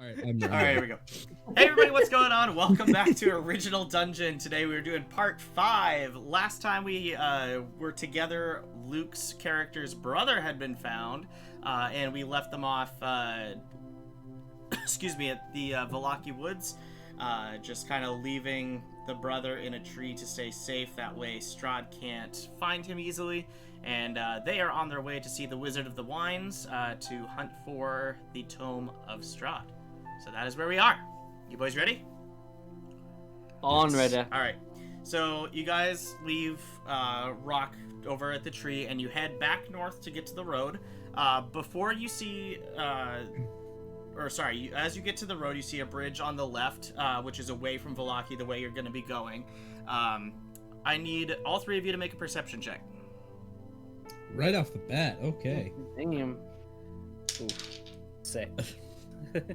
All right, All right, here we go. Hey everybody, what's going on? Welcome back to Original Dungeon. Today we were doing part 5. Last time we were together, Luke's character's brother had been found, and we left them off, excuse me, at the Valaki Woods, just kind of leaving the brother in a tree to stay safe. That way Strahd can't find him easily. And they are on their way to see the Wizard of the Wines to hunt for the Tome of Strahd. So that is where we are. You boys ready? On ready. All right. So you guys leave Rock over at the tree, and you head back north to get to the road. Before you see, as you get to the road, you see a bridge on the left, which is away from Valaki, the way you're going to be going. I need all three of you to make a perception check. Right off the bat, okay. Damn. Oof. 6.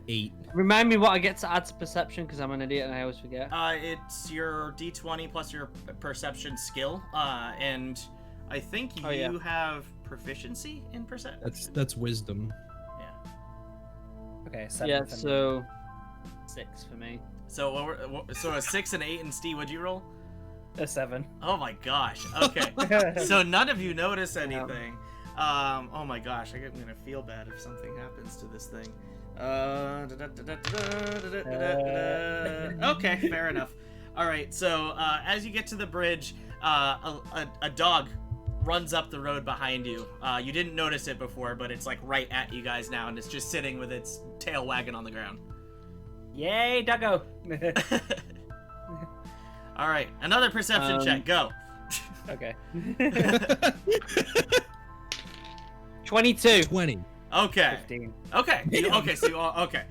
8. Remind me what I get to add to perception, because I'm an idiot and I always forget. It's your D20 plus your perception skill, and I think you have proficiency in perception. That's wisdom. Yeah. Okay, 7. Yeah, so 6 for me. So so a 6 and 8, and Steve, what'd you roll? A 7. Oh my gosh. Okay. So none of you notice anything. Oh my gosh, I'm gonna feel bad if something happens to this thing. Okay, fair enough. All right. So as you get to the bridge, a dog runs up the road behind you. You didn't notice it before, but it's like right at you guys now, and it's just sitting with its tail wagging on the ground. Yay, doggo! All right, another perception check. Go. Okay. 22. 20. Okay. 15. Okay. Okay. So okay.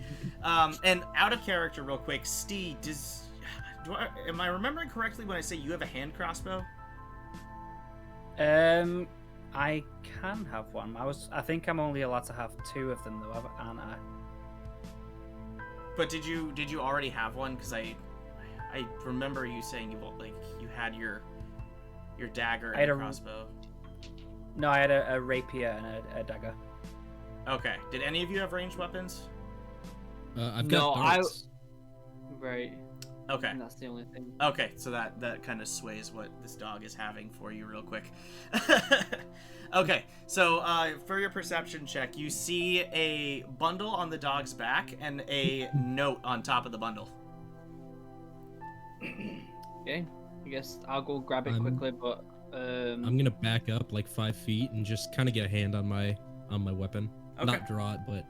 And out of character, real quick, Steve, am I remembering correctly when I say you have a hand crossbow? I can have one. I think I'm only allowed to have 2 of them, though, aren't I? But did you already have one? Because I remember you saying you had your dagger and a crossbow. No, I had a rapier and a dagger. Okay. Did any of you have ranged weapons? I've got darts. Right. Okay. And that's the only thing. Okay, so that kind of sways what this dog is having for you real quick. Okay, so for your perception check, you see a bundle on the dog's back and a note on top of the bundle. Okay. I guess I'll go grab it quickly, but I'm gonna back up like 5 feet and just kind of get a hand on my weapon. Okay. Not draw it, but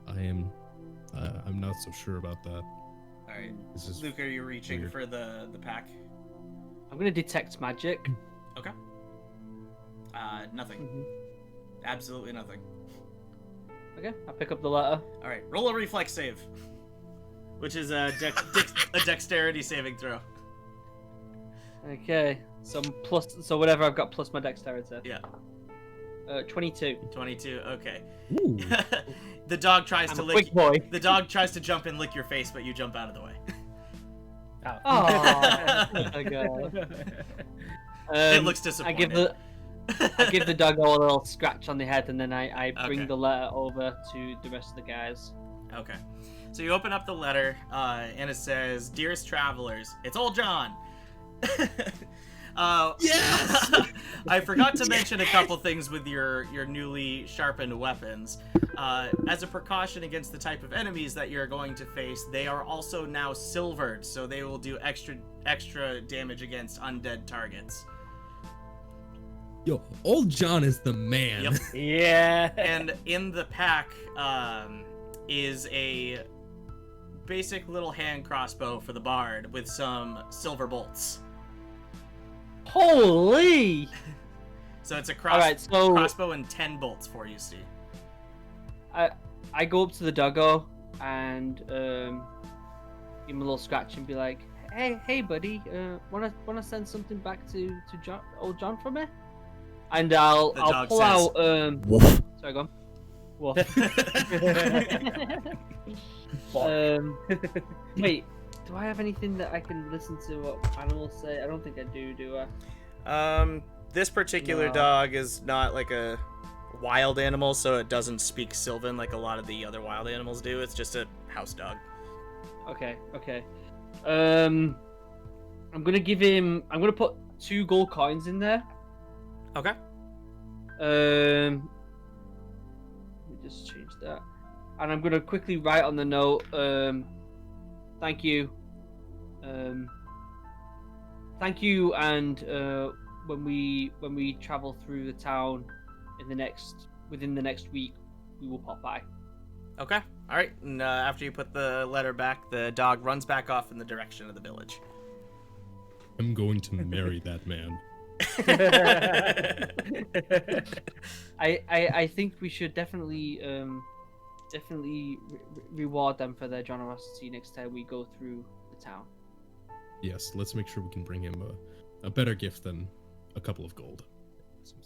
I'm not so sure about that. All right. This is Luke, are you reaching weird. for the pack? I'm gonna detect magic. Okay. Nothing. Mm-hmm. Absolutely nothing. Okay, I'll pick up the letter. All right, roll a reflex save, which is a dexterity saving throw. Okay, so whatever I've got plus my dexterity. Yeah. 22. 22. Okay. Ooh. The dog tries I'm to a lick. quick boy. The dog tries to jump and lick your face, but you jump out of the way. Oh. Oh my god. It looks disappointed. I give the dog a little scratch on the head, and then I bring Okay. the letter over to the rest of the guys. Okay. So you open up the letter, and it says, "Dearest travelers, it's old John." Yes! I forgot to mention a couple things with your newly sharpened weapons. As a precaution against the type of enemies that you're going to face, they are also now silvered, so they will do extra damage against undead targets. Yo, old John is the man. Yep. Yeah. And in the pack is a basic little hand crossbow for the bard with some silver bolts. Holy! So it's a Alright, so crossbow and 10 bolts for you, Steve. I go up to the doggo and give him a little scratch and be like, "Hey, buddy, wanna send something back to old John for me?" And I'll pull says, out Woof. Sorry, go on. Woof. Wait, do I have anything that I can listen to what animals say? I don't think I do I? This particular No. dog is not like wild animal, so it doesn't speak Sylvan like a lot of the other wild animals do. It's just a house dog. Okay. I'm gonna put 2 gold coins in there. Okay. Let me just change that. And I'm gonna quickly write on the note, thank you. Thank you, and when we travel through the town within the next week, we will pop by. Okay. All right. And after you put the letter back, the dog runs back off in the direction of the village. I'm going to marry that man. I think we should definitely reward them for their generosity next time we go through the town. Yes, let's make sure we can bring him a better gift than a couple of gold.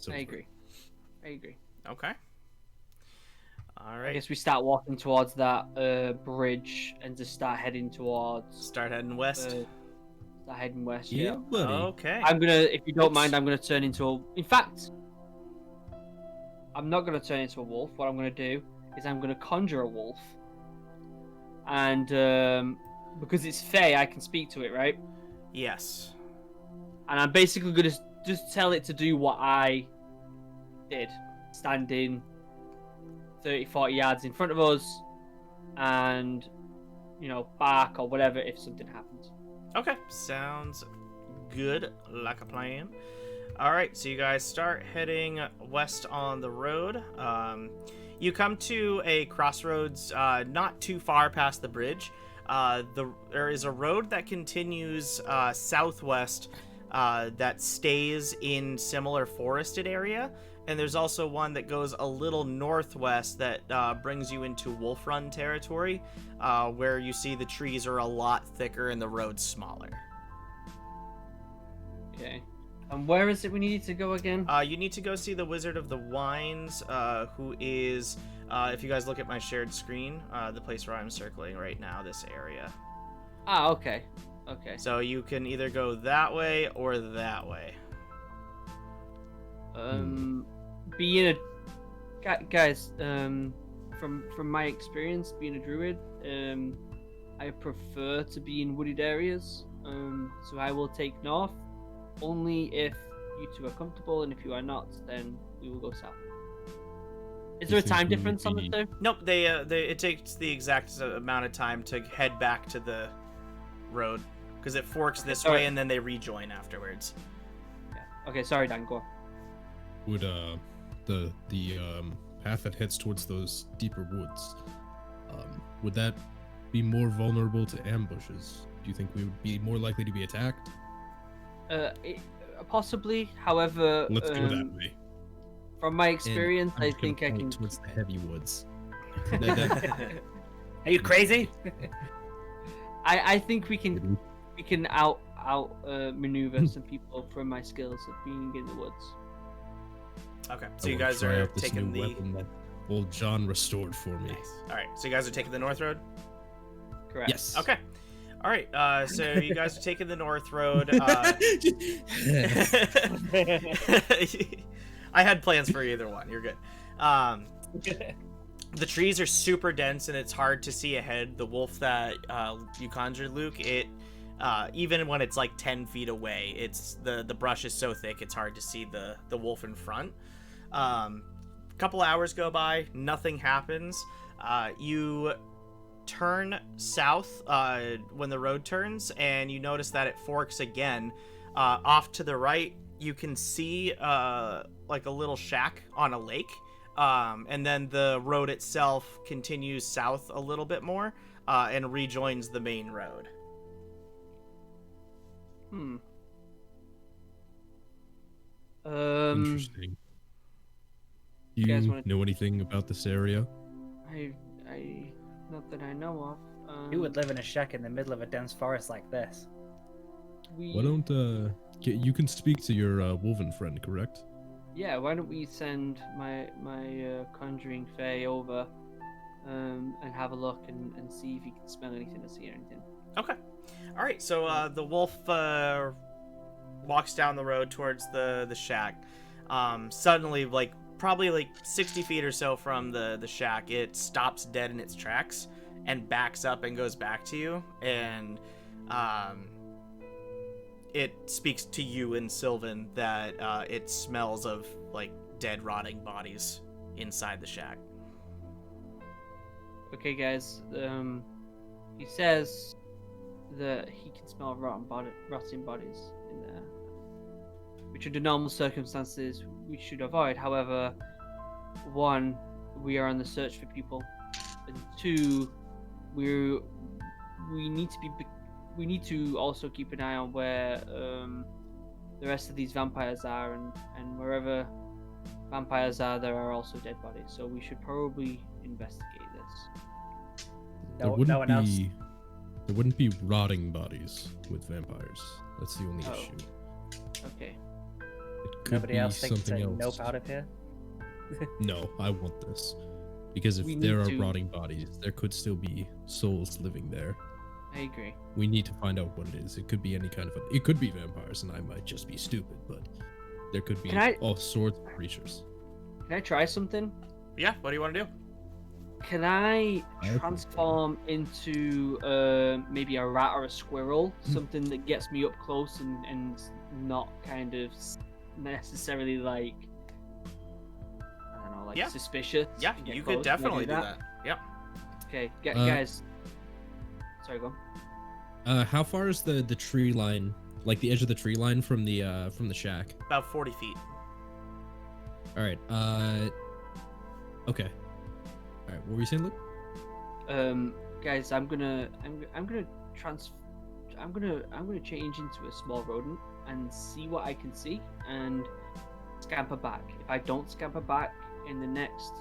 I agree. Okay. All I right. guess we start walking towards that bridge and just start heading towards. Start heading west. Start heading west. Yeah, Yeah. buddy. Okay. I'm gonna, if you don't mind, I'm gonna turn into a. In fact, I'm not gonna turn into a wolf. What I'm gonna do is I'm gonna conjure a wolf, and because it's Fey, I can speak to it, right? Yes. And I'm basically gonna just tell it to do what I did, standing 30-40 yards in front of us, and bark or whatever if something happens. Okay. Sounds good, like a plan. All right. So you guys start heading west on the road. You come to a crossroads, not too far past the bridge. There is a road that continues southwest that stays in similar forested area, and there's also one that goes a little northwest that brings you into Wolf Run territory, where you see the trees are a lot thicker and the road's smaller. Okay. And where is it we need to go again? You need to go see the Wizard of the Wines, who is, if you guys look at my shared screen, the place where I'm circling right now, this area. Ah, okay. So you can either go that way or that way. Being a guys, from my experience being a druid, I prefer to be in wooded areas. So I will take north only if you two are comfortable, and if you are not, then we will go south. Is there a time difference on the two? Nope. It takes the exact amount of time to head back to the road because it forks this way and then they rejoin afterwards. Yeah. Okay. Sorry, Dan. Go on. Would the path that heads towards those deeper woods, would that be more vulnerable to ambushes? Do you think we would be more likely to be attacked? Possibly. However, Let's go that way. from my experience, And I I'm just think I gonna can. point towards the heavy woods. Are you crazy? I think we can out maneuver some people from my skills of being in the woods. Okay. I So you wanna guys try are out this taking new the. weapon that old John restored for me. Nice. All right. So you guys are taking the north road. Correct. Yes. Okay. All right. So you guys are taking the north road. I had plans for either one. You're good. The trees are super dense and it's hard to see ahead. The wolf that you conjured, Luke, it even when it's like 10 feet away, it's the brush is so thick it's hard to see the wolf in front. Couple hours go by, nothing happens. You turn south when the road turns, and you notice that it forks again. Off to the right, you can see like a little shack on a lake. And then the road itself continues south a little bit more and rejoins the main road. Interesting. Do you know anything about this area? I not that I know of. Who would live in a shack in the middle of a dense forest like this? Why don't you can speak to your woven friend, correct? Yeah, why don't we send my conjuring fae over and have a look and see if you can smell anything or see anything. Okay. All right. So the wolf walks down the road towards the shack. Suddenly, like probably like 60 feet or so from the shack, it stops dead in its tracks and backs up and goes back to you, and it speaks to you and Sylvan that it smells of like dead, rotting bodies inside the shack. Okay, guys. He says that he can smell rotting bodies in there, which under normal circumstances we should avoid. However, one, we are on the search for people, and two, we need to also keep an eye on where the rest of these vampires are, and wherever vampires are, there are also dead bodies. So we should probably investigate this. No one else. There wouldn't be rotting bodies with vampires. That's the only issue. Okay. It could Nobody be else thinks to something else. nope out of here. No, I want this. Because if We there need are to- rotting bodies, there could still be souls living there. I agree. We need to find out what it is. It could be any kind of it could be vampires, and I might just be stupid, but there could be Can I- all sorts of creatures. Can I try something? Yeah, what do you want to do? Can I I think so. transform into maybe a rat or a squirrel? Something that gets me up close and not kind of necessarily like, I don't know, like Yeah. suspicious. Yeah, to get you close. could Can I definitely do that. Yep. Okay, Uh, guys. Sorry, go on. How far is the tree line, like the edge of the tree line from the shack? About 40 feet. All right. Okay. All right. What were you saying, Luke? Guys, I'm gonna change into a small rodent and see what I can see and scamper back. If I don't scamper back in the next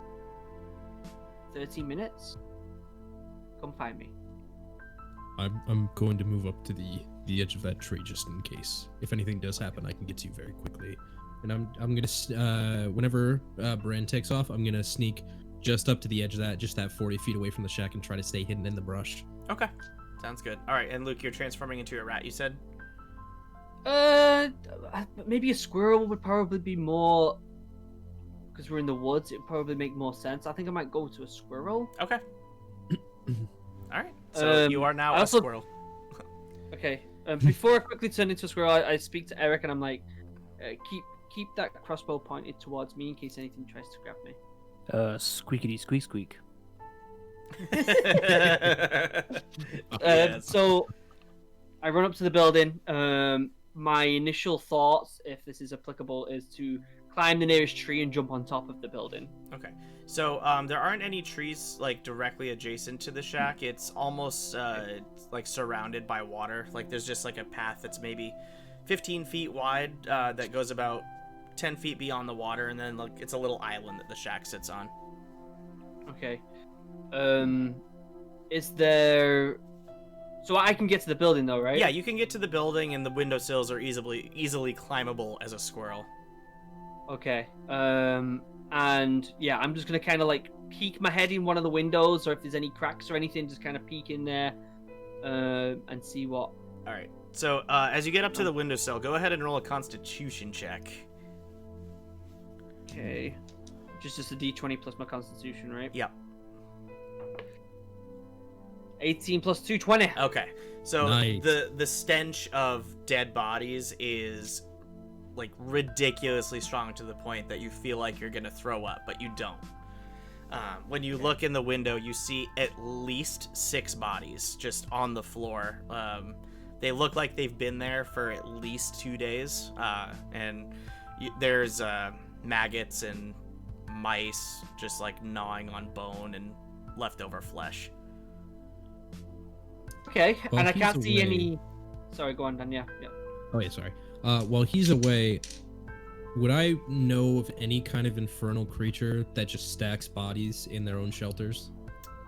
30 minutes, come find me. I'm going to move up to the edge of that tree just in case. If anything does happen, I can get to you very quickly. And I'm gonna whenever Bran takes off, I'm gonna sneak just up to the edge of that 40 feet away from the shack and try to stay hidden in the brush. Okay. Sounds good. All right, and Luke, you're transforming into a rat, you said? Maybe a squirrel would probably be more, because we're in the woods. It would probably make more sense. I think I might go to a squirrel. Okay. All right. So you are now I a also- squirrel. Okay. Before I quickly turn into a squirrel, I speak to Eric and I'm like, keep that crossbow pointed towards me in case anything tries to grab me. Squeakity squeak squeak. Yes. So I run up to the building. My initial thoughts, if this is applicable, is to climb the nearest tree and jump on top of the building. Okay. So there aren't any trees like directly adjacent to the shack. It's almost like surrounded by water. Like there's just like a path that's maybe 15 feet wide that goes about 10 feet beyond the water, and then like it's a little island that the shack sits on. Okay. Is there? So I can get to the building though, right? Yeah, you can get to the building, and the windowsills are easily climbable as a squirrel. Okay. And yeah, I'm just gonna kind of like peek my head in one of the windows, or if there's any cracks or anything, just kind of peek in there, and see what. All right. So as you get up to the windowsill, go ahead and roll a Constitution check. Okay. Just a D20 plus my Constitution, right? Yep. 18 plus 2, 20. Okay. So Nice. the stench of dead bodies is like ridiculously strong to the point that you feel like you're gonna throw up, but you don't. When you look in the window, you see at least 6 bodies just on the floor. They look like they've been there for at least 2 days, and there's maggots and mice just like gnawing on bone and leftover flesh. Okay, Well, and I he's can't see away. any. Sorry, go on, Dan. Yeah. Oh yeah, sorry. While he's away, would I know of any kind of infernal creature that just stacks bodies in their own shelters?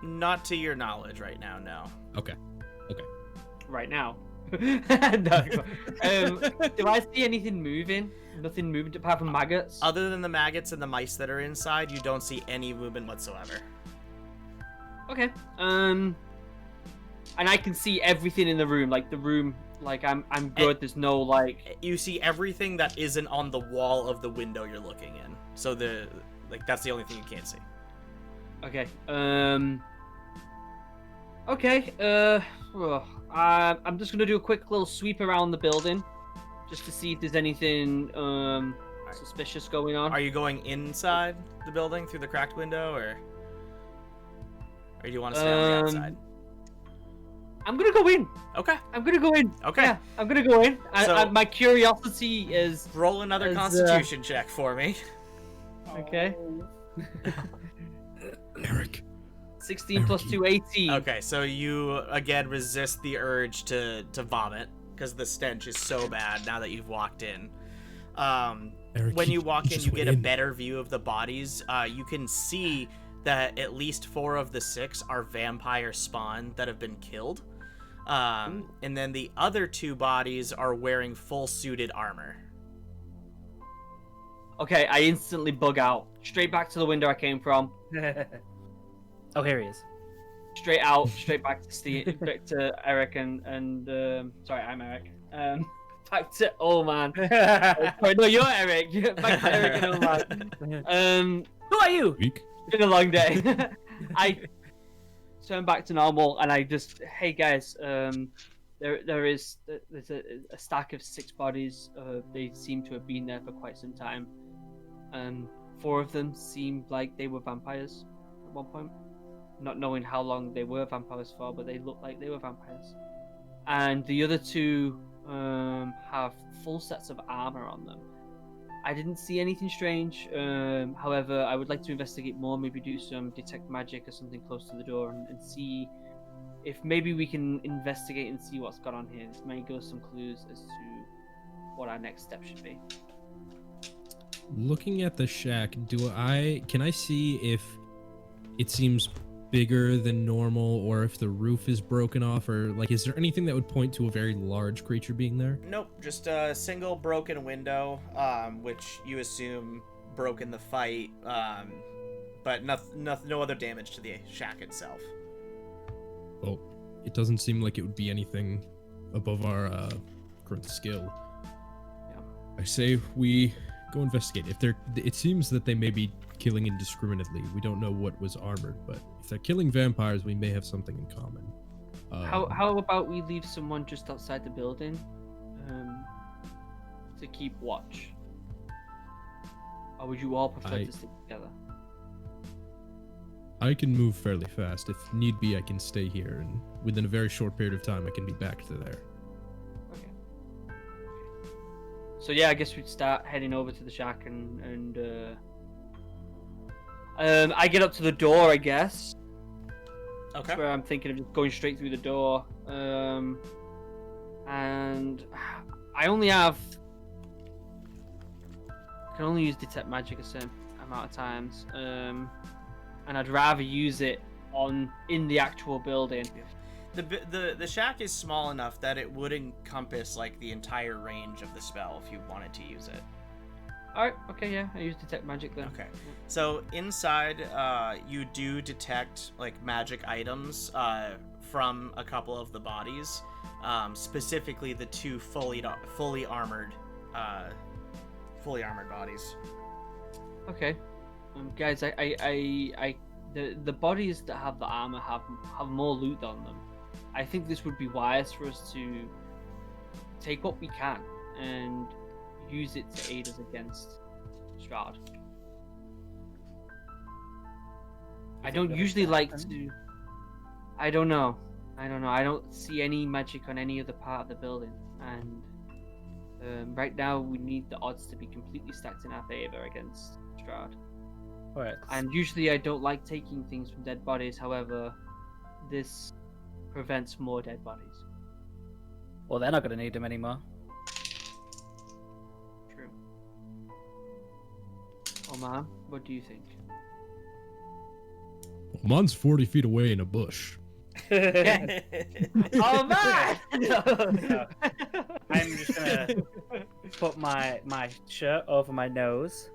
Not to your knowledge right now, no. Okay. Right now. No. Do I see anything moving? Nothing moving apart from maggots. Other than the maggots and the mice that are inside, you don't see any movement whatsoever. Okay. And I can see everything in the room. Like the room, like I'm good. There's no like. You see everything that isn't on the wall of the window you're looking in. So Like that's the only thing you can't see. Okay. Okay. I'm just gonna do a quick little sweep around the building, just to see if there's anything suspicious going on. Are you going inside the building through the cracked window, or do you want to stay on the outside? I'm gonna go in. Okay. I'm gonna go in. Okay. Yeah, I'm gonna go in. So- my curiosity is Roll another Constitution check for me. okay. Eric. 16 plus 2, 18. Okay, so you again resist the urge to vomit because the stench is so bad now that you've walked in. Eric, When you walk in, just you went get a better view of the bodies. You can see that at least 4 of the 6 are vampire spawn that have been killed. And then the other 2 bodies are wearing full suited armor. Okay, I instantly bug out. Straight back to the window I came from. Oh, here he is. Straight out, straight back to Steve, back to Eric and sorry, I'm Eric. Back to old man. Sorry, no, you're Eric. Back to Eric and old man. Who are you? Weak. It's been a long day. I turn back to normal and I just, hey guys, there's a stack of 6 bodies. They seem to have been there for quite some time. 4 of them seemed like they were vampires at one point. Not knowing how long they were vampires for, but they looked like they were vampires. And the other 2 have full sets of armor on them. I didn't see anything strange. However, I would like to investigate more, maybe do some detect magic or something close to the door and see if maybe we can investigate and see what's gone on here. This may give us some clues as to what our next step should be. Looking at the shack, can I see if it seems bigger than normal, or if the roof is broken off, or like, is there anything that would point to a very large creature being there? Nope, just a single broken window, which you assume broke in the fight, but no other damage to the shack itself. Well, it doesn't seem like it would be anything above our current skill. Yeah. I say we go investigate. It seems that they may be killing indiscriminately. We don't know what was armored, but if they're killing vampires, we may have something in common. How about we leave someone just outside the building to keep watch? Or would you all prefer to stick together? I can move fairly fast. If need be, I can stay here, and within a very short period of time, I can be back to there. Okay. So yeah, I guess we'd start heading over to the shack and I get up to the door, I guess. Okay. Where I'm thinking of just going straight through the door. And I can only use detect magic a certain amount of times. And I'd rather use it in the actual building. The shack is small enough that it would encompass like the entire range of the spell if you wanted to use it. Alright, okay, yeah, I use detect magic then. Okay. So inside, you do detect like magic items from a couple of the bodies, specifically the 2 fully armored bodies. Okay, guys, the bodies that have the armor have more loot on them. I think this would be wise for us to take what we can and use it to aid us against Strahd. I don't usually like to. I don't know. I don't see any magic on any other part of the building, and right now we need the odds to be completely stacked in our favor against Strahd. Right. And usually I don't like taking things from dead bodies. However, this prevents more dead bodies. Well, they're not going to need them anymore. True. Oh man, what do you think? Mine's 40 feet away in a bush. Oh man! No. I'm just gonna put my shirt over my nose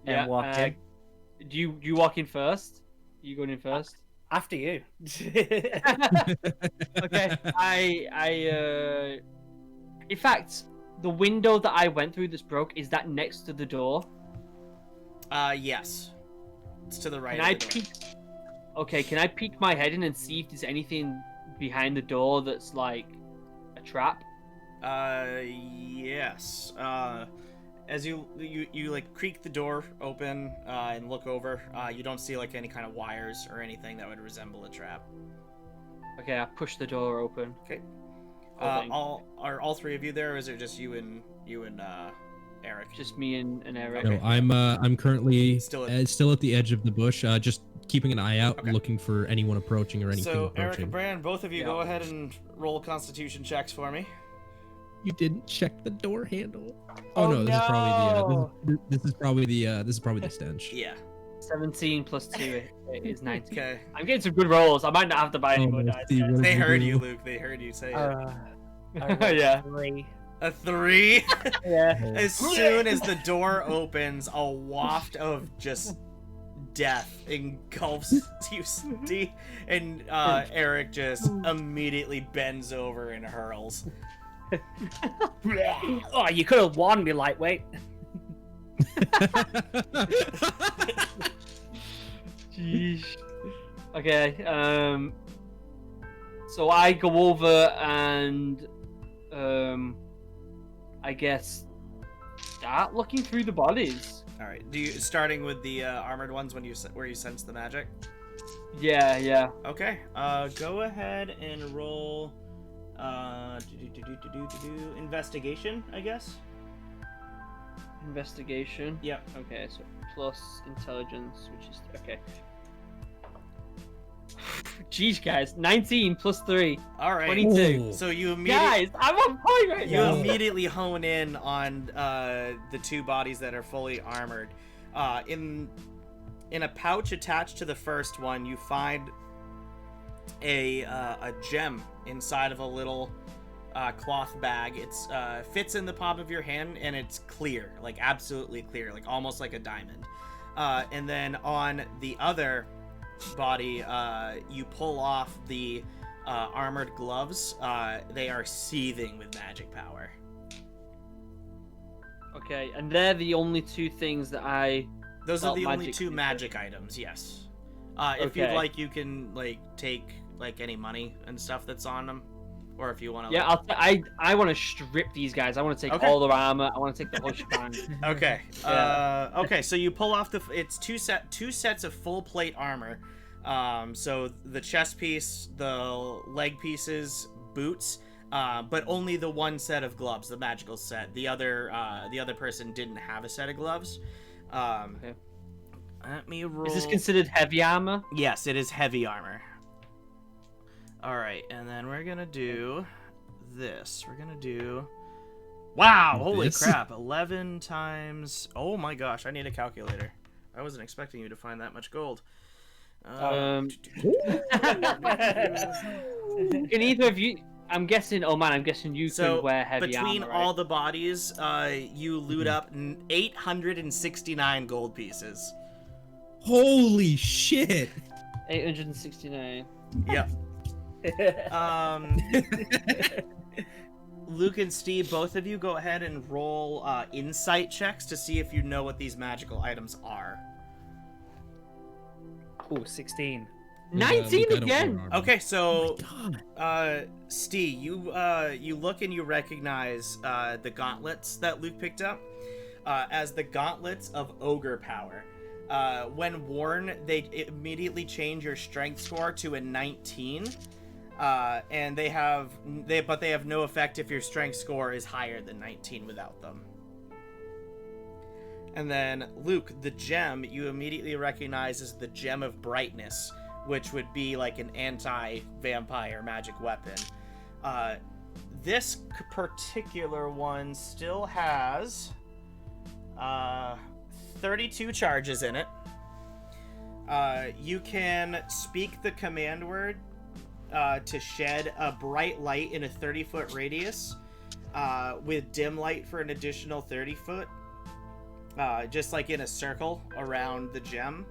and walk in. Do you walk in first? You going in first? After you. Okay. In fact, the window that I went through that's broke, is that next to the door? Yes. It's to the right Can I of the door. peek? Okay, can I peek my head in and see if there's anything behind the door that's like a trap? Yes. As you like creak the door open and look over, you don't see like any kind of wires or anything that would resemble a trap. Okay, I push the door open. Okay. Holding. Are all three of you there, or is it just you and Eric? Just me and Eric. No, I'm currently Still still at- at the edge of the bush, just keeping an eye out, Okay. looking for anyone approaching or anything So Eric approaching. and Brandon, both of you Yeah. go ahead and roll Constitution checks for me. You didn't check the door handle. Oh, Oh, no, this no. is probably the stench. Yeah. 17 plus 2 is 19. Okay. I'm getting some good rolls. I might not have to buy any Oh, more dice. Steve, guys. what They did heard do? you, Luke. They heard you say it. I rolled Yeah. 3. A 3. Yeah. As soon as the door opens, a waft of just death engulfs you, Steve, and Eric just immediately bends over and hurls. Oh, you could have warned me, lightweight. Jeez. Okay. So I go over and I guess start looking through the bodies. All right. Starting with the armored ones where you sense the magic? Yeah. Okay. Go ahead and roll investigation, I guess. Investigation. Yep. Okay, so plus intelligence, which is okay. Jeez, guys, 19 plus 3, All right. 22. So you immediately Guys, I'm on point right You now. immediately hone in on the two bodies that are fully armored. In a pouch attached to the first one, you find a gem inside of a little cloth bag. It's fits in the palm of your hand, and it's clear, like absolutely clear, like almost like a diamond. And then on the other body, you pull off the armored gloves. They are seething with magic power. Okay, and they're the only two things that Those are Felt the only magic two creature. magic items, yes. If you'd Okay. like, you can like take like any money and stuff that's on them, or if you want to. Yeah, I want to strip these guys. I want to take Okay. all their armor. I want to take the whole shebang. Okay. Yeah. Okay. So you pull off it's two sets of full plate armor. So the chest piece, the leg pieces, boots, but only the one set of gloves, the magical set. The other person didn't have a set of gloves. Okay. Let me roll. Is this considered heavy armor? Yes, it is heavy armor. All right, and then we're gonna do this. We're gonna do. Wow! Holy This? crap! 11 times. Oh my gosh! I need a calculator. I wasn't expecting you to find that much gold. Can either of you? I'm guessing. Oh man, I'm guessing you So can wear heavy between armor. all the bodies, you loot up 869 gold pieces. Holy shit! 869. Yep. Luke and Steve, both of you go ahead and roll insight checks to see if you know what these magical items are. Ooh, 16. 19 Luke, I don't again. wear armor. Okay, so Oh my God. Steve, you look and you recognize the gauntlets that Luke picked up as the gauntlets of Ogre power. When worn, they immediately change your strength score to a 19. And they have no effect if your strength score is higher than 19 without them. And then Luke, the gem you immediately recognize as the gem of brightness, which would be like an anti-vampire magic weapon. This particular one still has 32 charges in it. You can speak the command word to shed a bright light in a 30-foot radius with dim light for an additional 30 foot, just like in a circle around the gem.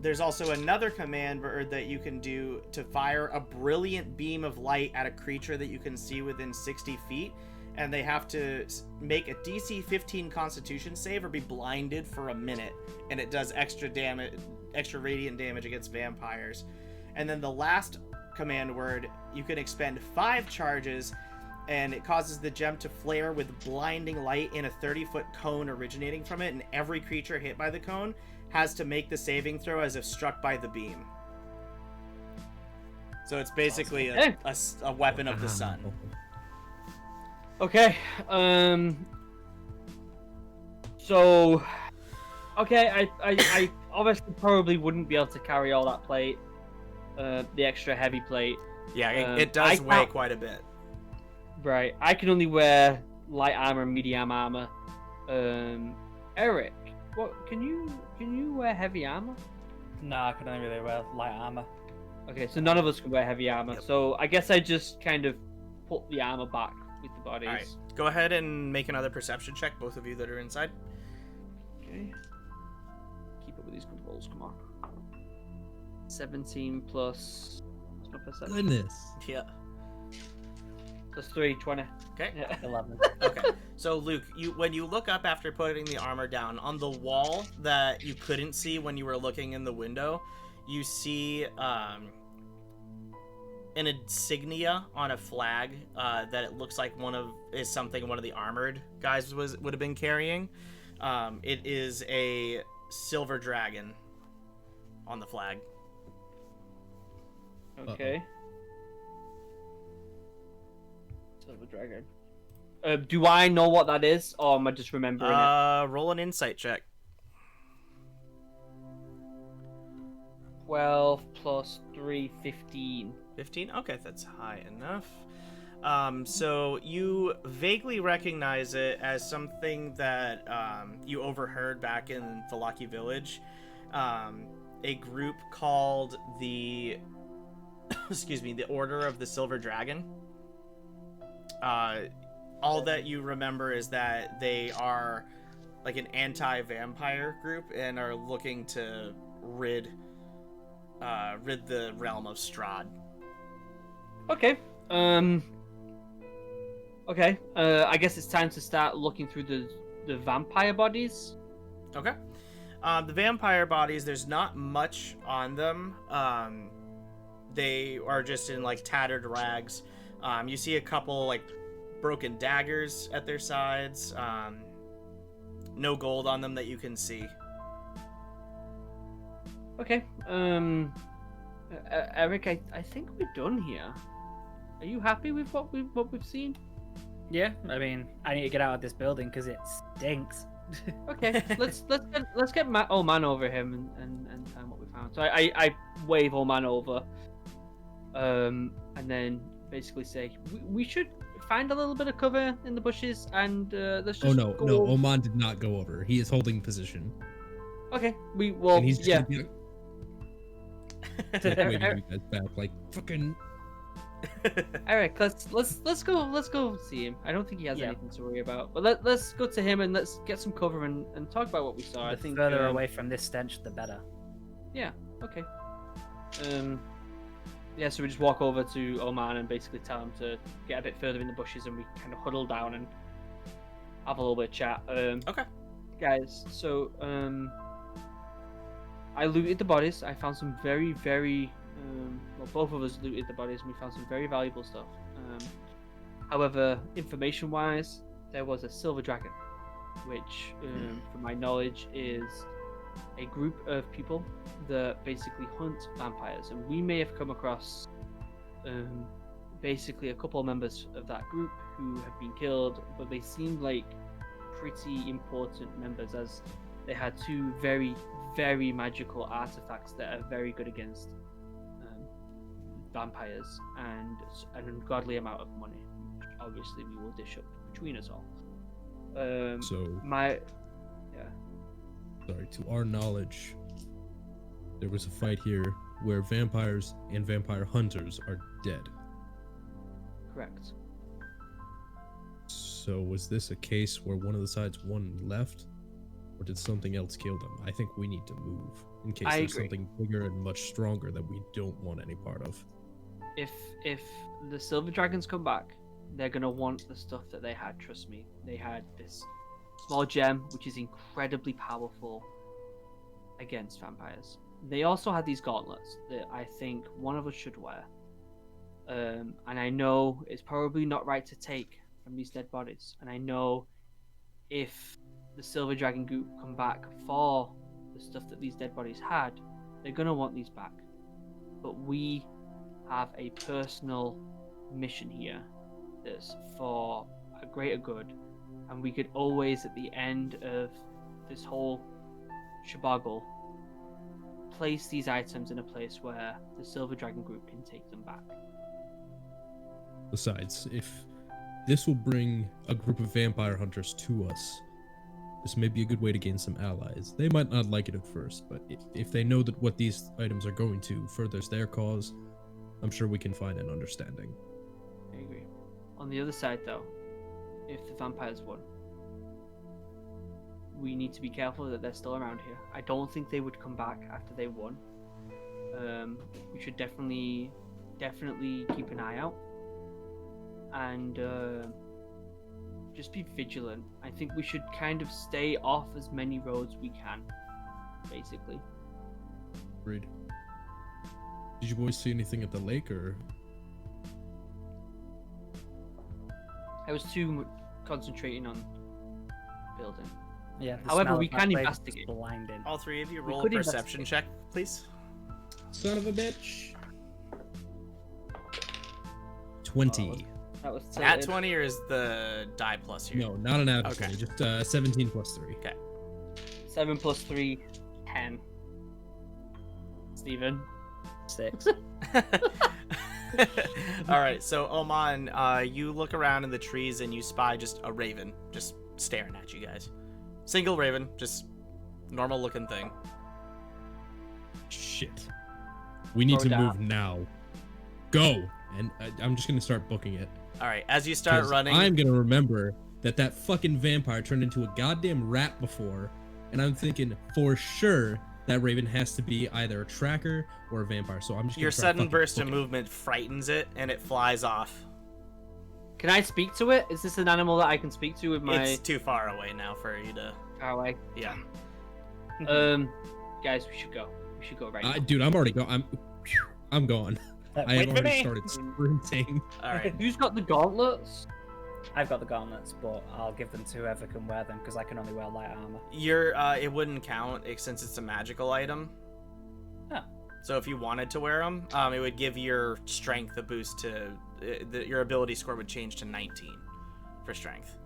There's also another command word that you can do to fire a brilliant beam of light at a creature that you can see within 60 feet, and they have to make a DC 15 Constitution save or be blinded for a minute, and it does extra radiant damage against vampires. And then the last command word, you can expend 5 charges, and it causes the gem to flare with blinding light in a 30-foot cone originating from it, and every creature hit by the cone has to make the saving throw as if struck by the beam. So it's basically a weapon of the sun. Okay. So, okay, I obviously probably wouldn't be able to carry all that plate, the extra heavy plate. Yeah, it does weigh quite a bit. Right. I can only wear light armor and medium armor. Eric, what can you wear heavy armor? No, I can only really wear light armor. Okay, so none of us can wear heavy armor. Yep. So I guess I just kind of put the armor back with the bodies. All right, go ahead and make another perception check, both of you that are inside. Okay. Keep up with these controls, come on. 17 plus... What's my perception? Goodness. Yeah. Plus 3, 20. Okay. Yeah. 11. Okay. So Luke, when you look up after putting the armor down, on the wall that you couldn't see when you were looking in the window, you see an insignia on a flag that it looks like something one of the armored guys would have been carrying. It is a silver dragon on the flag. Okay. Silver dragon. Do I know what that is, or am I just remembering it? Roll an insight check. 12 plus 3, 15. 15? Okay, that's high enough. So you vaguely recognize it as something that you overheard back in Valaki Village. A group called the the Order of the Silver Dragon. All that you remember is that they are like an anti-vampire group and are looking to rid the realm of Strahd. Okay. Okay. I guess it's time to start looking through the vampire bodies. Okay. The vampire bodies, there's not much on them. They are just in like tattered rags. You see a couple like broken daggers at their sides. No gold on them that you can see. Okay. Eric, I think we're done here. Are you happy with what we've seen? Yeah, I mean, I need to get out of this building because it stinks. Okay, let's get old man over him and tell him what we found. So I wave old man over, and then basically say we should find a little bit of cover in the bushes and let's just. Oh no, Oman did not go over. He is holding position. Okay, And he's just yeah. gonna be like waving you guys back, like fucking. Eric, let's go see him. I don't think he has anything to worry about. But let's go to him and let's get some cover and talk about what we saw. I think further away from this stench, the better. Yeah. Okay. Yeah. So we just walk over to Oman and basically tell him to get a bit further in the bushes, and we kind of huddle down and have a little bit of chat. Okay. Guys, so I looted the bodies. I found some very, very well, both of us looted the bodies and we found some very valuable stuff. However, information-wise, there was a silver dragon, which, from my knowledge, is a group of people that basically hunt vampires, and we may have come across basically a couple of members of that group who have been killed, but they seemed like pretty important members, as they had 2 very, very magical artifacts that are very good against vampires, and an ungodly amount of money, which obviously we will dish up between us all. Sorry, to our knowledge, there was a fight here where vampires and vampire hunters are dead. Correct. So was this a case where one of the sides won and left, or did something else kill them? I think we need to move in case there's something bigger and much stronger that we don't want any part of. If the silver dragons come back, they're gonna want the stuff that they had. Trust me, they had this small gem, which is incredibly powerful against vampires. They also had these gauntlets that I think one of us should wear. And I know it's probably not right to take from these dead bodies. And I know if the Silver Dragon group come back for the stuff that these dead bodies had, they're gonna want these back. But we have a personal mission here that's for a greater good, and we could always, at the end of this whole shabagle, place these items in a place where the Silver Dragon group can take them back. Besides, if this will bring a group of vampire hunters to us, this may be a good way to gain some allies. They might not like it at first, but if they know that what these items are going to furthers their cause, I'm sure we can find an understanding. I agree. On the other side, though, if the vampires won, we need to be careful that they're still around here. I don't think they would come back after they won. We should definitely keep an eye out and just be vigilant. I think we should kind of stay off as many roads we can, basically. Agreed. Did you boys see anything at the lake, or? I was too concentrating on building. Yeah. the However, smell we of that can place is investigate. Blinding. All three of you We roll a could perception investigate. check, please. Son of a bitch. 20. That was At tilted. 20 or is the die plus here? No, not an add of Okay. 20, just 17 plus 3. 7 plus 3, 10. Steven. 6. All right, so Oman, you look around in the trees and you spy just a raven just staring at you guys. Single raven, just normal looking thing. Shit. We need Throw to down. move now. Go! And I'm just gonna start booking it. All right, as you start 'Cause running, I'm gonna remember that fucking vampire turned into a goddamn rat before, and I'm thinking for sure that raven has to be either a tracker or a vampire. So I'm just gonna your start sudden fucking burst of booking it. movement frightens it and it flies off. Can I speak to it? Is this an animal that I can speak to with my It's too far away now for you to. far away? Yeah. Guys, we should go. We should go right now. Dude, I'm already going. I'm going. I have Wait for already me. started sprinting. All right. Who's got the gauntlets? I've got the gauntlets, but I'll give them to whoever can wear them because I can only wear light armor. It wouldn't count since it's a magical item. Huh. So if you wanted to wear them, it would give your strength a boost to your ability score would change to 19 for strength.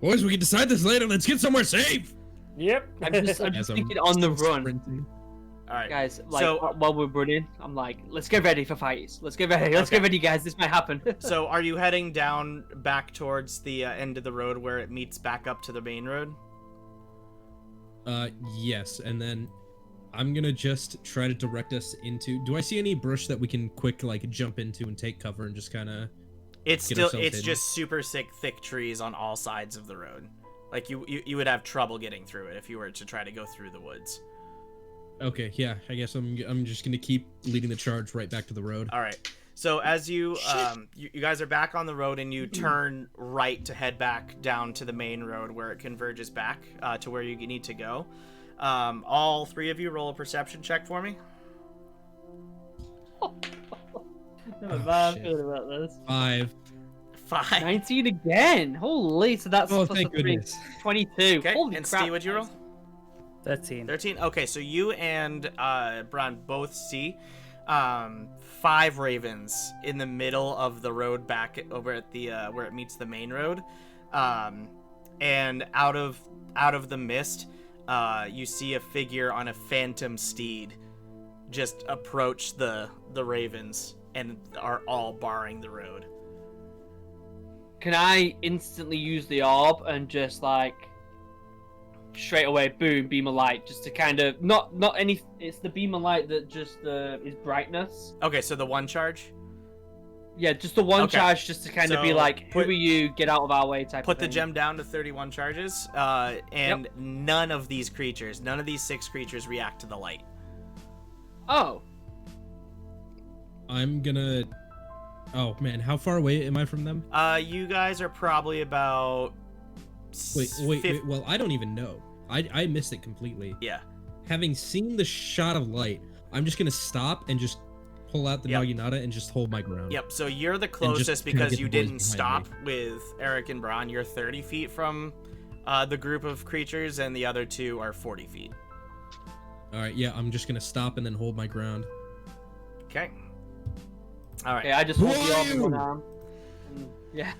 Boys, we can decide this later. Let's get somewhere safe. Yep. I'm just As I'm thinking on the run. sprinting. All right. Guys, like So- while we're running, I'm like, let's get ready for fights. Let's get ready. Let's Okay. get ready, guys. This might happen. So are you heading down back towards the end of the road where it meets back up to the main road? Yes, and then I'm gonna just try to direct us into. Do I see any brush that we can like jump into and take cover and just kind of? It's Get still ourselves it's in. just super thick trees on all sides of the road. Like you would have trouble getting through it if you were to try to go through the woods. Okay, yeah, I guess I'm just gonna keep leading the charge right back to the road. All right. So as you you guys are back on the road and you turn right to head back down to the main road where it converges back to where you need to go. All three of you roll a perception check for me. Never Oh, mind, shit. feeling about this. 5. 5. 19 again. Holy, so that's Oh, plus thank a 3. goodness. 22. Okay. Holy And crap. Steve, what'd you roll? 13. 13. Okay, so you and Bron both see 5 ravens in the middle of the road back over at the where it meets the main road, and out of the mist, you see a figure on a phantom steed just approach the ravens and are all barring the road. Can I instantly use the orb and just like straight away, boom, beam of light, just to kind of not any. It's the beam of light that just is brightness. Okay, so the one charge. Yeah, just the one Okay. charge, just to kind of be So, like, who put- are you? Get out of our way, type. Put of the thing. gem down to 31 charges, and none of these 6 creatures react to the light. Oh, I'm gonna Oh man, how far away am I from them? You guys are probably about. Wait. Well, I don't even know. I missed it completely. Yeah. Having seen the shot of light, I'm just gonna stop and just pull out the Naginata and just hold my ground. Yep. So you're the just closest kinda because get you the boys didn't behind stop with Eric and Braun. You're 30 feet from the group of creatures, and the other two are 40 feet. All right. Yeah, I'm just gonna stop and then hold my ground. Okay. All right. Okay, I just hold the orb in one arm. Yeah.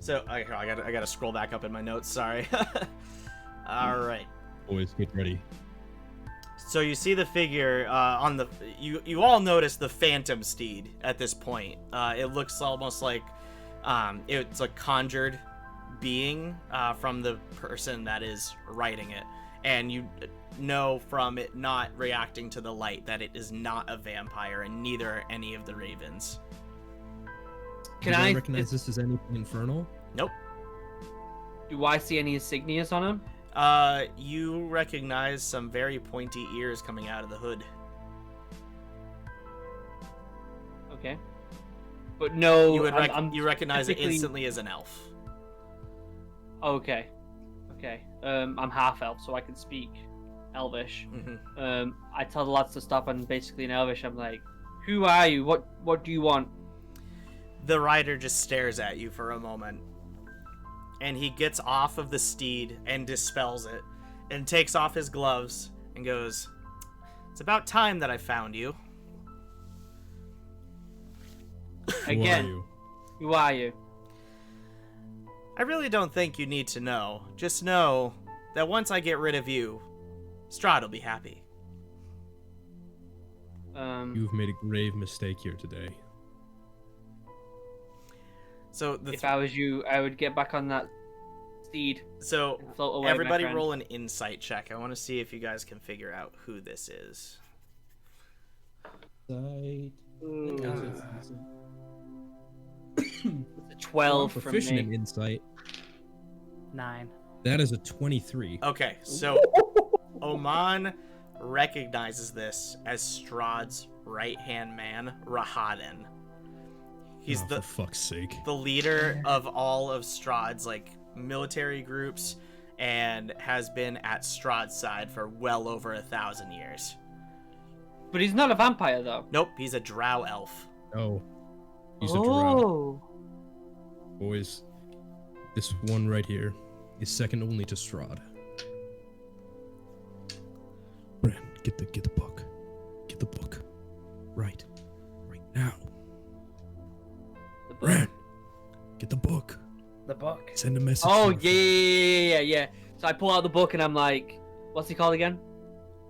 So I gotta scroll back up in my notes. Sorry. All right. Boys, get ready. So you see the figure on the. You all notice the phantom steed at this point. It looks almost like it's a conjured being from the person that is riding it, and you know from it not reacting to the light that it is not a vampire, and neither are any of the ravens. Do I recognize this as anything infernal? Nope. Do I see any insignias on him? You recognize some very pointy ears coming out of the hood. Okay. But no, You would you recognize it typically- instantly as an elf. Okay. Okay. I'm half elf, so I can speak Elvish. Mm-hmm. I tell the lads to stop, and basically in Elvish, I'm like, "Who are you? What do you want?" The rider just stares at you for a moment, and he gets off of the steed and dispels it, and takes off his gloves and goes, "It's about time that I found you." Again, who are you? I really don't think you need to know. Just know that once I get rid of you, Strahd will be happy. You've made a grave mistake here today. So If I was you, I would get back on that steed. So and float away, my everybody friend. roll an insight check. I want to see if you guys can figure out who this is. It's a 12 from Proficient in me. insight. 9. That is a 23. Okay, so Oman recognizes this as Strahd's right-hand man, Rahadin. He's For fuck's sake. the leader of all of Strahd's military groups, and has been at Strahd's side for well over 1,000 years. But he's not a vampire, though. Nope, he's a drow elf. Oh. He's a drow. Oh. Boys, this one right here is second only to Strahd. Bran, get the book. Get the book. Right now. Bran, get the book. The book. Send a message. Oh, to your yeah. So I pull out the book and I'm like, what's he called again?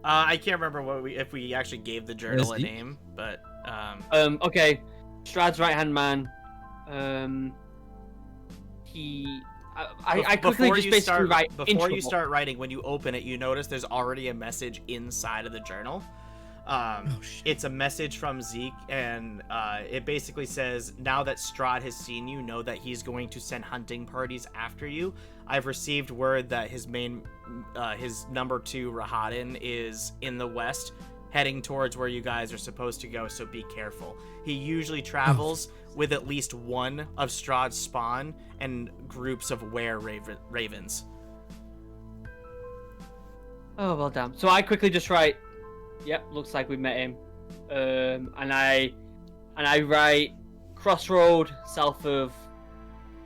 I can't remember if we actually gave the journal a Zeke? name, but Okay. Strahd's right-hand man. I quickly just basically write before intro you book. start writing, when you open it, you notice there's already a message inside of the journal. shit. It's a message from Zeke, and it basically says, "Now that Strahd has seen you, know that he's going to send hunting parties after you. I've received word that his number 2, Rahadin, is in the west, heading towards where you guys are supposed to go, so be careful. He usually travels with at least one of Strahd's spawn and groups of ravens." Oh, well damn. So I quickly just write, yep, looks like we met him. And I write Crossroad, south of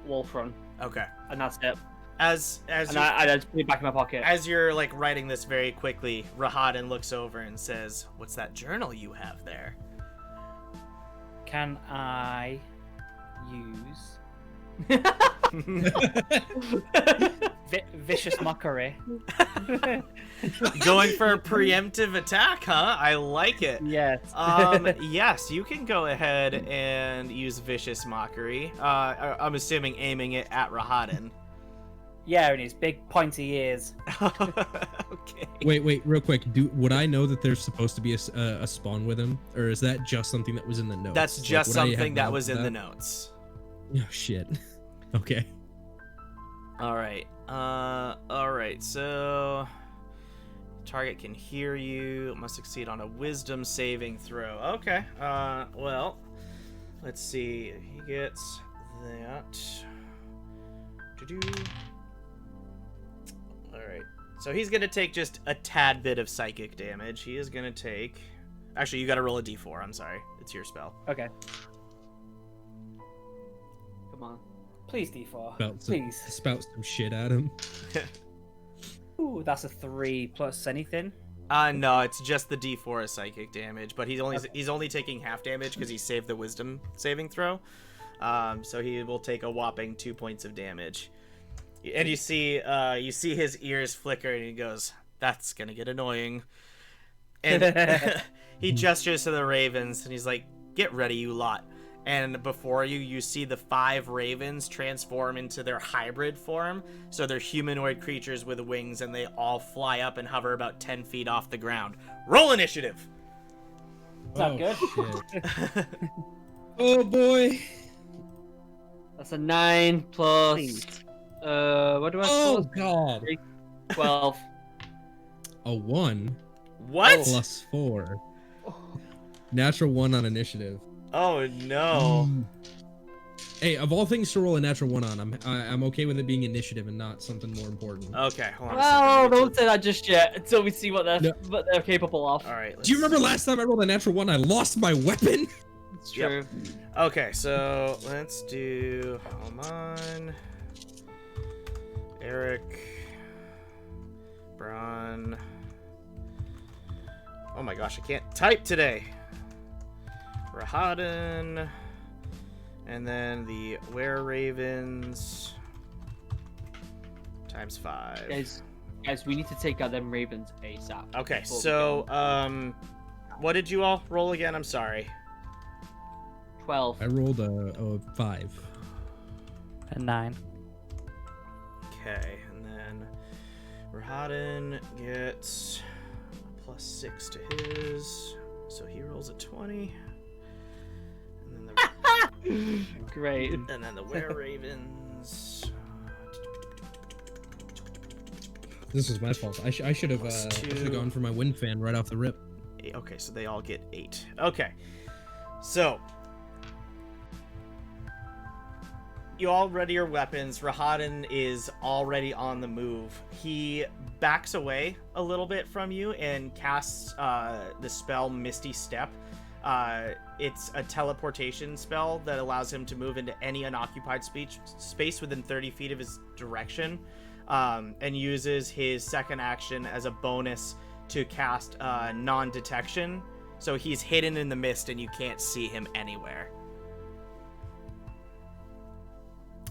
Wolf Run. Okay. And that's it. As And you- I just put it back in my pocket. As you're writing this very quickly, Rahadin looks over and says, "What's that journal you have there?" Can I use vicious mockery? Going for a preemptive attack, huh? I like it. Yes. Yes, you can go ahead and use vicious mockery. I'm assuming aiming it at Rahadin. Yeah, and his big pointy ears. Okay. Wait, real quick. Would I know that there's supposed to be a spawn with him, or is that just something that was in the notes? That's just would I have something that knowledge was of in the notes. Oh shit. Okay. All right. So Target can hear you. Must succeed on a wisdom saving throw. Okay. Well, let's see. He gets that. Alright. So he's going to take just a tad bit of psychic damage. He is going to take... Actually, you got to roll a d4. I'm sorry. It's your spell. Okay. Come on. Please, D4. Please. Please. Spout some shit at him. Ooh, that's a 3 plus anything. No, it's just the d4 of psychic damage, but he's only taking half damage because he saved the wisdom saving throw. So he will take a whopping 2 points of damage. And you see his ears flicker, and he goes, "That's gonna get annoying." And he gestures to the ravens, and he's like, "Get ready, you lot." And before you see the 5 ravens transform into their hybrid form. So they're humanoid creatures with wings, and they all fly up and hover about 10 feet off the ground. Roll initiative! Not good. Shit. Oh boy. That's a 9 plus. Please. What do I Oh suppose? god. 12. A 1 What? plus 4. Natural 1 on initiative. Oh no. Hey, of all things to roll a natural 1 on, I'm okay with it being initiative and not something more important. Okay, hold on a Well, second. don't say that just yet until we see what they're capable of. Alright, Do you remember last time I rolled a natural 1? I lost my weapon. It's Yep. true. Okay, so let's do Oman, Eric, Braun. Oh my gosh, I can't type today. Rahaden, and then the Were-Ravens times 5. Guys, we need to take out them ravens ASAP. Okay, before we so go. what did you all roll again? I'm sorry. 12. I rolled a 5. A 9. Okay, and then Rahaden gets a +6 to his, so he rolls a 20. And then Great. the Were-Ravens. This was my fault. I should have +2. gone for my wind fan right off the rip. Okay, so they all get 8. Okay, so you all ready your weapons. Rahaden is already on the move. He backs away a little bit from you and casts the spell Misty Step. It's a teleportation spell that allows him to move into any unoccupied space within 30 feet of his direction, and uses his second action as a bonus to cast non-detection. So he's hidden in the mist and you can't see him anywhere.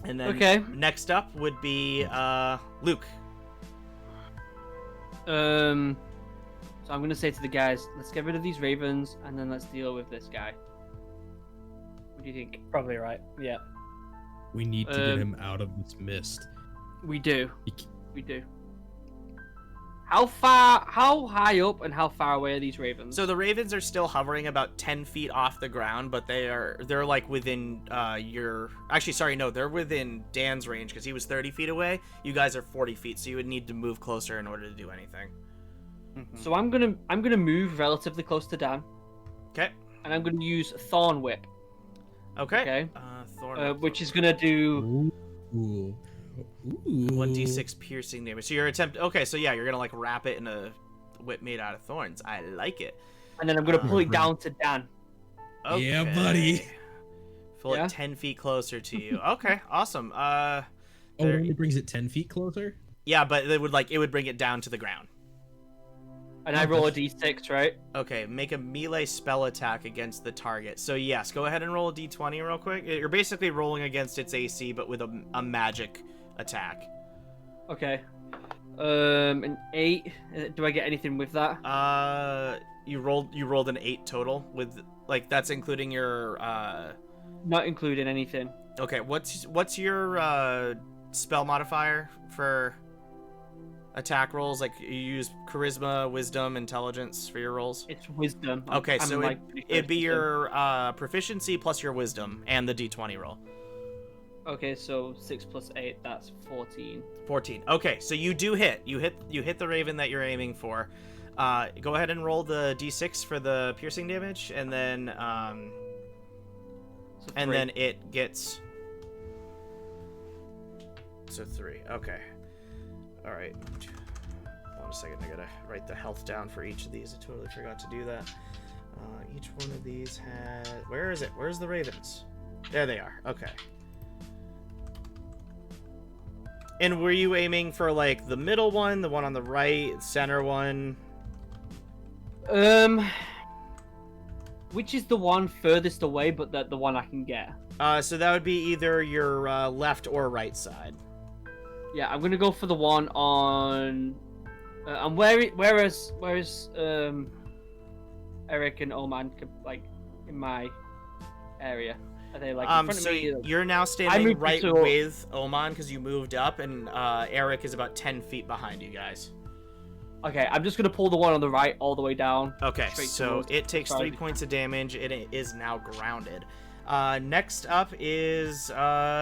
And then next up would be Luke. So I'm gonna say to the guys, let's get rid of these ravens and then let's deal with this guy. What do you think? Probably right. Yeah. We need to get him out of this mist. We do. He c- We do. How high up and how far away are these ravens? So the ravens are still hovering about 10 feet off the ground, but they're like within they're within Dan's range because he was 30 feet away. You guys are 40 feet, so you would need to move closer in order to do anything. So I'm gonna move relatively close to Dan. Okay. And I'm gonna use Thorn Whip. Okay. Okay. Thorn, Which is gonna do. Ooh. 1d6 piercing damage. So your attempt. Okay, so yeah, you're gonna like wrap it in a whip made out of thorns. I like it. And then I'm gonna pull it down to Dan. Okay. Yeah, buddy. Pull Yeah. it 10 feet closer to you. Okay, awesome. Oh, it brings it 10 feet closer? Yeah, but it would bring it down to the ground. And I roll a d6, right? Okay, make a melee spell attack against the target. So yes, go ahead and roll a d20 real quick. You're basically rolling against its AC, but with a magic attack. Okay. An 8. Do I get anything with that? You rolled an 8 total with that's including your Not including anything. Okay, what's your spell modifier for attack rolls? Like you use charisma, wisdom, intelligence for your rolls? It's wisdom. Okay, I'm so like pretty it'd be close to your proficiency plus your wisdom and the d20 roll. Okay, so 6 plus 8, that's 14. 14. Okay, so you do hit. You hit the raven that you're aiming for. Go ahead and roll the d6 for the piercing damage, and then So and 3. then it gets. So 3. Okay. All right. Hold on a second. I gotta write the health down for each of these. I totally forgot to do that. Each one of these had. Where is it? Where's the ravens? There they are. Okay. And were you aiming for like the middle one, the one on the right, center one? Which is the one furthest away, but the one I can get? So that would be either your left or right side. Yeah, I'm gonna go for the one on. And where is Eric and Oman like in my area? Are they like in front of So me? you're now standing moved right to- with Oman because you moved up, and Eric is about 10 feet behind you guys. Okay, I'm just gonna pull the one on the right all the way down. Okay, Straight so towards it takes the 3 side. points of damage. It is now grounded. Next up is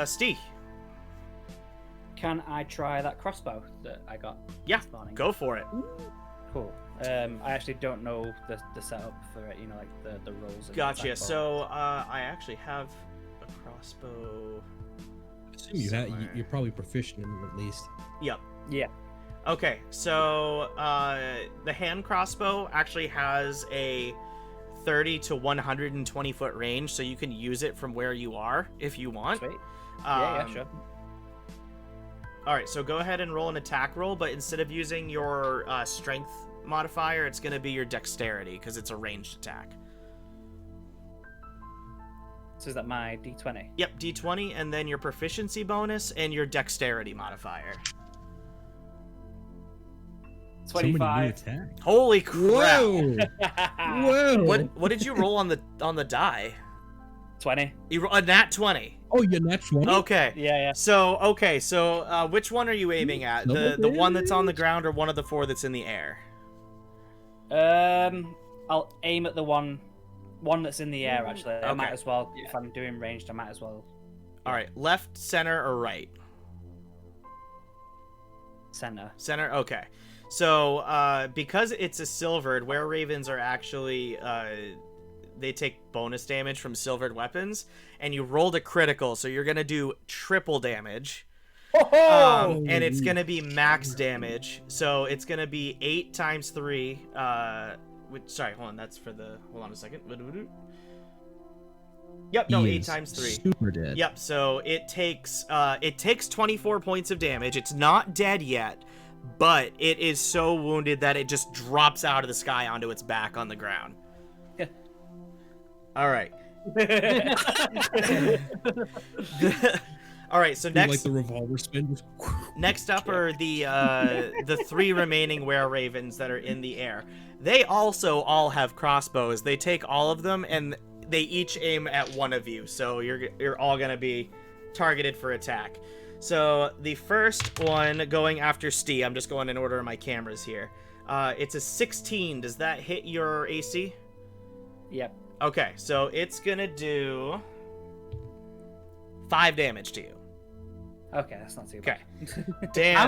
Steve. Can I try that crossbow that I got Yeah, this morning? go for it. Cool. I actually don't know the setup for it. You know, like the rolls. and Gotcha. that, but- So I actually have a crossbow. I assume you're probably proficient in it at least. Yep. Yeah. Okay, so the hand crossbow actually has a 30 to 120 foot range, so you can use it from where you are if you want. Sweet. Yeah, Um, sure. All right, so go ahead and roll an attack roll, but instead of using your strength modifier, it's going to be your dexterity because it's a ranged attack. So is that my D20? Yep, d20, and then your proficiency bonus and your dexterity modifier. So many new 25. attack. Holy crap! Whoa! Whoa! What did you roll on the die? 20. You a nat 20. Oh, you're not 20? Okay. Yeah. So which one are you aiming at? The one that's on the ground or one of the 4 that's in the air? I'll aim at the one that's in the air. Actually, I might Okay. as well. If I'm doing ranged, I might as well. All right, left, center, or right? Center. Center. Okay. So because it's a silvered, where ravens are actually they take bonus damage from silvered weapons, and you rolled a critical, so you're gonna do triple damage. And it's gonna be max damage, so it's gonna be 8 times 3. Sorry, hold on. That's for the. Hold on a second. Yep. No, He 8 is times 3. Super dead. Yep. So it takes 24 points of damage. It's not dead yet, but it is so wounded that it just drops out of the sky onto its back on the ground. All right. All right. So Do next. like the revolver spin. Just Next up are the 3 remaining were-ravens that are in the air. They also all have crossbows. They take all of them and they each aim at one of you. So you're all gonna be targeted for attack. So the first one going after Steve. I'm just going in order of my cameras here. It's a 16. Does that hit your AC? Yep. Okay, so it's gonna do 5 damage to you. Okay, that's not too Okay. bad. Damn. How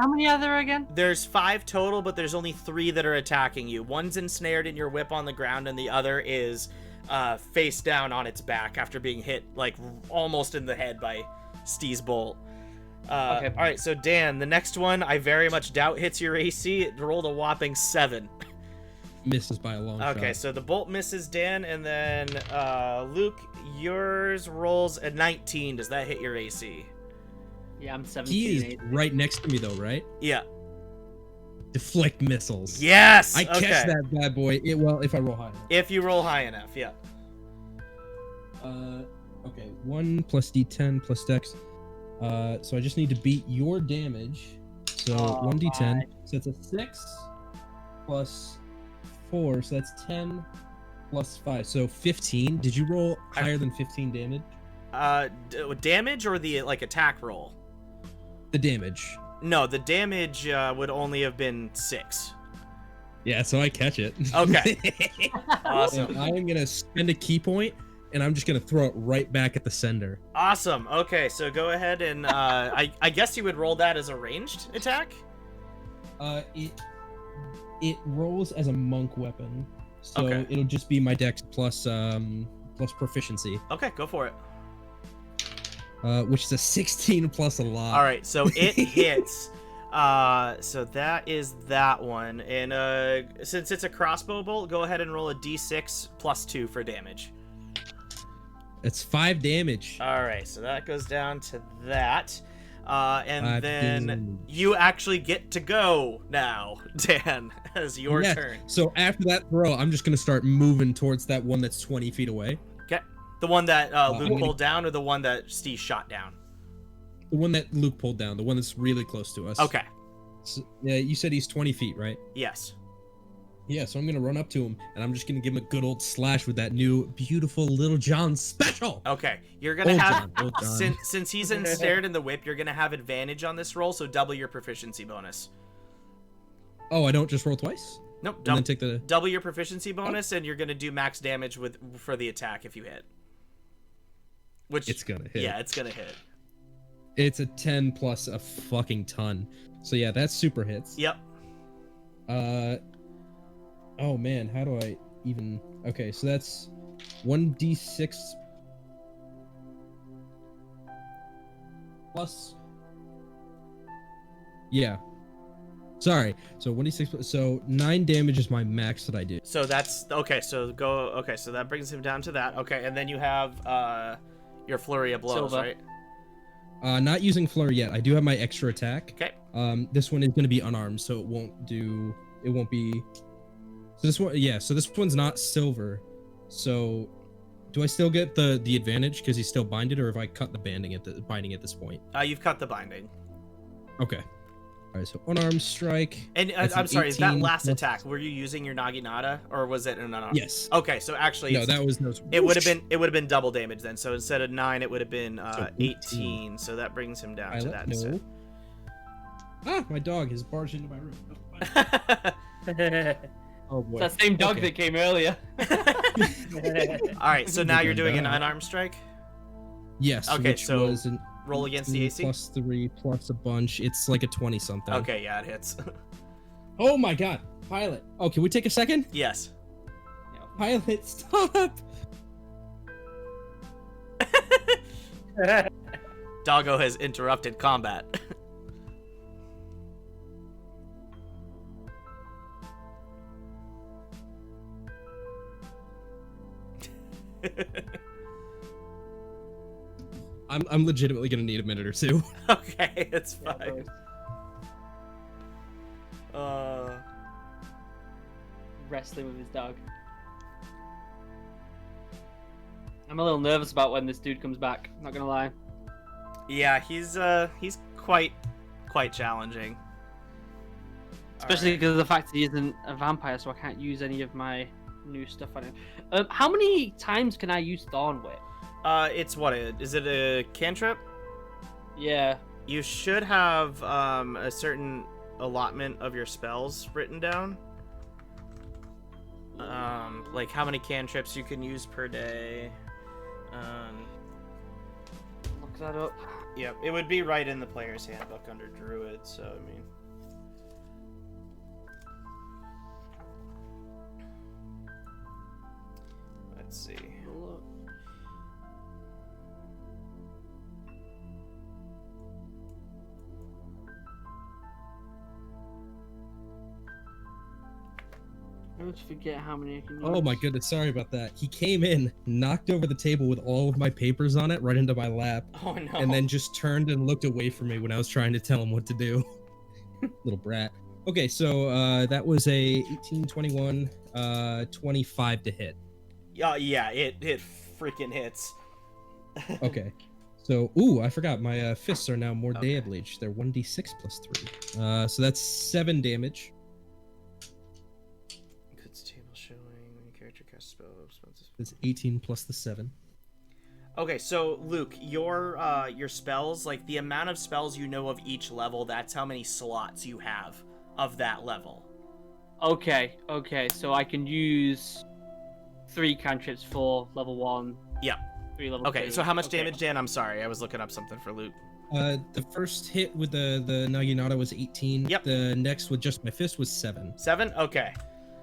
many are there again? There's 5 total, but there's only 3 that are attacking you. One's ensnared in your whip on the ground, and the other is face down on its back after being hit like almost in the head by Steve's bolt. Okay. All right, so Dan, the next one I very much doubt hits your AC. It rolled a whopping 7. misses by a long shot. Okay, so the bolt misses Dan, and then Luke, yours rolls a 19. Does that hit your AC? Yeah, I'm 17. He is 18. right next to me though, right? Yeah. Deflect missiles. Yes. I okay. catch that bad boy. Well, if I roll high enough. If you roll high enough, yeah. Okay, 1 plus D10 plus Dex. So I just need to beat your damage. So Oh, 1D10. my. So it's a 6 plus 4. So that's 10 plus 5. So 15. Did you roll higher than 15 damage? Damage or the like attack roll? The damage. No, the damage would only have been 6. Yeah, so I catch it. Okay. So Awesome. I am gonna spend a key point and I'm just gonna throw it right back at the sender. Awesome. Okay, so go ahead and I guess you would roll that as a ranged attack. It rolls as a monk weapon, so Okay. it'll just be my dex plus proficiency, Okay, go for it. which is a 16 plus a lot. All right, so it hits. So that is that one, and since it's a crossbow bolt, go ahead and roll a d6 plus 2 for damage. It's 5 damage. All right, so that goes down to that. And 5 then damage. you actually get to go now, Dan, as your Yeah, turn. So after that throw, I'm just gonna start moving towards that one that's 20 feet away. Okay. The one that I'm Luke gonna- pulled down, or the one that Steve shot down? The one that Luke pulled down, the one that's really close to us. Okay. So, yeah, you said he's 20 feet, right? Yes. Yeah, so I'm gonna run up to him, and I'm just gonna give him a good old slash with that new beautiful Little John special. Okay. You're gonna Old have John, Old John. since he's ensnared in the whip, you're gonna have advantage on this roll, so double your proficiency bonus. Oh, I don't just roll twice? Nope. And then take the... Double your proficiency bonus, and you're gonna do max damage for the attack if you hit. Which It's gonna hit. Yeah, it's gonna hit. It's a 10 plus a fucking ton. So yeah, that's super hits. Yep. Oh man, how do I even... Okay, so that's 1d6 plus... Yeah. Sorry. So 1d6, so 9 damage is my max that I do. So that's okay. So go. Okay, so that brings him down to that. Okay, and then you have your flurry of blows, Silver. right? Not using flurry yet. I do have my extra attack. Okay. This one is going to be unarmed, so it won't be... So this one, yeah, so this one's not silver. So do I still get the advantage because he's still binded, or have I cut the binding at this point? You've cut the binding. Okay. All right, so unarmed strike. And That's an I'm sorry, that 18 last plus- attack, were you using your Naginata, or was it an unarmed? Yes. Okay, so actually, No, that was no. it would have been double damage then. So instead of 9, it would have been So 18. So that brings him down to that. No. instead. Ah, my dog has barged into my room. Oh boy. It's that same dog Okay. that came earlier. All right, so now you're doing an Die. unarmed strike. Yes. Okay, which so was an roll against the 18 AC? plus 3 plus a bunch. It's like a 20 something. Okay, yeah, it hits. Oh my god, pilot. Oh, can we take a second? Yes. Pilot, stop. Doggo has interrupted combat. I'm legitimately gonna need a minute or two. Okay, it's fine. Wrestling with his dog. I'm a little nervous about when this dude comes back. Not gonna lie. Yeah, he's quite challenging. Especially Alright. because of the fact that he isn't a vampire, so I can't use any of my new stuff on him. How many times can I use Thorn Whip? It's what? Is it a cantrip? Yeah. You should have a certain allotment of your spells written down. Like how many cantrips you can use per day. Look that up. Yep, it would be right in the player's handbook under Druid, so I mean. Let's see. Look. I always forget how many I can use. Oh my goodness, sorry about that. He came in, knocked over the table with all of my papers on it right into my lap, Oh no. and then just turned and looked away from me when I was trying to tell him what to do. Little brat. Okay, so that was a 18, 21, 25 to hit. Yeah, it freaking hits. Okay. So, ooh, I forgot. My fists are now more Okay. damage. They're 1d6 plus 3. So that's 7 damage. Goods table showing when character casts spell. That's 18 plus the 7. Okay, so Luke, your spells, like the amount of spells you know of each level, that's how many slots you have of that level. Okay, so I can use 3 cantrips for level 1, Yeah. 3 level Okay, 2. so how much Okay. damage, Dan? I'm sorry, I was looking up something for Luke. The first hit with the Naginata was 18. Yep. The next with just my fist was 7. 7? Okay.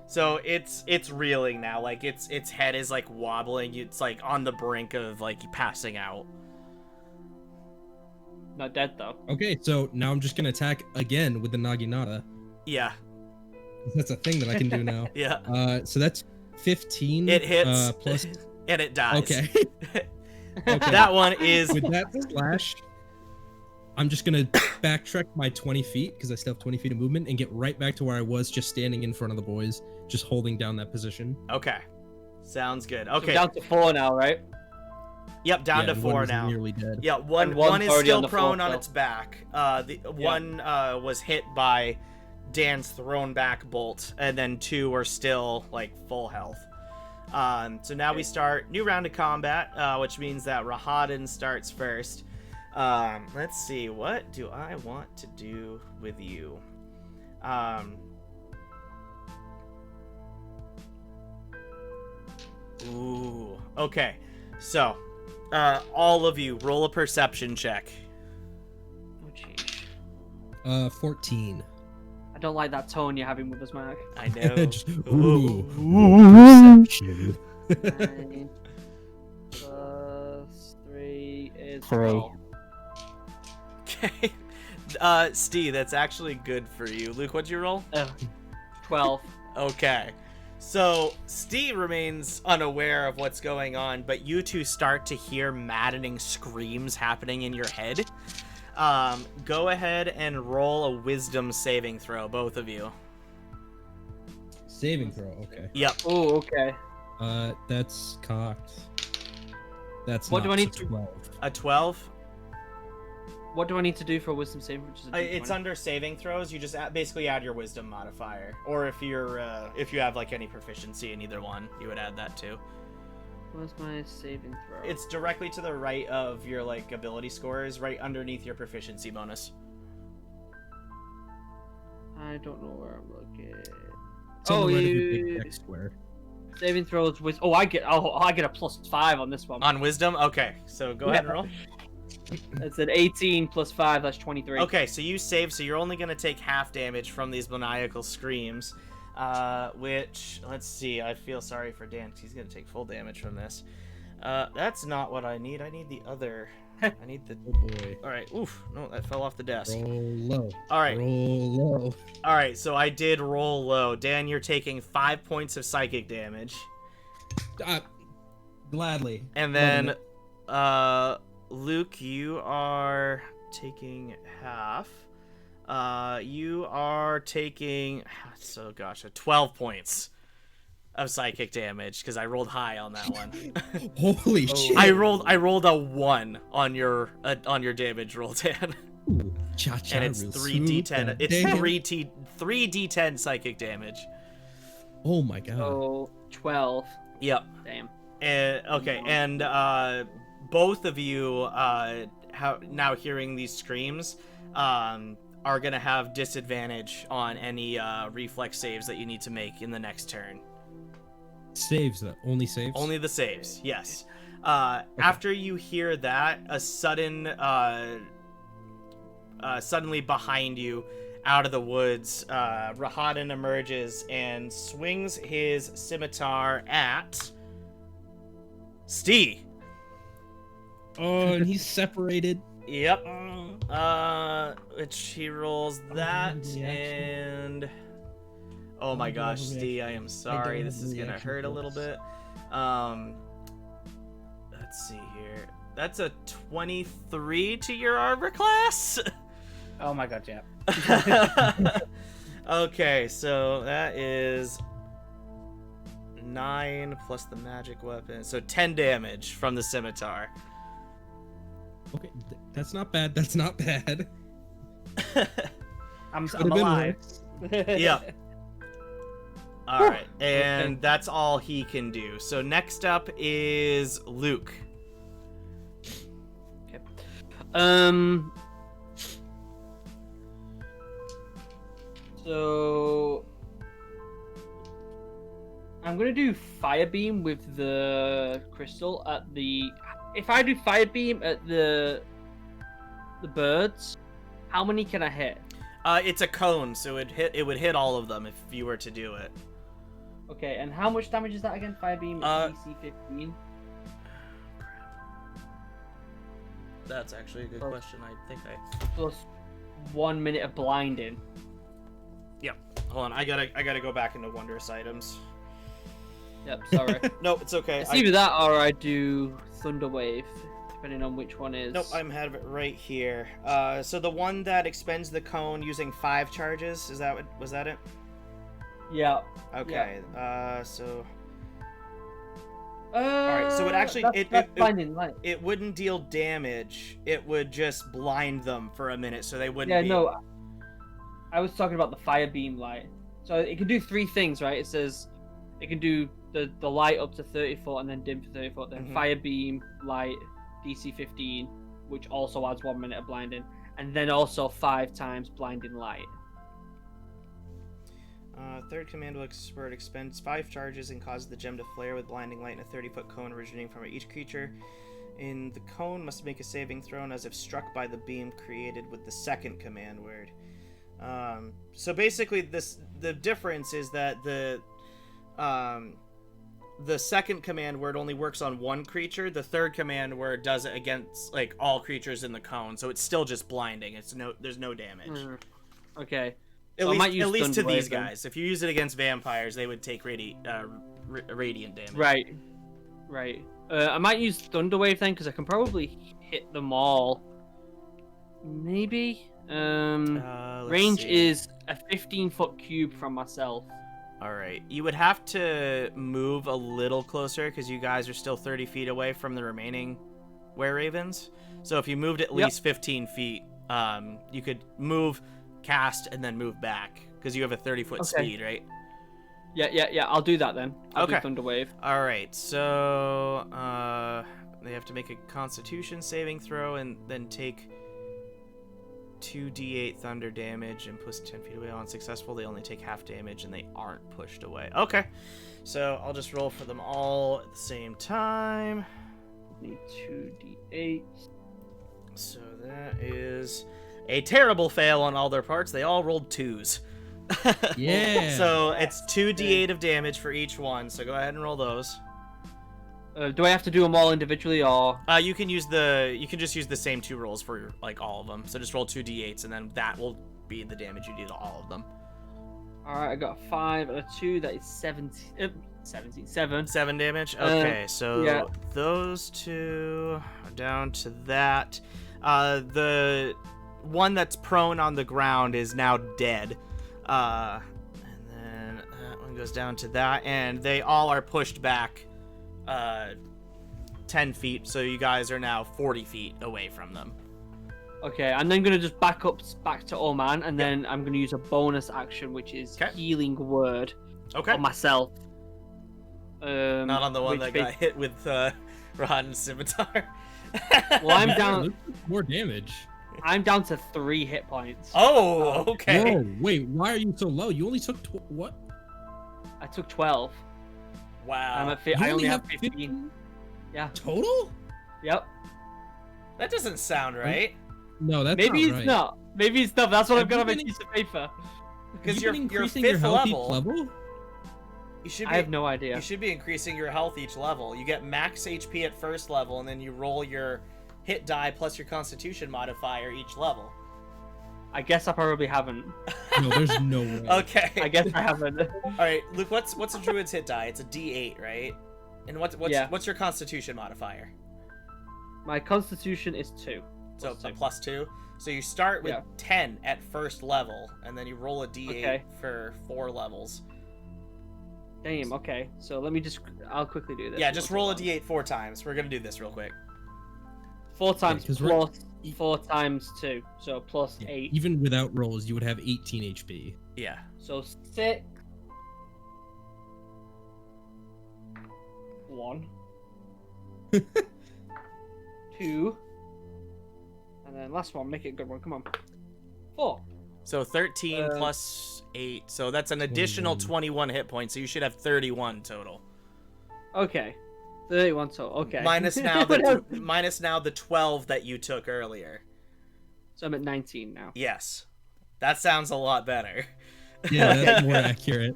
So it's reeling now. Like its head is like wobbling. It's like on the brink of like passing out. Not dead though. Okay, so now I'm just gonna attack again with the Naginata. Yeah. That's a thing that I can do now. Yeah. So that's 15. It hits Plus. and it dies. Okay. Okay. That one is With that slash, I'm just gonna backtrack my 20 feet because I still have 20 feet of movement and get right back to where I was, just standing in front of the boys, just holding down that position. okay. Sounds good. So Okay. down to 4 now, right? Yep, down Yeah, to and 4 one is now. nearly dead. Yeah, one And one's one is already still on the floor, prone on so- its back. The one was hit by Dan's thrown back bolt, and then 2 are still like full health. So now we start new round of combat, which means that Rahadin starts first. Let's see, what do I want to do with you? Ooh, okay. So, all of you roll a perception check. Oh jeez. 14. I don't like that tone you're having with us, Mark. I know. Just, Ooh. perception. 9 plus 3 is 12. Okay. Steve, that's actually good for you. Luke, what'd you roll? 12. Okay. So, Steve remains unaware of what's going on, but you two start to hear maddening screams happening in your head. Go ahead and roll a wisdom saving throw, both of you. Saving throw. Okay. Yep. Oh, okay. That's cocked. That's What do not I need so to- 12. A 12? What do I need to do for a wisdom save? Which is a It's D20? under saving throws. You just basically add your wisdom modifier, or if you have like any proficiency in either one, you would add that too. Where's my saving throw? It's directly to the right of your like ability scores, right underneath your proficiency bonus. I don't know where I'm looking. It's on the right of your you- big text square. Saving throws with. Oh, I get a +5 on this one. On wisdom, okay. So go ahead and roll. It's an 18 plus 5. That's 23. Okay, so you save, so you're only gonna take half damage from these maniacal screams. Which, let's see, I feel sorry for Dan, because he's gonna take full damage from this. That's not what I need. I need the other. I need the. Oh boy. Alright, oof. No, that fell off the desk. Roll low. Alright, Roll low. alright, so I did roll low. Dan, you're taking 5 points of psychic damage. Gladly. And Loving then, Luke, you are taking half. You are taking, 12 points of psychic damage because I rolled high on that one. it. Holy shit. I rolled a 1 on your damage roll, Dan, Ooh, cha-cha and it's real 3d10. smooth, It's damn. 3d10 psychic damage. Oh my god. So 12. Yep. Damn. Okay, and both of you now hearing these screams are gonna have disadvantage on any reflex saves that you need to make in the next turn. Saves though. Only saves? Only the saves, yes. After you hear that, a suddenly behind you, out of the woods, Rahadin emerges and swings his scimitar at Stee. Oh, and he's separated. Yep. Which he rolls that, the action. and oh my I don't gosh, have a Stee, I am sorry. have This is the gonna action hurt a little bonus. bit. Let's see here. That's a 23 to your armor class. Oh my god, yeah. Okay, so that is 9 plus the magic weapon, so 10 damage from the scimitar. Okay, that's not bad. That's not bad. I'm Could've been alive. worse. Yeah. All right, and that's all he can do. So next up is Luke. So I'm gonna do fire beam with the crystal at the. If I do fire beam at the birds, how many can I hit? It's a cone, so it would hit all of them if you were to do it. Okay, and how much damage is that again? Fire beam DC 15. That's actually a good question. I think Plus 1 minute of blinding. Yep. Hold on, I gotta go back into wondrous items. Yep, sorry. No, it's okay. It's either that or I do Thunder Wave, depending on which one is. Nope, I have it right here. So the one that expends the cone using 5 charges, was that it? Yeah. Okay. Yeah. Alright, so it actually that's blinding light. it wouldn't deal damage. It would just blind them for a minute, so they wouldn't. Yeah, be... no. I was talking about the fire beam light. So it can do 3 things, right? It says it can do the light up to 30 foot and then dim to 30 foot, then fire beam light DC 15, which also adds 1 minute of blinding, and then also 5 times blinding light. Third command expert expends 5 charges and causes the gem to flare with blinding light in a 30-foot cone originating from each creature. In the cone must make a saving throw as if struck by the beam created with the second command word. So basically, the difference is that the second command word only works on one creature. The third command word does it against like all creatures in the cone, so it's still just blinding. There's no damage. Okay. At So least to these guys. If you use it against vampires, they would take radiant damage. Right. I might use Thunder Wave then, because I can probably hit them all. Maybe. Range see. is a 15-foot cube from myself. Alright, you would have to move a little closer because you guys are still 30 feet away from the remaining were-ravens. So if you moved at least 15 feet, you could move, cast, and then move back because you have a 30-foot speed, right? Yeah, I'll do that then. I'll do Okay. Thunder Wave. Alright, so they have to make a Constitution saving throw and then take 2d8 thunder damage and push 10 feet away. On successful, they only take half damage and they aren't pushed away. Okay, so I'll just roll for them all at the same time. Need 2d8. So that is a terrible fail on all their parts. They all rolled 2s. Yeah. So it's 2d8 of damage for each one. So go ahead and roll those. Do I have to do them all individually, or? You can just use the same 2 rolls for like all of them. So just roll 2d8s and then that will be the damage you do to all of them. Alright, I got a 5 and a 2. That is 7. 7 damage. Okay, so those 2 are down to that. The one that's prone on the ground is now dead. And then that one goes down to that, and they all are pushed back 10 feet, so you guys are now 40 feet away from them. Okay, I'm then gonna just back to Oman, and then I'm gonna use a bonus action, which is Healing Word on myself. Not on the one that got hit with Rod and Scimitar. Well, I'm down. More damage. I'm down to 3 hit points. Oh, okay. Whoa, wait, why are you so low? You only took what? I took 12. Wow. I'm at I only have 15. Yeah. Total? Yep. That doesn't sound right. No, that's Maybe not it's right. not. Maybe it's not. That's what I've got on my been piece of paper. Because you're you're increasing 5th your health each level. You should be, I have no idea. You should be increasing your health each level. You get max HP at first level, and then you roll your hit die plus your Constitution modifier each level. I guess I probably haven't. No, there's no way. Okay. I guess I haven't. All right, Luke. What's a druid's hit die? It's a D8, right? And what's your Constitution modifier? My Constitution is 2. So +2. a +2. So you start with 10 at first level, and then you roll a D8 for 4 levels. Damn. Okay. So let me I'll quickly do this. Yeah, just roll a D8 4 times. We're gonna do this real quick. 4 times 'cause plus 4 times 2, so plus 8. Even without rolls, you would have 18 HP. Yeah. So 6. 1. 2. And then last one, make it a good one. Come on. 4. So 13 plus 8. So that's an additional 21 hit points. So you should have 31 total. Okay. 31 total. Okay. Minus now the 12 that you took earlier. So I'm at 19 now. Yes. That sounds a lot better. Yeah, that's more accurate.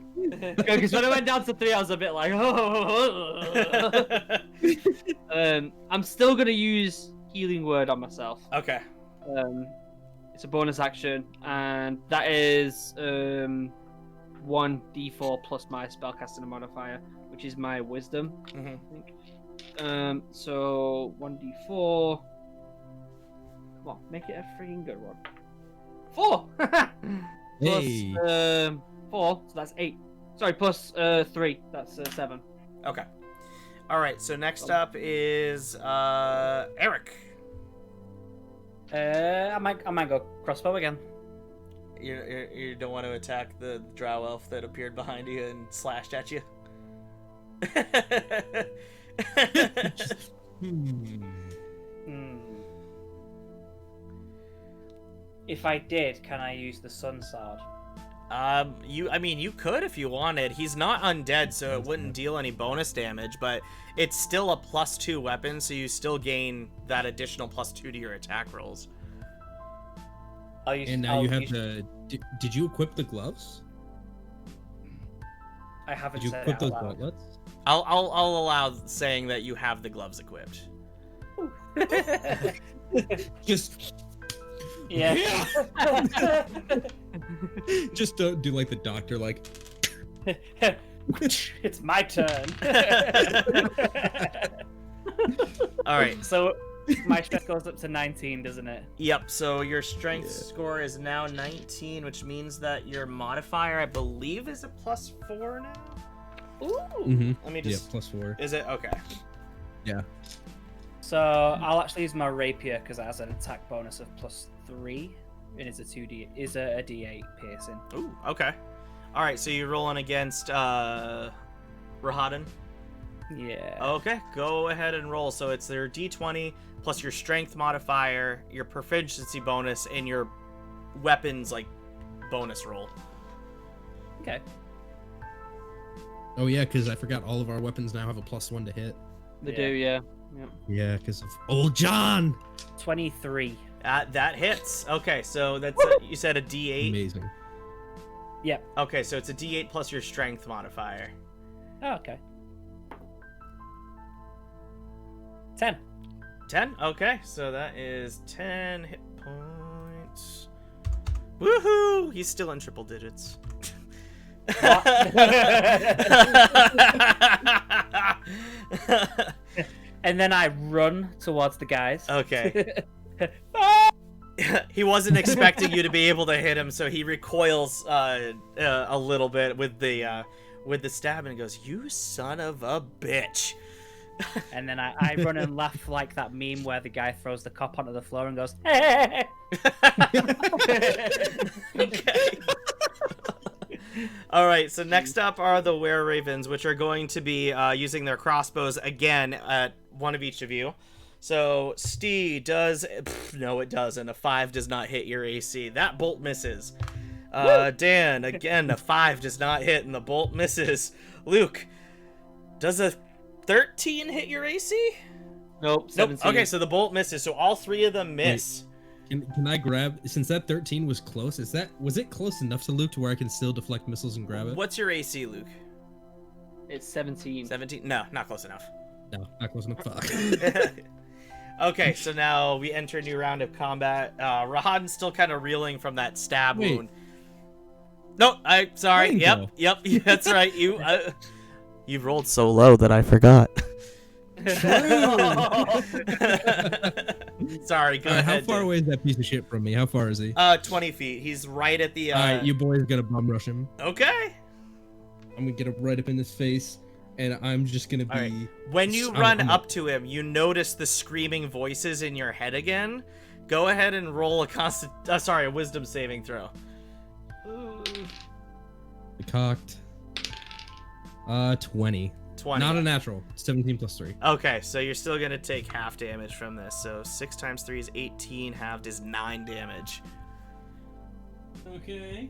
Because when I went down to 3, I was a bit like, I'm still gonna use Healing Word on myself. Okay. It's a bonus action, and that is 1d4 plus my spellcasting modifier, which is my Wisdom. Mm-hmm. I think. So 1d4. Come on, make it a freaking good one. 4. Plus, Hey. 4, so that's 8. Sorry, plus 3, that's 7. Okay. All right. So next up is Eric. I might go crossbow again. You don't want to attack the drow elf that appeared behind you and slashed at you. If I did, can I use the sun sword? You could if you wanted. He's not undead, so it wouldn't deal any bonus damage, but it's still a +2 weapon, so you still gain that additional +2 to your attack rolls. And now you have the. Did you equip the gloves? I haven't Did you said equip it those out loud. gauntlets? I'll allow saying that you have the gloves equipped. Just. Yeah. Just don't do like the doctor, like. It's my turn. All right. So my strength goes up to 19, doesn't it? Yep. So your strength score is now 19, which means that your modifier, I believe, is a +4 now. Ooh. Mm-hmm. Let me just. Yeah, +4. Is it okay? Yeah. So I'll actually use my rapier because it has an attack bonus of +3, and it's a D8 piercing. Ooh. Okay. All right. So you're rolling against Rahadin. Yeah. Okay, go ahead and roll. So it's their D20 plus your strength modifier, your proficiency bonus, and your weapons bonus roll. Okay. Oh yeah, because I forgot all of our weapons now have a +1 to hit. They do, yeah. Yeah, because of old John. 23. That hits. Okay, so that's you said a D8. Amazing. Yep. Okay, so it's a D8 plus your strength modifier. Oh, okay. 10. 10. Okay, so that is 10 hit points. Woohoo! He's still in triple digits. And then I run towards the guys. Okay. He wasn't expecting you to be able to hit him, so he recoils a little bit with the stab and goes, "You son of a bitch!" And then I run and laugh like that meme where the guy throws the cop onto the floor and goes, "Hey!" Okay. All right. So next up are the were-ravens, which are going to be using their crossbows again at one of each of you. So Stee does. No, it doesn't. A 5 does not hit your AC. That bolt misses. Dan, again, a 5 does not hit, and the bolt misses. Luke, does a 13 hit your AC? Nope, 17. Nope. Okay, so the bolt misses. So all 3 of them miss. Can I grab, since that 13 was close, was it close enough to Luke to where I can still deflect missiles and grab it? What's your AC, Luke? It's 17. 17? No, not close enough. No, not close enough. Fuck. Okay, so now we enter a new round of combat. Rahadin's still kind of reeling from that stab wound. No, sorry. Rainbow. Yep, that's right. You rolled so low that I forgot. Sorry, go ahead. How far away is that piece of shit from me? How far is he? 20 feet. He's right at the. Alright, you boys gotta bum rush him. Okay. I'm gonna get him right up in his face, and I'm just gonna be. All right. When you run up to him, you notice the screaming voices in your head again. Go ahead and roll a wisdom saving throw. Cocked. 20. 20. Not a natural. 17 plus 3. Okay, so you're still gonna take half damage from this. So 6 times 3 is 18. Halved is 9 damage. Okay.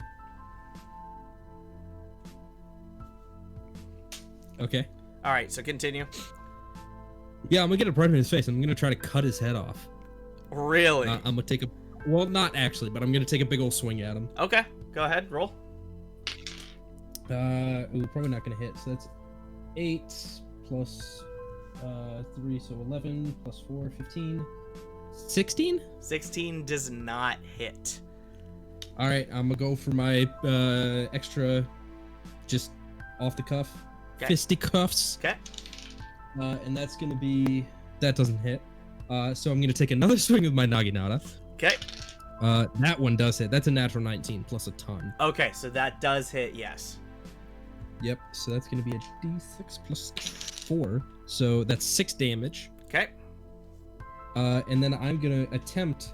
Okay. All right, so continue. Yeah, I'm gonna get it right in his face. I'm gonna try to cut his head off. Really? I'm gonna take a, well, not actually, but I'm gonna take a big old swing at him. Okay, go ahead, roll. Probably not gonna hit. So that's 8 plus 3, so 11 plus 4, 15, 16. 16 does not hit. All right, I'm gonna go for my extra, just off the cuff, Okay. fisticuffs. Okay. And that's gonna be, that doesn't hit. So I'm gonna take another swing with my Naginata. Okay. That one does hit. That's a natural 19 plus a ton. Okay, so that does hit, yes. Yep. So that's gonna be a d6 plus 4. So that's 6 damage. Okay. And then I'm gonna attempt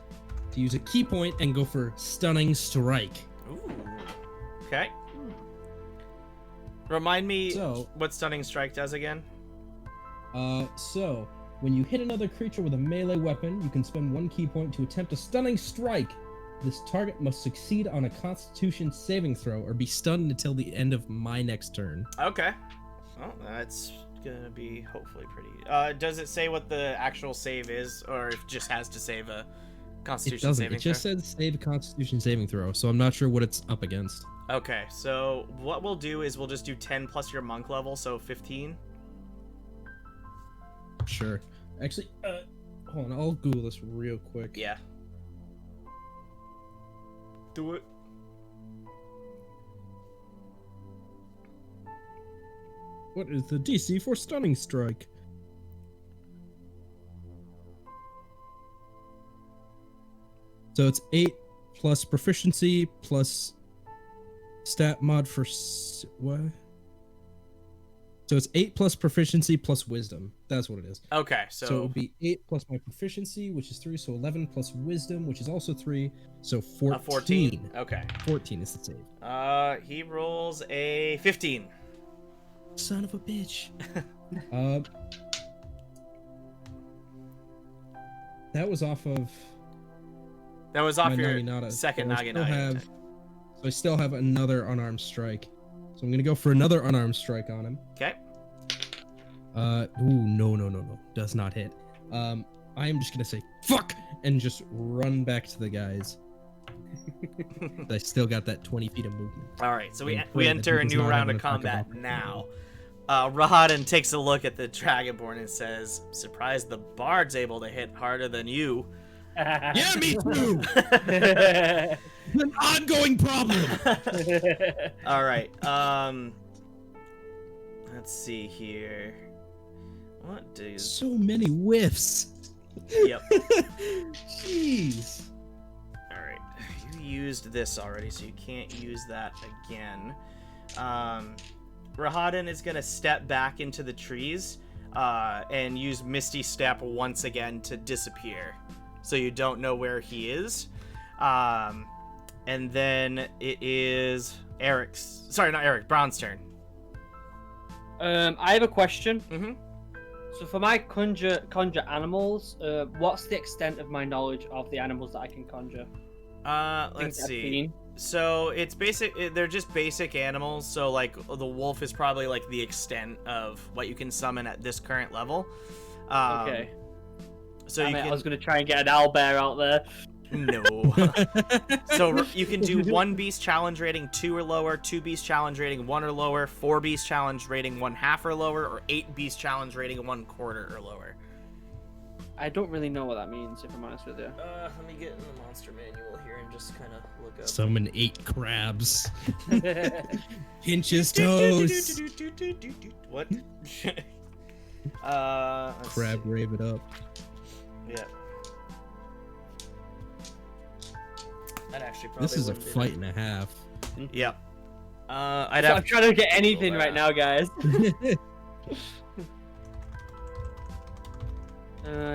to use a key point and go for stunning strike. Ooh. Okay. Remind me So, what Stunning Strike does again. so when you hit another creature with a melee weapon, you can spend 1 key point to attempt a stunning strike. This target must succeed on a Constitution saving throw or be stunned until the end of my next turn. Okay. Well, that's gonna be hopefully pretty. Does it say what the actual save is, or if it just has to save a It Constitution doesn't. saving It just throw? says save a Constitution saving throw, so I'm not sure what it's up against. Okay, so what we'll do is we'll just do 10 plus your monk level, so 15. Sure. Actually, hold on. I'll Google this real quick. Yeah. Do it. What is the DC for stunning strike? So it's 8 plus proficiency plus stat mod for what? So it's 8 plus proficiency plus wisdom. That's what it is. Okay, So it so would be 8 plus my proficiency, which is 3, so 11 plus wisdom, which is also 3, so 14. 14. Okay. 14 is the save. He rolls a 15. Son of a bitch. That was off of That was off my your Naginata. second So I still Naginata. have- So I still have another unarmed strike. So I'm gonna go for another unarmed strike on him. Okay. No. Does not hit. I am just gonna say fuck and just run back to the guys. I still got that 20 feet of movement. All right, so we And pray that enter he a does new not round have of an attack of combat opportunity. now. Rahadan takes a look at the Dragonborn and says, "Surprised the bard's able to hit harder than you." Yeah, me too. An ongoing problem. All right. Let's see here. What does? So many whiffs. Yep. Jeez. All right. You used this already, so you can't use that again. Rahadan is gonna step back into the trees and use Misty Step once again to disappear, so you don't know where he is. And then it is Eric's. Sorry, not Eric. Brown's turn. I have a question. Mm-hmm. So for my conjure animals, what's the extent of my knowledge of the animals that I can conjure? Let's see. So it's basic. They're just basic animals. So like the wolf is probably like the extent of what you can summon at this current level. Okay. So I you mean, can. I was gonna try and get an owlbear out there. No. So you can do 1 beast challenge rating 2 or lower, 2 beast challenge rating 1 or lower, 4 beast challenge rating 1/2 or lower, or 8 beast challenge rating 1/4 or lower. I don't really know what that means, if I'm honest with you. Let me get in the monster manual here and just kind of look up. Summon 8 crabs. Pinch his toes. What? Crab rave it up. Yeah. That actually probably. This is a wouldn't be fight and a half. that- Yep. I'd So have. I'm trying to get anything right now, guys.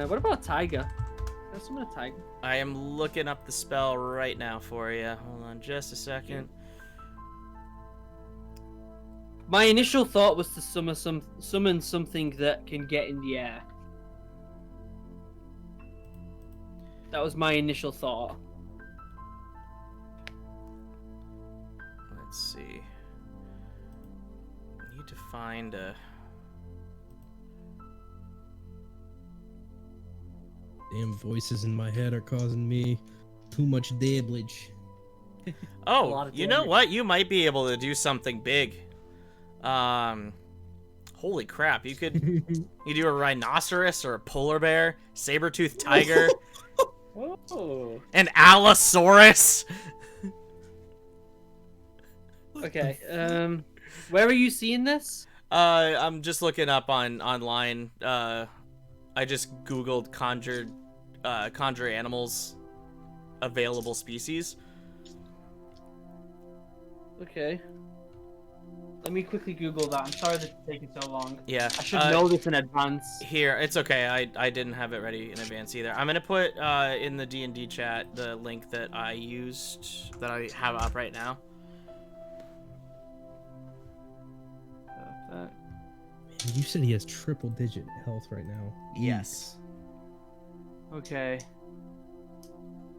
What about tiger? Can I summon a tiger? I am looking up the spell right now for you. Hold on, just a second. My initial thought was to summon something that can get in the air. That was my initial thought. Let's see. I need to find a Damn voices in my head are causing me too much damage. Oh, lot of you know damage. what? You might be able to do something big. Holy crap! You do a rhinoceros or a polar bear, saber-toothed tiger, Oh. an allosaurus. Okay. Where are you seeing this? I'm just looking up online. I just googled conjure animals available species. Okay. Let me quickly Google that. I'm sorry this is taking so long. Yeah. I should know this in advance. Here, it's okay. I didn't have it ready in advance either. I'm gonna put in the D&D chat the link that I used, that I have up right now. Perfect. You said he has triple-digit health right now. Yes. Okay.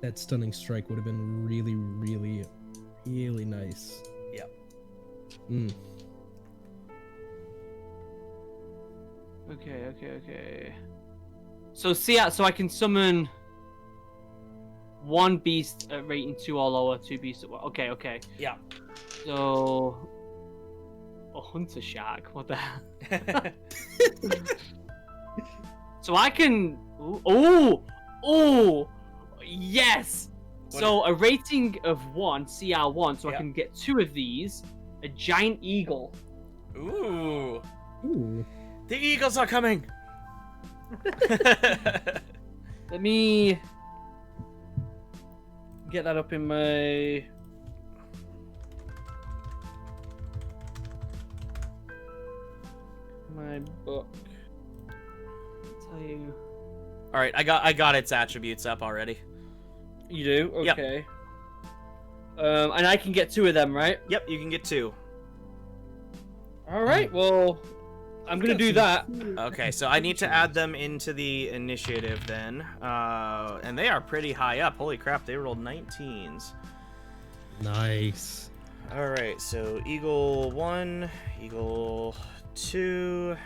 That stunning strike would have been really, really, really nice. Yep. Mm. Okay. So so I can summon one beast at rating 2 or lower, 2 beasts at okay. Yeah. So a hunter shark. What the hell? So I can. Oh, yes. So a rating of 1, CR1, so I can get 2 of these. A giant eagle. Ooh. Ooh. The eagles are coming. Let me get that up in my book. I'll tell you. All right, I got its attributes up already. You do? Yep. Okay. And I can get 2 of them, right? Yep, you can get 2. All right. Well, I'm gonna do that. Okay, so I need to add them into the initiative then. And they are pretty high up. Holy crap, they rolled 19s. Nice. All right, so Eagle 1, Eagle 2.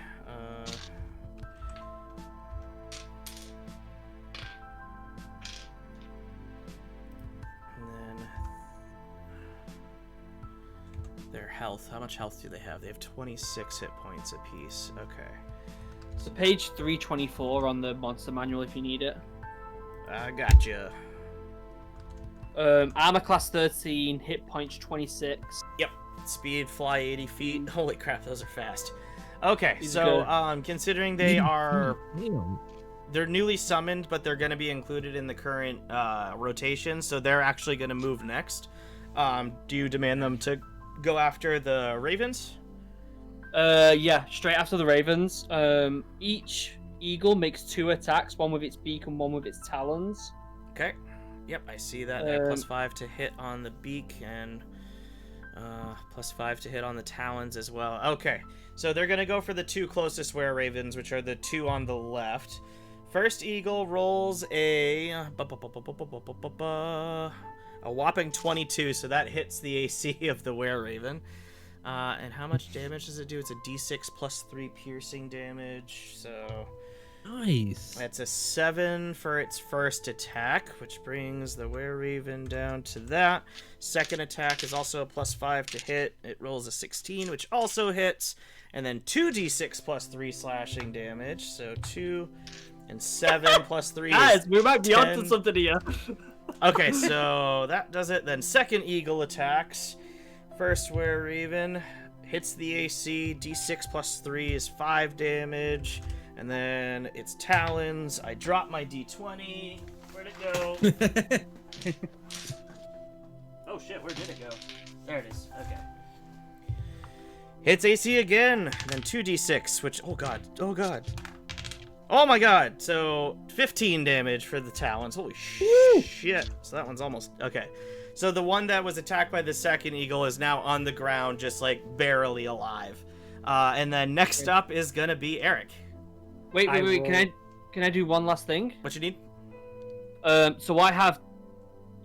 And then their health. How much health do they have? They have 26 hit points apiece. Okay. So page 324 on the monster manual if you need it. I gotcha. Armor class 13, hit points 26. Yep. Speed, fly 80 feet. Holy crap, those are fast. Okay, He's so good. considering they are Damn. they're newly summoned, but they're going to be included in the current rotation, so they're actually going to move next. Do you demand them to go after the ravens? Yeah, straight after the ravens. Each eagle makes 2 attacks, one with its beak and one with its talons. Okay. Yep, I see that. They have +5 to hit on the beak and +5 to hit on the talons as well. Okay, so they're going to go for the 2 closest were ravens, which are the 2 on the left. First eagle rolls a whopping 22, so that hits the AC of the were raven. And how much damage does it do? It's a d6 +3 piercing damage, so Nice. that's a 7 for its first attack, which brings the were-raven down to that. Second attack is also a +5 to hit. It rolls a 16, which also hits. And then 2d6 +3 slashing damage. So 2 and 7 +3 Guys, is we might be 10. onto something here. Okay, so that does it. Then second eagle attacks. First were-raven hits the AC. d6 +3 is 5 damage. And then its talons. I drop my d20. Where'd it go? Oh shit, where did it go? There it is. Okay. Hits AC again. Then 2d6, which, oh god. Oh my god. So 15 damage for the talons. Holy shit. So that one's almost, okay. So the one that was attacked by the second eagle is now on the ground, just like barely alive. And then next up is gonna be Eric. Wait. Can I do one last thing? What you need? So I have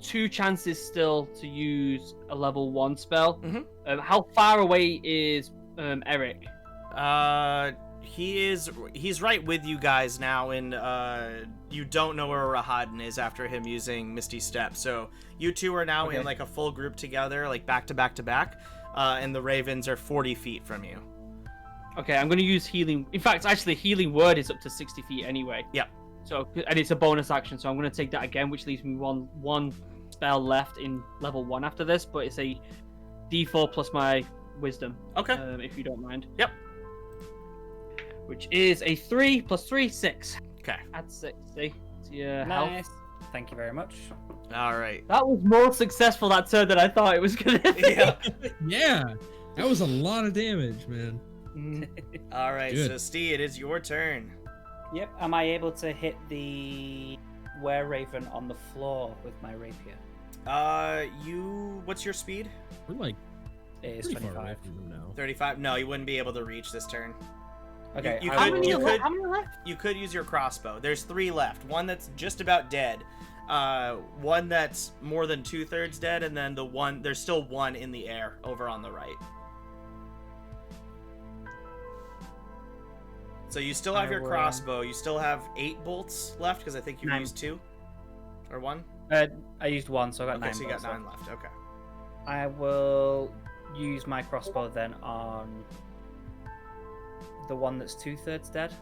2 chances still to use a level 1 spell. Mhm. How far away is Eric? He's right with you guys now, and you don't know where Rahadin is after him using Misty Step. So you two are now in like a full group together, like back to back to back, and the ravens are 40 feet from you. Okay, I'm gonna use healing. In fact, actually, healing word is up to 60 feet anyway. Yep. So, and it's a bonus action, so I'm gonna take that again, which leaves me one spell left in level 1 after this, but it's a D4 plus my wisdom. Okay. If you don't mind. Yep. Which is a 3 plus 3, 6. Okay. Add 6. See? To your Nice. health. Thank you very much. All right. That was more successful that turn than I thought it was gonna be. Yeah. Yeah, that was a lot of damage, man. All right. Good. So Steve, it is your turn. Yep. Am I able to hit the were-raven on the floor with my rapier? What's your speed? We're like It is pretty far away 25. from them now. 35. No, you wouldn't be able to reach this turn. Okay. You I How could- will- many, you are could- left? How many left? You could use your crossbow. There's 3 left. One that's just about dead. One that's more than 2/3 dead, and then there's still one in the air over on the right. So you still have your crossbow. You still have 8 bolts left because I think you 9. used 2 or 1. I used 1, so I got Okay, 9. so you got bolts 9 left. Okay. I will use my crossbow then on the one that's 2/3 dead.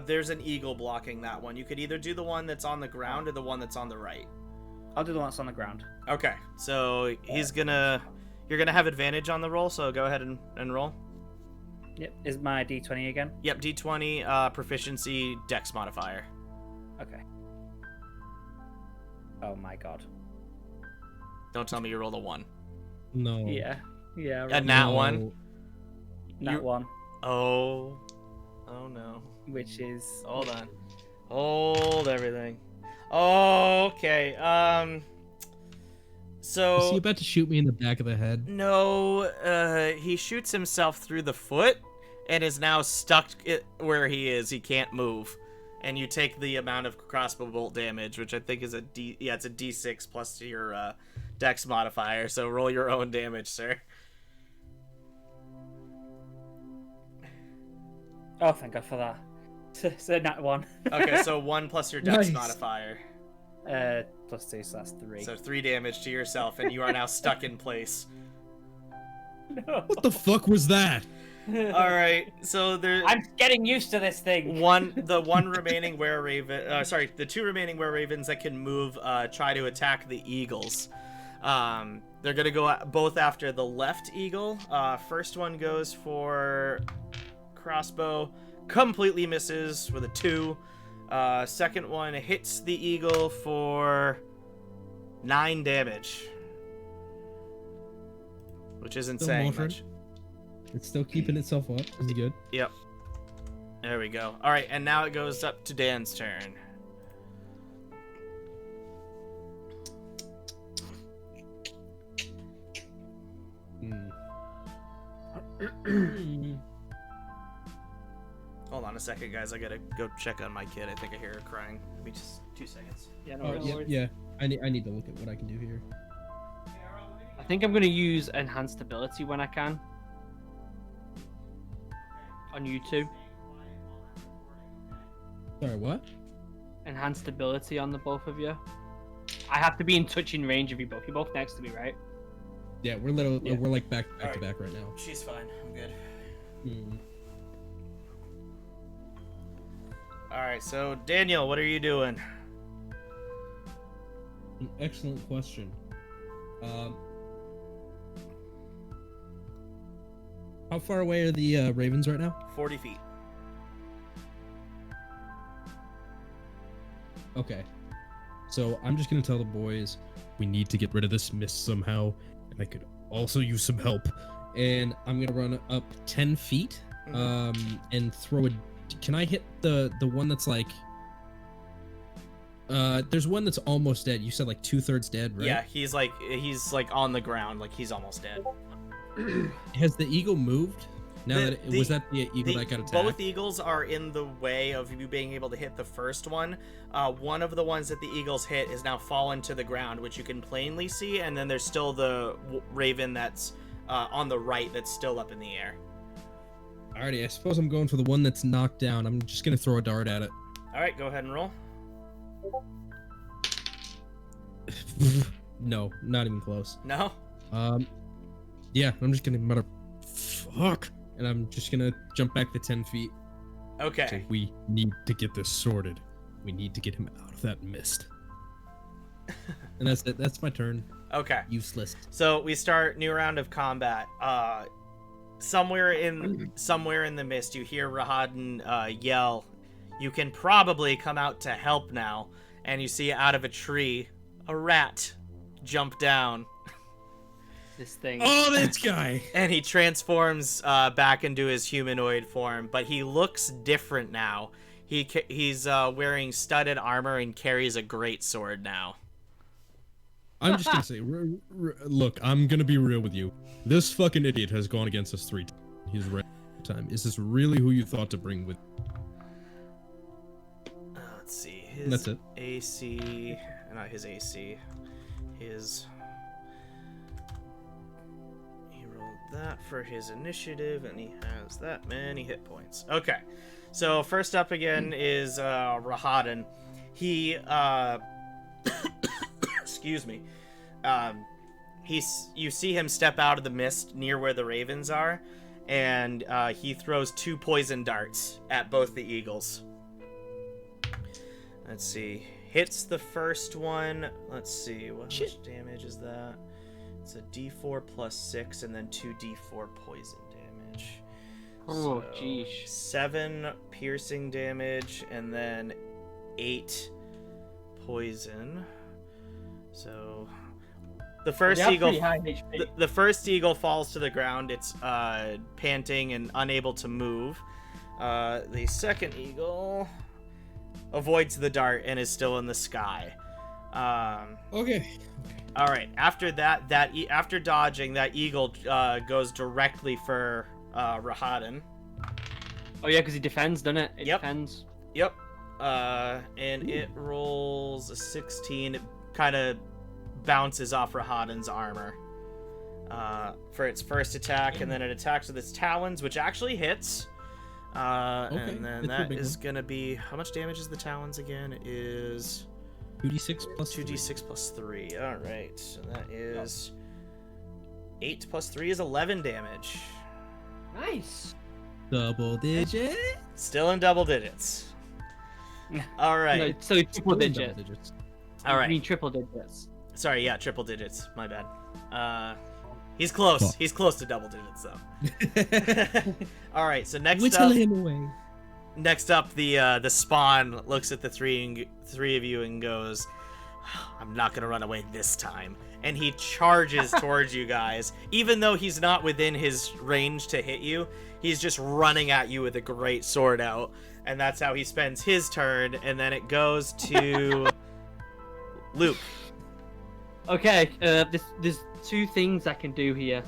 There's an eagle blocking that one. You could either do the one that's on the ground or the one that's on the right. I'll do the one that's on the ground. Okay, so you're gonna have advantage on the roll. So go ahead and roll. Yep. Is my D20 again? Yep, D20, proficiency, Dex modifier. Okay. Oh my god. Don't tell me you rolled a 1. No. Yeah. Yeah. A right. nat No. 1. Nat you- 1, Oh no. which is Hold on. Hold everything. Okay. So Is he about to shoot me in the back of the head? no, he shoots himself through the foot and is now stuck where he is. He can't move. And you take the amount of crossbow bolt damage, which I think is it's a D6 plus your Dex modifier. So roll your own damage, sir. Oh, thank God for that. So nat 1. Okay, so 1 plus your Dex Nice. modifier. +2, so that's 3. So 3 damage to yourself, and you are now stuck in place. No. What the fuck was that? All right, so there. I'm getting used to this thing. The two remaining were-ravens that can move try to attack the eagles. They're gonna go both after the left eagle. First one goes for crossbow, completely misses with a 2. Second one hits the eagle for 9 damage, which isn't Still saying Morford? much. It's still keeping itself up. Is he good? Yep. There we go. All right, and now it goes up to Dan's turn. Hold on a second, guys. I gotta go check on my kid. I think I hear her crying. Give me just 2 seconds. Yeah, no, Oh, worries. yeah, yeah. I need to look at what I can do here. I think I'm gonna use enhanced ability when I can. On you two. Sorry, what? Enhanced ability on the both of you. I have to be in touching range of you both. You're both next to me, right? Yeah, we're like back to back right now. She's fine. I'm good. Hmm. All right, so Daniel, what are you doing? An excellent question. How far away are the ravens right now? 40 feet. Okay. So I'm just gonna tell the boys we need to get rid of this mist somehow, and I could also use some help. And I'm gonna run up 10 feet, and throw a. Can I hit the one that's like? There's one that's almost dead. You said like 2/3 dead, right? Yeah, he's like on the ground, like he's almost dead. Has the eagle moved? Now was that the eagle that got attacked? Both eagles are in the way of you being able to hit the first one. One of the ones that the eagles hit is now fallen to the ground, which you can plainly see, and then there's still the raven that's on the right that's still up in the air. Alrighty, I suppose I'm going for the one that's knocked down. I'm just gonna throw a dart at it. All right, go ahead and roll. No, not even close. No. Yeah, I'm just gonna mutter, fuck, and I'm just gonna jump back to 10 feet. Okay. So we need to get this sorted. We need to get him out of that mist. And that's it. That's my turn. Okay. Useless. So we start new round of combat. Somewhere in the mist, you hear Rahadan yell, "You can probably come out to help now." And you see out of a tree a rat jump down. This thing. Oh, this guy! And he transforms back into his humanoid form, but he looks different now. He's wearing studded armor and carries a great sword now. I'm just gonna say, look, I'm gonna be real with you. This fucking idiot has gone against us 3 times. He's right time. Is this really who you thought to bring with? Let's see. That's it. AC, not his AC. He rolled that for his initiative, and he has that many hit points. Okay, so first up again is Rahadan. He excuse me. You see him step out of the mist near where the ravens are, and he throws 2 poison darts at both the eagles. Let's see. Hits the first one. Let's see. How much damage is that? It's a D4 plus 6, and then 2D4 poison damage. Oh, So, jeez. 7 piercing damage, and then 8 poison. So the first eagle, the first eagle falls to the ground. It's panting and unable to move. The second eagle avoids the dart and is still in the sky. Okay. All right. After that, after dodging, that eagle goes directly for Rahadan. Oh yeah, because he defends, doesn't it? It Yep. defends. Yep. And it rolls a 16. It kind of bounces off Rahadan's armor for its first attack, and then it attacks with its talons, which actually hits. And then that is gonna be, how much damage is the talons again? It is 2d6 plus 2d6 plus 3. All right, so that is 8 plus 3 is 11 damage. Nice. double digit. Still in double digits. All right. No, so triple Double digits. All right. I mean triple digits. Sorry, yeah, triple digits. My bad. He's close. Fuck. He's close to double digits, though. All right. So next Whittle up, him away. next up, the spawn looks at the three of you and goes, "I'm not gonna run away this time." And he charges towards you guys, even though he's not within his range to hit you. He's just running at you with a great sword out, and that's how he spends his turn. And then it goes to Luke. Okay, there's 2 things I can do here.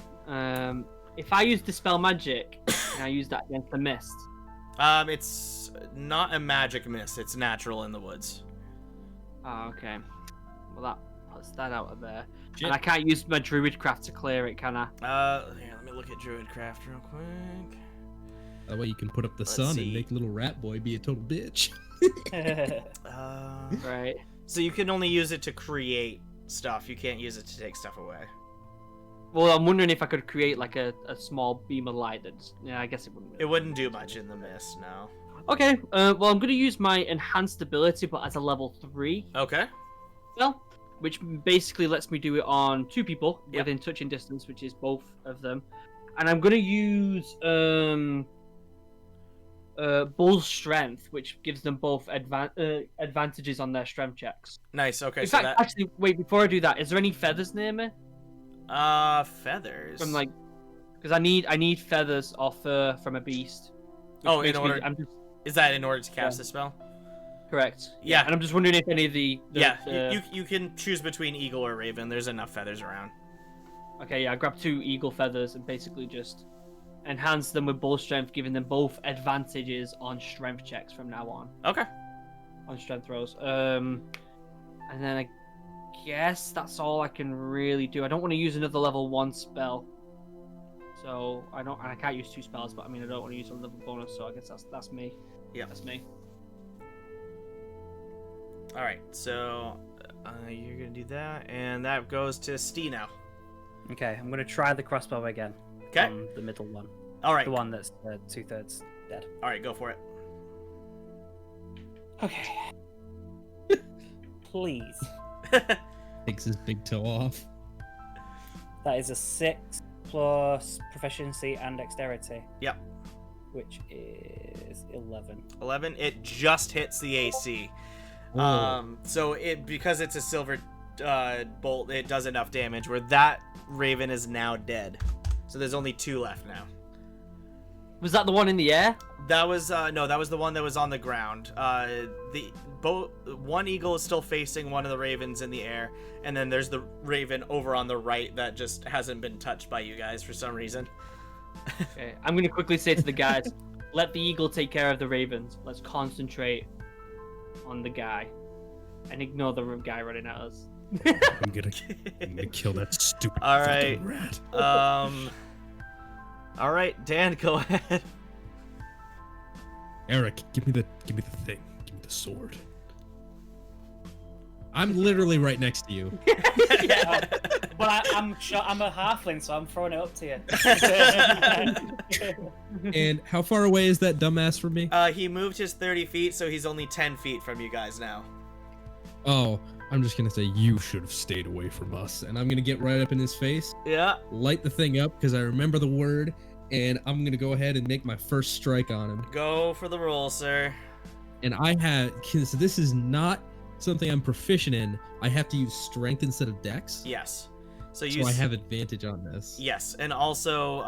If I use Dispel Magic, can I use that against the mist? It's not a magic mist. It's natural in the woods. Oh, okay. Well, that puts that out of there. Shit. And I can't use my Druidcraft to clear it, can I? Here, let me look at Druidcraft real quick. That way you can put up the Let's sun see. and make little rat boy be a total bitch. Right. So you can only use it to create stuff. You can't use it to take stuff away. Well, I'm wondering if I could create like a small beam of light that's... Yeah, I guess it wouldn't. It wouldn't do much in the mist, no. Okay, well, I'm going to use my Enhanced Ability, but as a level 3 Okay. spell, which basically lets me do it on 2 people Yep. within touching distance, which is both of them. And I'm going to use Bull's Strength, which gives them both advantages on their strength checks. Nice. Okay. In so fact, actually, wait, before I do that, is there any feathers near me? feathers. From like, because I need feathers or fur from a beast. which Oh, in makes me- order. I'm just Is that in order to cast Yeah. the spell? correct. Yeah. And I'm just wondering if any of the You can choose between eagle or raven. There's enough feathers around. Okay, yeah, I grabbed 2 eagle feathers and basically just enhance them with bull strength, giving them both advantages on strength checks from now on. Okay. On strength throws. And then I guess that's all I can really do. I don't want to use another level 1 spell. So I can't use 2 spells, but I mean I don't want to use a level bonus, so I guess that's me. Yeah. That's me. All right, so you're gonna do that, and that goes to Stee now. Okay, I'm gonna try the crossbow again. Okay. The middle one. All right. The one that's 2/3 dead. All right, go for it. Okay. Please. Takes his big toe off. That is a 6 plus proficiency and dexterity. Yep. Which is 11. 11. It just hits the AC. Whoa. So because it's a silver bolt, it does enough damage where that raven is now dead. So there's only 2 left now. Was that the one in the air? That was no, that was the one that was on the ground. One eagle is still facing one of the ravens in the air, and then there's the raven over on the right that just hasn't been touched by you guys for some reason. Okay, I'm gonna quickly say to the guys, let the eagle take care of the ravens. Let's concentrate on the guy, and ignore the guy running at us. I'm gonna kill that stupid All right. fucking rat. All right, Dan, go ahead. Eric, give me the thing. Give me the sword. I'm literally right next to you. Yeah, but I'm a halfling, so I'm throwing it up to you. And how far away is that dumbass from me? He moved his 30 feet, so he's only 10 feet from you guys now. Oh, I'm just gonna say you should have stayed away from us. And I'm gonna get right up in his face, Yeah. light the thing up because I remember the word, and I'm gonna go ahead and make my first strike on him. Go for the roll, sir. And so this is not something I'm proficient in. I have to use strength instead of dex. Yes. So I have advantage on this. Yes, and also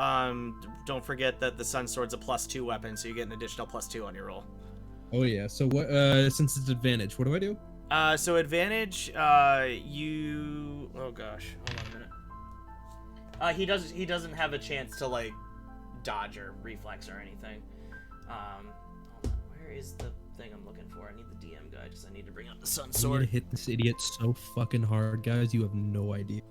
don't forget that the sun sword's a +2 weapon, so you get an additional +2 on your roll. Oh yeah. So what? Since it's advantage, what do I do? So advantage, you. Oh gosh, hold on a minute. He doesn't have a chance to like dodge or reflex or anything. Hold on, where is the thing I'm looking for? I need the DM guide because I need to bring up the sun I'm sword. gonna hit this idiot so fucking hard, guys. You have no idea.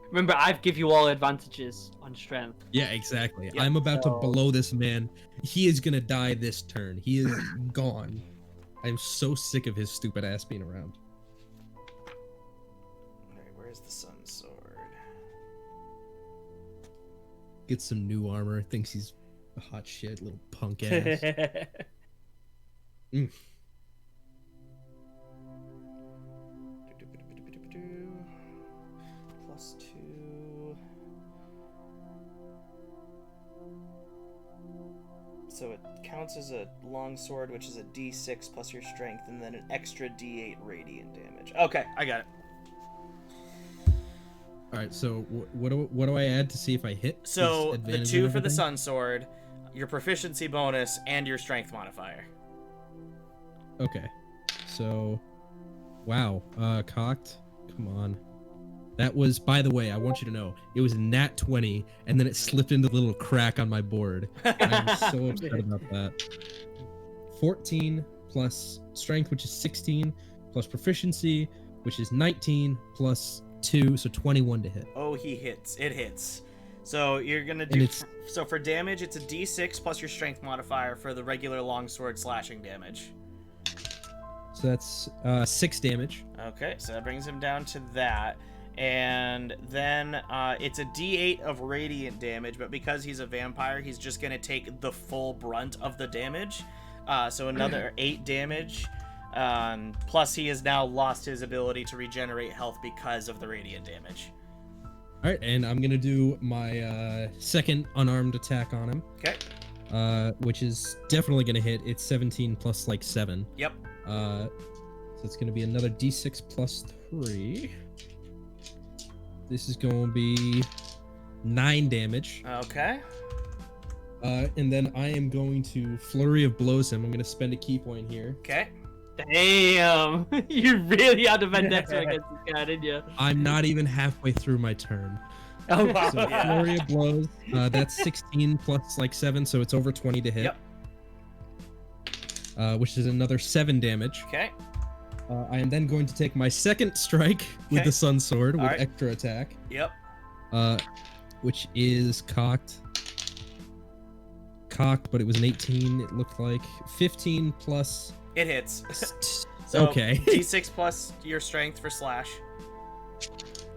Remember, I've give you all advantages on strength. Yeah, exactly. Yep. I'm about to blow this man. He is gonna die this turn. He is gone. I'm so sick of his stupid ass being around. Alright, where's the sun sword? Gets some new armor. Thinks he's a hot shit, little punk ass. Mm. +2. So it counts as a longsword, which is a D6 plus your strength, and then an extra D8 radiant damage. Okay, I got it. All right. So what do I add to see if I hit? So His the advantage 2 and for the everything? sun sword, your proficiency bonus, and your strength modifier. Okay. So, wow. Cocked. Come on. That was, by the way, I want you to know, it was a nat 20, and then it slipped into the little crack on my board. I'm so upset about that. 14 plus strength, which is 16, plus proficiency, which is 19, plus 2, so 21 to hit. Oh, he hits. It hits. So you're gonna And do. it's- So for damage, it's a D6 plus your strength modifier for the regular longsword slashing damage. So that's 6 damage. Okay, so that brings him down to that. And then it's a D8 of radiant damage, but because he's a vampire, he's just going to take the full brunt of the damage. So another 8 damage. Plus, he has now lost his ability to regenerate health because of the radiant damage. All right, and I'm going to do my second unarmed attack on him, Okay. which is definitely going to hit. It's 17 plus like 7. Yep. So it's going to be another d6 plus 3. This is going to be 9 damage. Okay. And then I am going to Flurry of Blows him. I'm going to spend a key point here. Okay. Damn! You really had a vendetta against this guy, didn't you? I'm not even halfway through my turn. Oh wow. So Flurry of Blows, that's 16 plus like 7, so it's over 20 to hit. Yep. Which is another 7 damage. Okay. I am then going to take my second strike with Okay. the Sun Sword with Alright. extra attack, Yep. which is cocked. cocked, but it was an 18. It looked like 15 plus. It hits. So okay. D6 plus your strength for slash.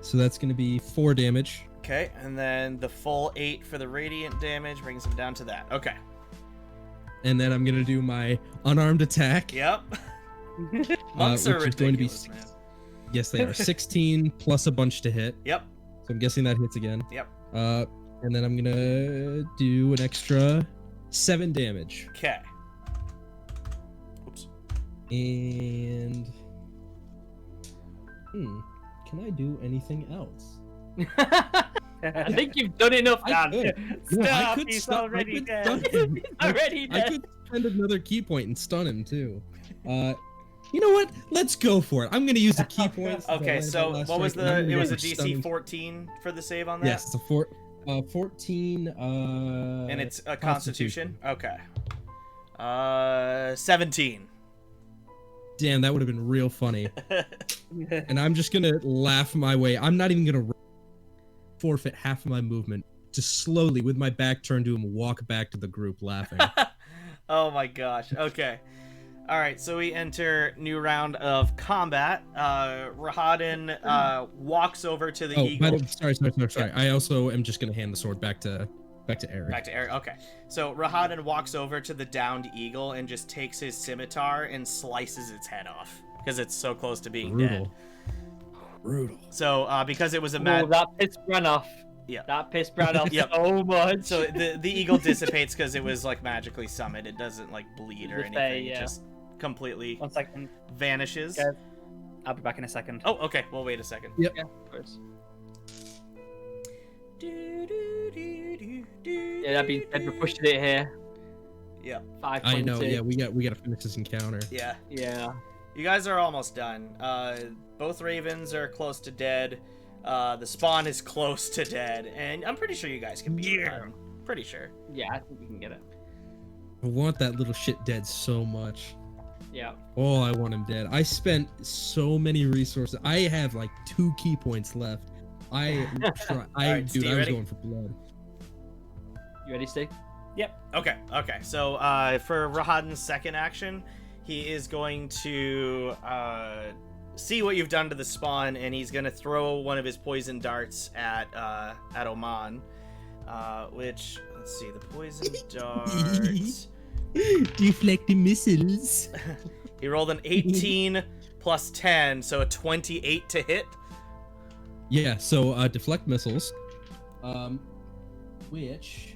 So that's gonna be 4 damage. Okay, and then the full 8 for the radiant damage brings him down to that. Okay. And then I'm gonna do my unarmed attack. Yep. Monks are which is going to be ridiculous, man. Yes, they are 16 plus a bunch to hit. Yep. So I'm guessing that hits again. Yep. And then I'm gonna do an extra 7 damage. Okay. Oops. And can I do anything else? I think you've done enough, I Dan. could. Stop, I could he's stun- I already could dead. stun him. Already I dead. could spend another key point and stun him too. You know what? Let's go for it. I'm gonna use a key point. Okay, so what was the? it was a DC 14 for the save on that? Yes, it's a 14. And it's a Constitution? Okay. 17. Damn, that would have been real funny. And I'm just gonna laugh my way. I'm not even gonna forfeit half of my movement to slowly, with my back turned to him, walk back to the group laughing. Oh my gosh. Okay. All right, so we enter new round of combat. Rahadin walks over to the eagle. Sorry. I also am just gonna hand the sword back to Eric. Back to Eric. Okay. So Rahadin walks over to the downed eagle and just takes his scimitar and slices its head off because it's so close to being dead. Brutal. So because it was a that pissed Bran off. Yeah. That pissed Bran off Yep. so much. So the eagle dissipates because it was like magically summoned. It doesn't like bleed or anything. Yeah. It just completely 1 second. vanishes. Guys, I'll be back in a second. Oh, okay. Well, wait a second. Yep. Yeah, of course. Yeah, that'd be pushing it here. Yep. 5.2. I know. Yeah, we gotta finish this encounter. Yeah. Yeah. You guys are almost done. Both ravens are close to dead. The spawn is close to dead, and I'm pretty sure you guys can beat him. Pretty sure. Yeah, I think we can get it. I want that little shit dead so much. Yeah. Oh, I want him dead. I spent so many resources. I have like 2 key points left. I Alright, Steve, was ready? going for blood. You ready, Steve? Yep. Okay. So for Rahadin's second action, he is going to see what you've done to the spawn, and he's gonna throw one of his poison darts at Oman. Which, let's see, the poison dart. Deflecting missiles. He rolled an 18 plus 10, so a 28 to hit. Yeah, so deflect missiles. Which,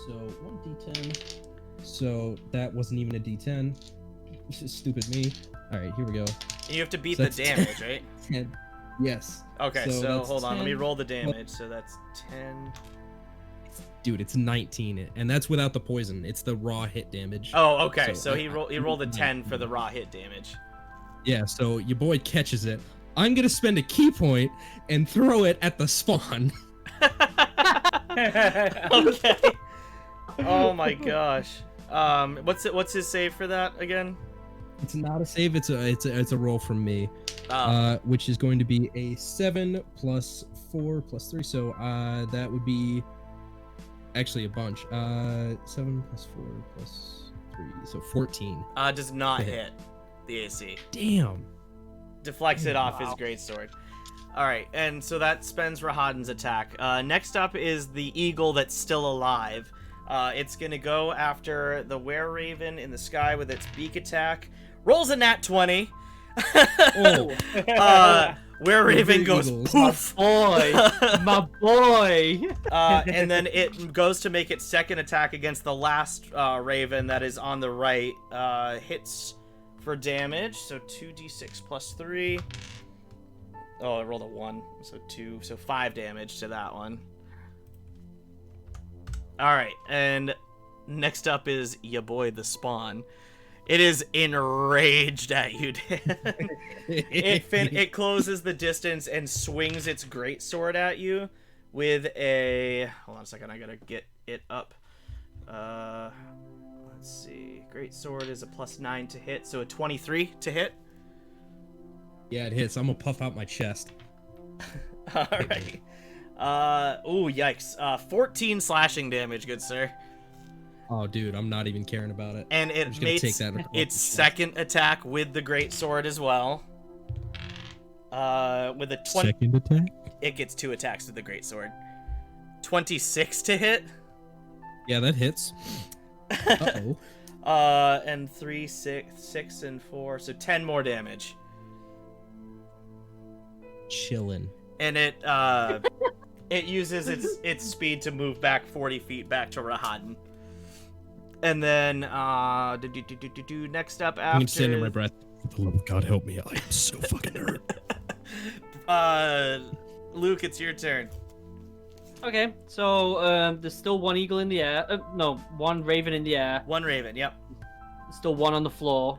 so 1d10. So that wasn't even a d10. Stupid me. All right, here we go. And you have to beat So the that's damage, right? 10. Yes. Okay, so that's hold on, let me 10. roll the damage. So that's 10. Dude, it's 19, and that's without the poison. It's the raw hit damage. Oh, okay. So I- he rolled a 10 for the raw hit damage. Yeah, so your boy catches it. I'm gonna spend a key point and throw it at the spawn. Okay. Oh my gosh. What's his save for that again? It's not a save. It's a roll from me, which is going to be a 7 plus 4 plus 3. So that would be actually a bunch. 7 plus 4 plus 3, so 14. Does not hit the AC. Damn. Deflects it off his Wow. greatsword. All right, and so that spends Rahadin's attack. Next up is the eagle that's still alive. It's gonna go after the were-raven in the sky with its beak attack. Rolls a nat 20. Oh. Were-raven goes Eagles. poof. Boy, my boy. And then it goes to make its second attack against the last raven that is on the right. Hits for damage, so 2d6 plus 3. Oh, I rolled a 1, so 2, so 5 damage to that one. Alright, and next up is ya boy the spawn. It is enraged at you, Dan. It closes the distance and swings its greatsword at you with a... Hold on a second, I gotta get it up. Let's see. Greatsword is a plus 9 to hit, so a 23 to hit. Yeah, it hits. I'm gonna puff out my chest. Alright. Ooh, yikes. 14 slashing damage, good sir. Oh, dude, I'm not even caring about it. And I'm it just gonna mates take that across its the chest. second attack with the great sword as well. With a 20, Second attack? it gets 2 attacks with the great sword. 26 to hit. Yeah, that hits. Uh-oh. And 3, 6, and 4, so 10 more damage. Chillin'. And it uses its speed to move back 40 feet back to Rahadan. And then next up I'm gonna stand in after my breath. For the love of God, help me! I am so fucking hurt. Luke, it's your turn. Okay, so there's still one eagle in the air. No, one raven in the air. One raven, yep. Still one on the floor.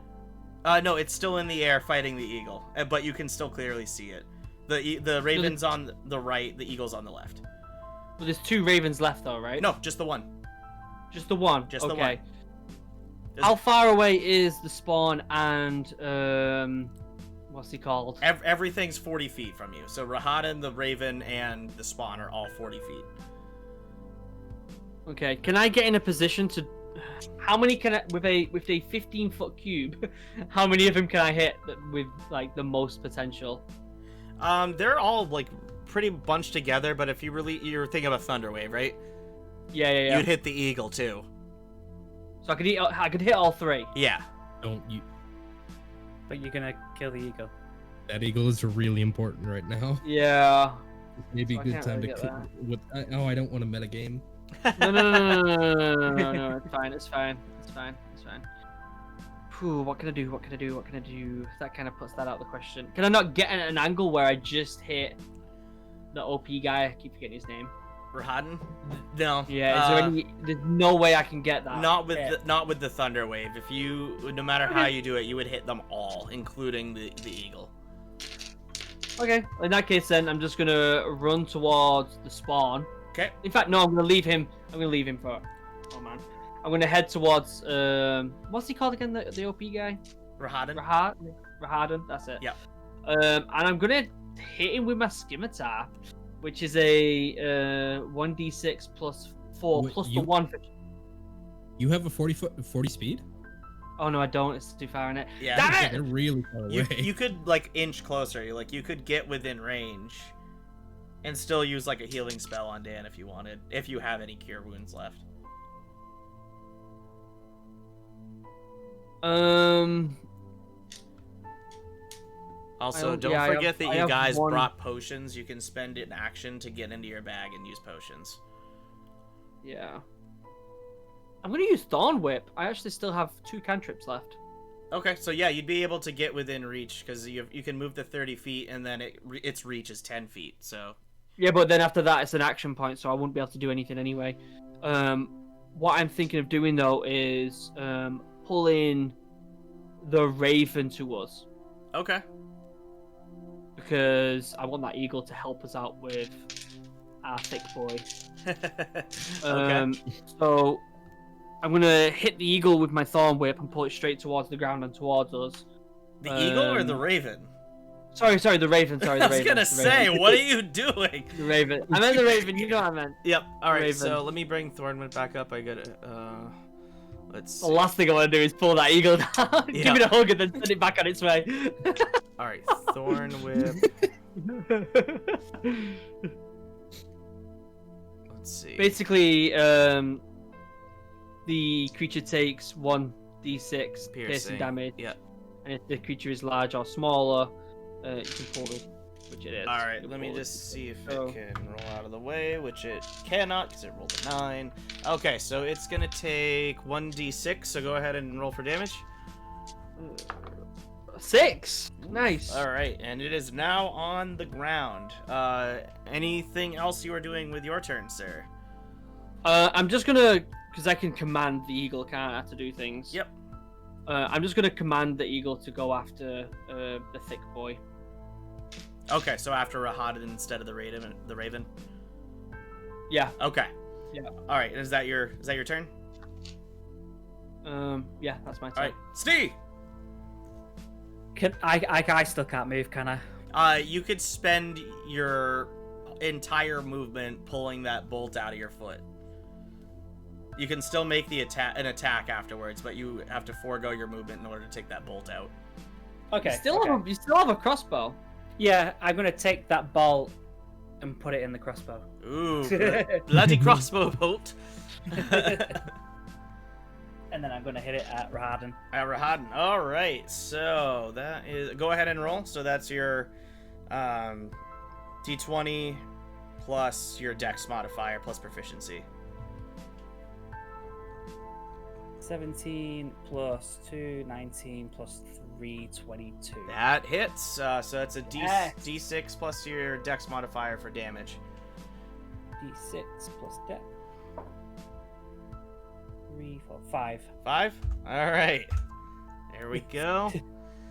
No, it's still in the air fighting the eagle, but you can still clearly see it. The raven's on the right, the eagle's on the left. But there's 2 ravens left, though, right? No, just the one. Just the one. Just okay. the one. How far away is the spawn and what's he called? Everything's 40 feet from you. So Rahadan, the raven, and the spawn are all 40 feet. Okay. Can I get in a position to? How many can I with a 15-foot cube? How many of them can I hit with like the most potential? They're all like pretty bunched together. But if you're thinking of a thunder wave, right? Yeah. You'd hit the eagle too. So I could hit all 3. Yeah. Don't you? But you're gonna kill the eagle. That eagle is really important right now. Yeah. Maybe So a I good can't time really to get kill. With I don't want to metagame. No. It's fine. It's fine. Whew, what can I do? That kind of puts that out of the question. Can I not get an angle where I just hit the OP guy? I keep forgetting his name. Rahadan? No. Yeah. Is there any? There's no way I can get that. Not with the thunder wave. If you, no matter how you do it, you would hit them all, including the eagle. Okay. In that case, then I'm just gonna run towards the spawn. Okay. In fact, no. I'm gonna leave him for. Oh man. I'm gonna head towards what's he called again? The OP guy. Rahadan. Rahadan. That's it. Yeah. And I'm gonna hit him with my Scimitar, which is a 1d6 plus 4 Wait, plus the 1. You have a 40 speed? Oh no, I don't. It's too far in it. Yeah. Damn it! They're really far away. You could like inch closer. Like you could get within range, and still use like a healing spell on Dan if you wanted. If you have any cure wounds left. Also, don't forget that you guys brought potions. You can spend an action to get into your bag and use potions. Yeah. I'm gonna use Thorn Whip. I actually still have 2 cantrips left. Okay, so yeah, you'd be able to get within reach because you can move to 30 feet and then its reach is 10 feet. So. Yeah, but then after that, it's an action point, so I wouldn't be able to do anything anyway. What I'm thinking of doing though is pulling the Raven to us. Okay. Because I want that eagle to help us out with our thick boy. Okay. So I'm gonna hit the eagle with my Thorn Whip and pull it straight towards the ground and towards us. The eagle or the raven? Sorry, the Raven. Sorry, the I was Raven. gonna say, what are you doing? The Raven. I meant the Raven. You know what I meant. Yep. All right. Raven. So let me bring Thornwind back up. I gotta. Let's. The last thing I want to do is pull that eagle down, Yeah. give it a hug, and then send it back on its way. All right. Thorn whip. Let's see. Basically, the creature takes 1d6 piercing damage, Yeah. and if the creature is large or smaller, you can pull it, which it is. All right. You Let me pull it. just see if So- it can roll out of the way, which it cannot because it rolled a 9. Okay. So it's gonna take 1d6. So go ahead and roll for damage. 6. Nice. All right, and it is now on the ground. Anything else you are doing with your turn, sir? I'm just gonna, because I can command the eagle, can't I, to do things? Yep. I'm just gonna command the eagle to go after the thick boy. Okay, so after Rahadan instead of the Raven. Yeah. Okay. Yeah. All right. Is that your turn? Yeah, that's my turn. All right, Steve. I still can't move, can I? You could spend your entire movement pulling that bolt out of your foot. You can still make the attack afterwards, but you have to forego your movement in order to take that bolt out. Okay. You still have a crossbow. Yeah, I'm gonna take that bolt and put it in the crossbow. Ooh, bloody crossbow bolt. And then I'm gonna hit it at Rahadin. At Rahadin. All right, so that is. Go ahead and roll. So that's your D20 plus your Dex modifier plus proficiency. 17 plus 2, 19 plus 3, 22. That hits. So that's a Yes. D6 plus your Dex modifier for damage. D6 plus deck. 3, 4, 5. 5. All right. There we go.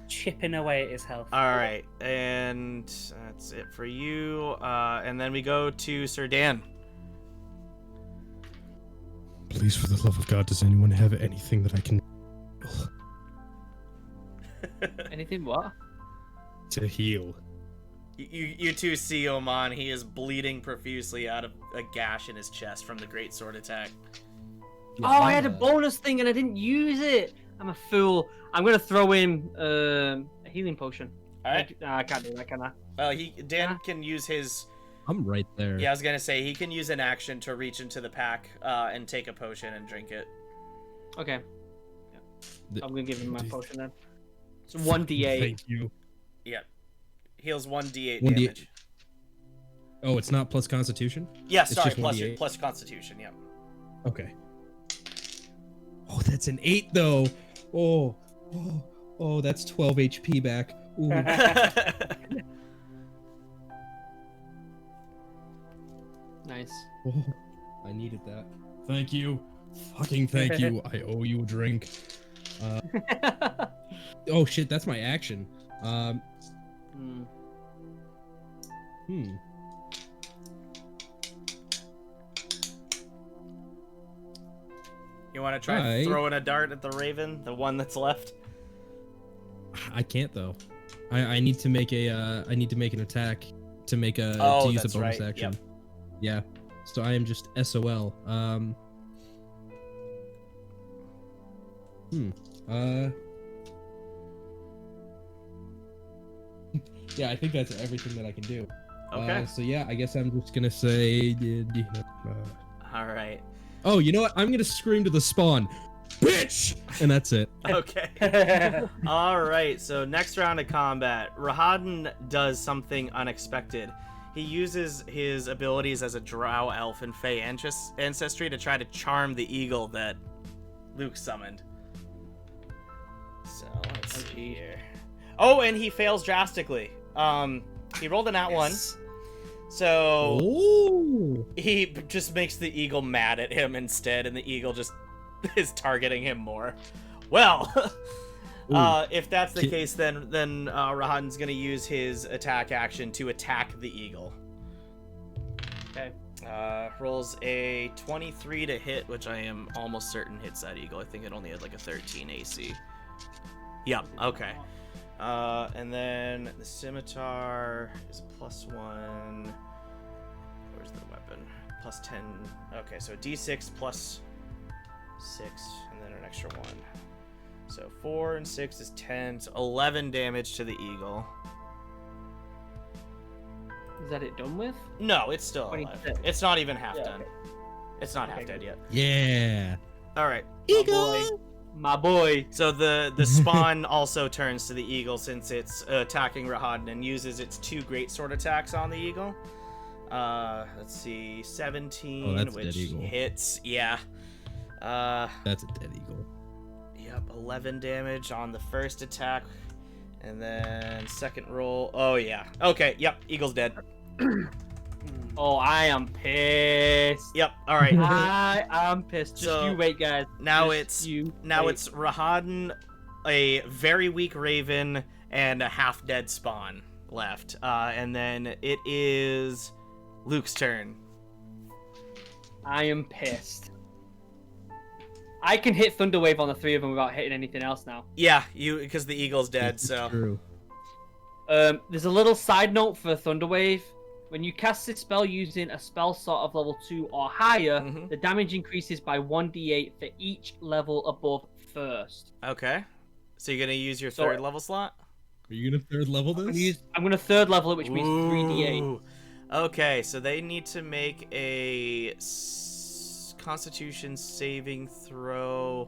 Chipping away at his health. All right, and that's it for you. And then we go to Sir Dan. Please, for the love of God, does anyone have anything that I can Anything what? to heal? You two see Oman. He is bleeding profusely out of a gash in his chest from the great sword attack. Oh, I had a bonus thing and I didn't use it. I'm a fool. I'm gonna throw in a healing potion. All right. I can't do that, can I? Dan can use his. I'm right there. Yeah, I was gonna say he can use an action to reach into the pack and take a potion and drink it. Okay. The- I'm gonna give him my the- potion then. It's 1d8. Thank you. Yeah, heals 1d8 1d8. damage. Oh, it's not plus Constitution? Yeah, It's sorry, just plus 1d8? plus Constitution. Yeah. Okay. Oh, that's an 8 though. Oh, that's 12 HP back. Ooh. Nice. Oh, I needed that. Thank you. Fucking thank you. I owe you a drink. Oh shit, that's my action. Hmm. You want to try throwing a dart at the raven, the one that's left? I can't though. I need to make a I need to make an attack to make a Oh, to use a that's bonus right. action. Yep. Yeah. So I am just SOL. Yeah, I think that's everything that I can do. Okay. So yeah, I guess I'm just gonna say. All right. Oh, you know what? I'm gonna scream to the spawn, bitch, and that's it. Okay. All right. So next round of combat, Rahadin does something unexpected. He uses his abilities as a drow elf and fey ancestry to try to charm the eagle that Luke summoned. So let's see here. Oh, and he fails drastically. He rolled a nat one. So Oh. he just makes the eagle mad at him instead, and the eagle just is targeting him more. Well, if that's the case, then Rahadin's gonna use his attack action to attack the eagle. Okay. Rolls a 23 to hit, which I am almost certain hits that eagle. I think it only had like a 13 AC. Yep. Okay. And then the scimitar is a +1. Where's the weapon? +10. Okay, so D6 plus 6, and then an extra 1. So 4 and 6 is 10. So 11 damage to the eagle. Is that it done with? No, it's still alive. 26. It's not even half Yeah, done. okay. It's not Okay, half dead good. yet. Yeah. All right. Eagle! My boy. So the spawn also turns to the eagle since it's attacking Rahadin and uses its 2 greatsword attacks on the eagle. Let's see, 17, that's a which dead eagle. hits. Yeah. That's a dead eagle. Yep, 11 damage on the first attack, and then second roll. Oh yeah. Okay. Yep. Eagle's dead. Oh, I am pissed. Yep. All right. I am pissed. Just So, you wait, guys. Now Just you Now wait. it's Rahadin, a very weak raven, and a half-dead spawn left. And then it is Luke's turn. I am pissed. I can hit Thunderwave on the 3 of them without hitting anything else now. Yeah, because the eagle's dead. It's So true. There's a little side note for Thunderwave. When you cast this spell using a spell slot of level 2 or higher, Mhm. the damage increases by 1d8 for each level above first. Okay. So you're gonna use your So- third level slot? Are you gonna third level this? I'm gonna third level it, which means 3d8. Ooh. Okay, so they need to make a Constitution saving throw.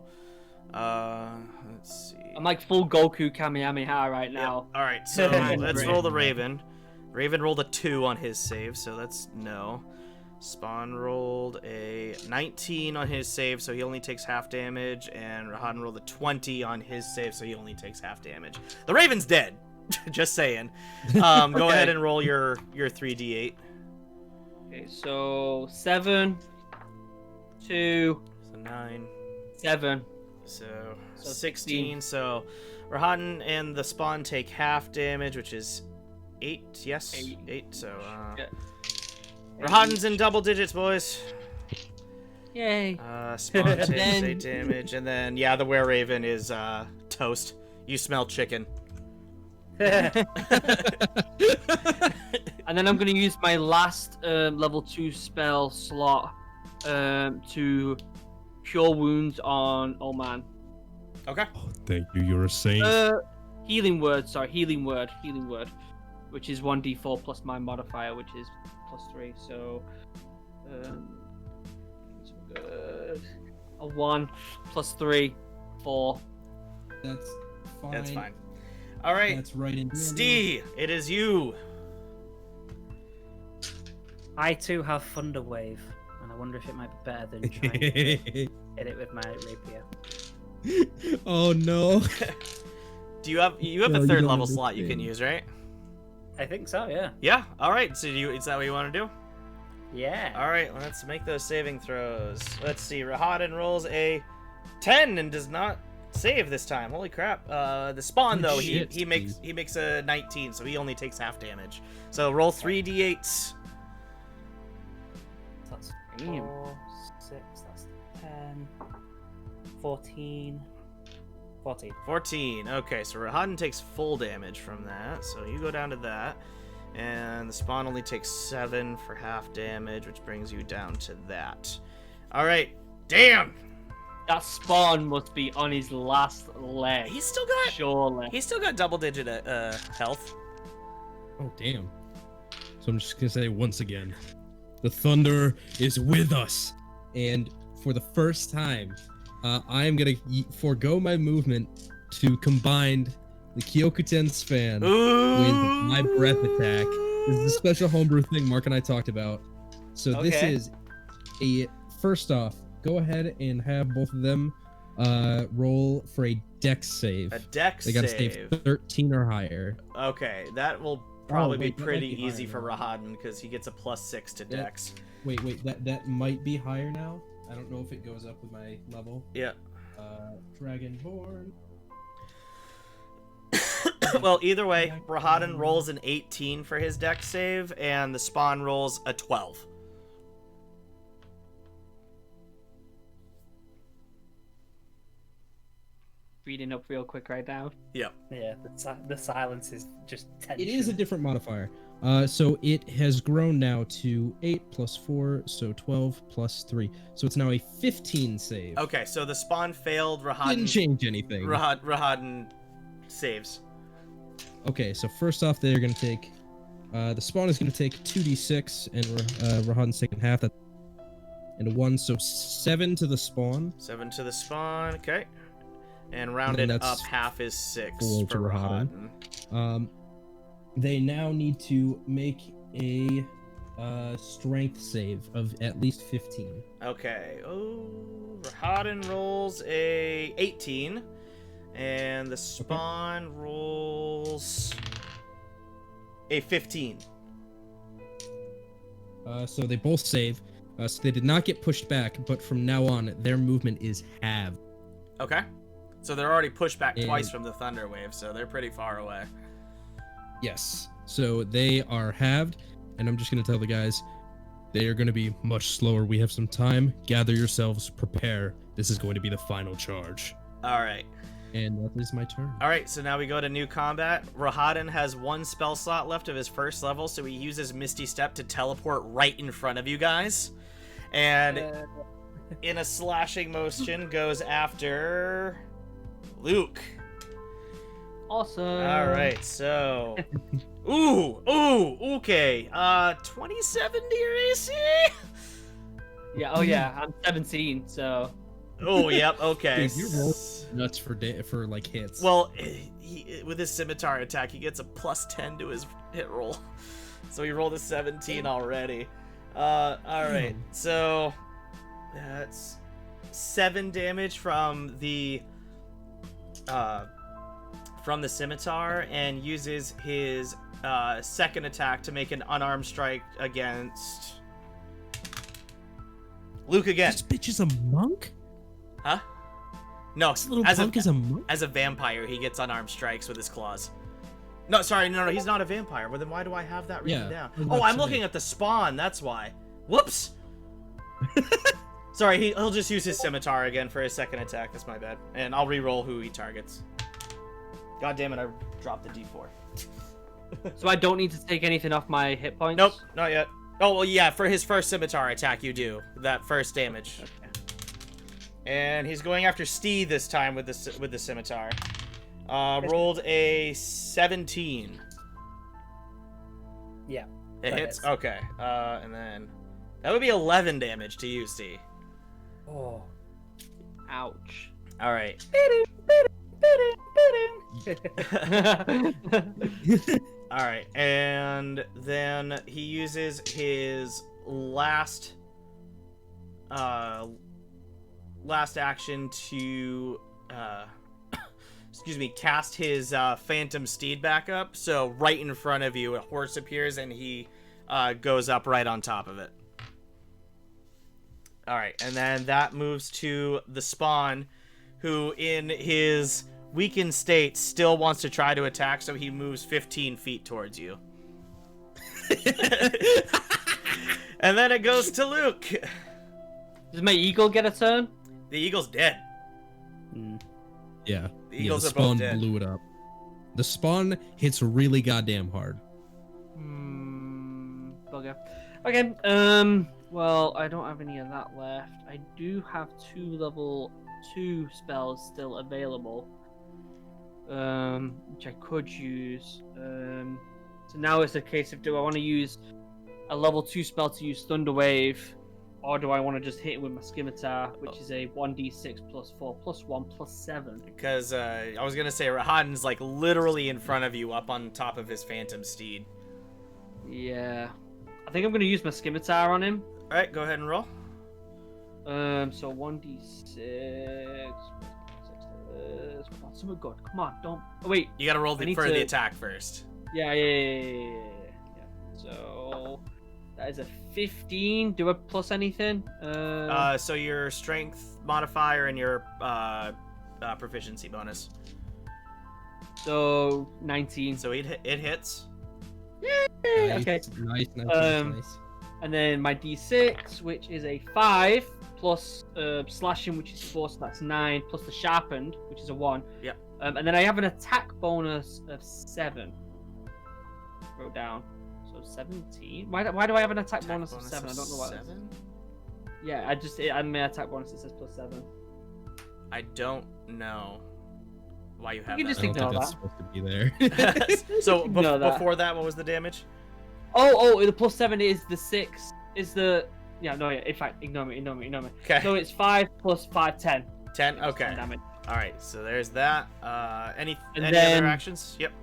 Let's see. I'm like full Goku Kamehameha right now. All right, so Mine's let's great. roll the Raven. Raven rolled a 2 on his save, so that's no. Spawn rolled a 19 on his save, so he only takes half damage, and Rahadan rolled a 20 on his save, so he only takes half damage. The Raven's dead. Just saying. Go Okay. ahead and roll your 3d8. Okay, so 7, 2, So 9. 7. So So 16. So Rahadan and the Spawn take half damage, which is 8. Yes, 8. So Yeah. Rahadan's in double digits, boys. Yay. Spawn And takes then- 8 damage, and then yeah, the Were Raven is toast. You smell chicken. And then I'm going to use my last level 2 spell slot to cure wounds on Old Man. Okay. Oh, thank you. You're a saint. Healing word, which is 1d4 plus my modifier, which is +3. So, so good. A 1 plus 3, 4. That's fine. That's fine. All right, That's right in. Steve, it is you. I too have Thunder Wave, and I wonder if it might be better than trying to hit it with my rapier. Oh no. Do you have No, a you third don't level slot you can understand. use, right? I think so, yeah. Yeah. All right. So is that what you want to do? Yeah. All right. Let's make those saving throws. Let's see. Rahadan rolls a 10 and does not save this time. Holy crap. The Spawn Good though, shit, he makes a 19, so he only takes half damage. So roll 3d8s. That's Damn. 4, 6, that's 10, 14. 14. 14. Okay, so Rahadan takes full damage from that, so you go down to that. And the Spawn only takes 7 for half damage, which brings you down to that. All right. Damn. That Spawn must be on his last leg. He's still got double-digit health. Oh damn. So I'm just gonna say once again, the thunder is with us, and for the first time, I am gonna forego my movement to combine the Kyokuten span with my breath attack. This is a special homebrew thing Mark and I talked about. So this Okay. is first off, go ahead and have both of them roll for a dex save. A dex They gotta save. save 13 or higher. Okay, that will probably wait, be that pretty might be easy higher for now. Rahadan because he gets a +6 to Yeah. dex. Wait, that might be higher now. I don't know if it goes up with my level. Yeah. Dragonborn. Well, either way, Rahadan rolls an 18 for his dex save, and the Spawn rolls a 12. Reading up real quick right now. Yep. Yeah, the silence is just tension. It is a different modifier. So it has grown now to 8 plus 4, so 12 plus 3. So it's now a 15 save. Okay, so the Spawn failed. Didn't Rahadan change anything. Rahadan saves. Okay, so first off, they're going to take... the Spawn is going to take 2d6, and Rahadan's taking half. That, and a 1, so 7 to the Spawn. 7 to the Spawn, okay. And then rounded that's up, half is 6 4 for to Rahadan. Rahadan. They now need to make a strength save of at least 15. Okay. Oh, Rahadan rolls a 18, and the Spawn rolls a 15. So they both save. So they did not get pushed back, but from now on, their movement is halved. Okay. So they're already pushed back And- twice from the Thunder Wave, so they're pretty far away. Yes. So they are halved, and I'm just going to tell the guys, they are going to be much slower. We have some time. Gather yourselves, prepare. This is going to be the final charge. All right. And that is my turn. All right, so now we go to new combat. Rahadin has 1 spell slot left of his first level, so he uses Misty Step to teleport right in front of you guys. And in a slashing motion goes after Luke. Awesome. All right, so okay. 27 to your AC. Yeah. Oh yeah. I'm 17. So. Oh, yep. Okay. Dude, you roll nuts for like hits. Well, with his scimitar attack, he gets a +10 to his hit roll, so he rolled a 17 already. All right, so that's 7 damage from the scimitar, and uses his second attack to make an unarmed strike against Luke again. This bitch is a monk? Huh? No, This little punk is a monk? as a vampire, he gets unarmed strikes with his claws. No, sorry, no, he's not a vampire. Well, then why do I have that written down? I was Oh, about I'm to looking say. at the spawn, that's why. Whoops! Sorry, he'll just use his scimitar again for his second attack, that's my bad. And I'll re-roll who he targets. God damn it, I dropped the d4. So I don't need to take anything off my hit points. Nope, not yet. Oh, well, yeah, for his first scimitar attack, you do. That first damage. Okay. And he's going after Steve this time with the scimitar. Rolled a 17. Yeah. It that hits? hits. Okay. And then that would be 11 damage to you, Steve. Oh. Ouch. All right. All right. And then he uses his last action to cast his phantom steed back up. So right in front of you, a horse appears and he goes up right on top of it. All right, and then that moves to the spawn, who in his weakened state still wants to try to attack, so he moves 15 feet towards you. And then it goes to Luke. Does my eagle get a turn? The eagle's dead. Yeah. The eagles the are both spawn dead. blew it up. The spawn hits really goddamn hard. Bugger. Okay. Well, I don't have any of that left. I do have 2 level 2 spells still available. Which I could use. So now it's a case of, do I want to use a level 2 spell to use Thunder Wave, or do I want to just hit it with my Scimitar, which is a 1d6 plus 4 plus 1 plus 7? Because I was gonna say Rahadin's like literally in front of you, up on top of his phantom steed. Yeah. I think I'm going to use my Scimitar on him. All right, go ahead and roll. So 1d6. Come on, something good. Come on, don't. Oh, wait. You gotta roll I need for the to- attack first. Yeah. So that is a 15. Do I plus anything? So your strength modifier and your proficiency bonus. So 19. So it hits. Okay. Nice. And then my d6, which is a 5, plus slashing, which is 4, so that's 9, plus the sharpened, which is a 1. Yep. And then I have an attack bonus of 7. Wrote down. So 17. Why do I have an attack bonus of 7? I don't know why. 7? Yeah, I'm my attack bonus. It says plus 7. I don't know why you have You that. just I don't ignore think that's that. supposed to be there. So Ignore that. before that, what was the damage? Oh, the plus 7 is the 6. Is the in fact, ignore me. Okay. So it's 5 plus 5, 10. 10. Okay. 10 damage. All right. So there's that. Any And other then- actions? Yep.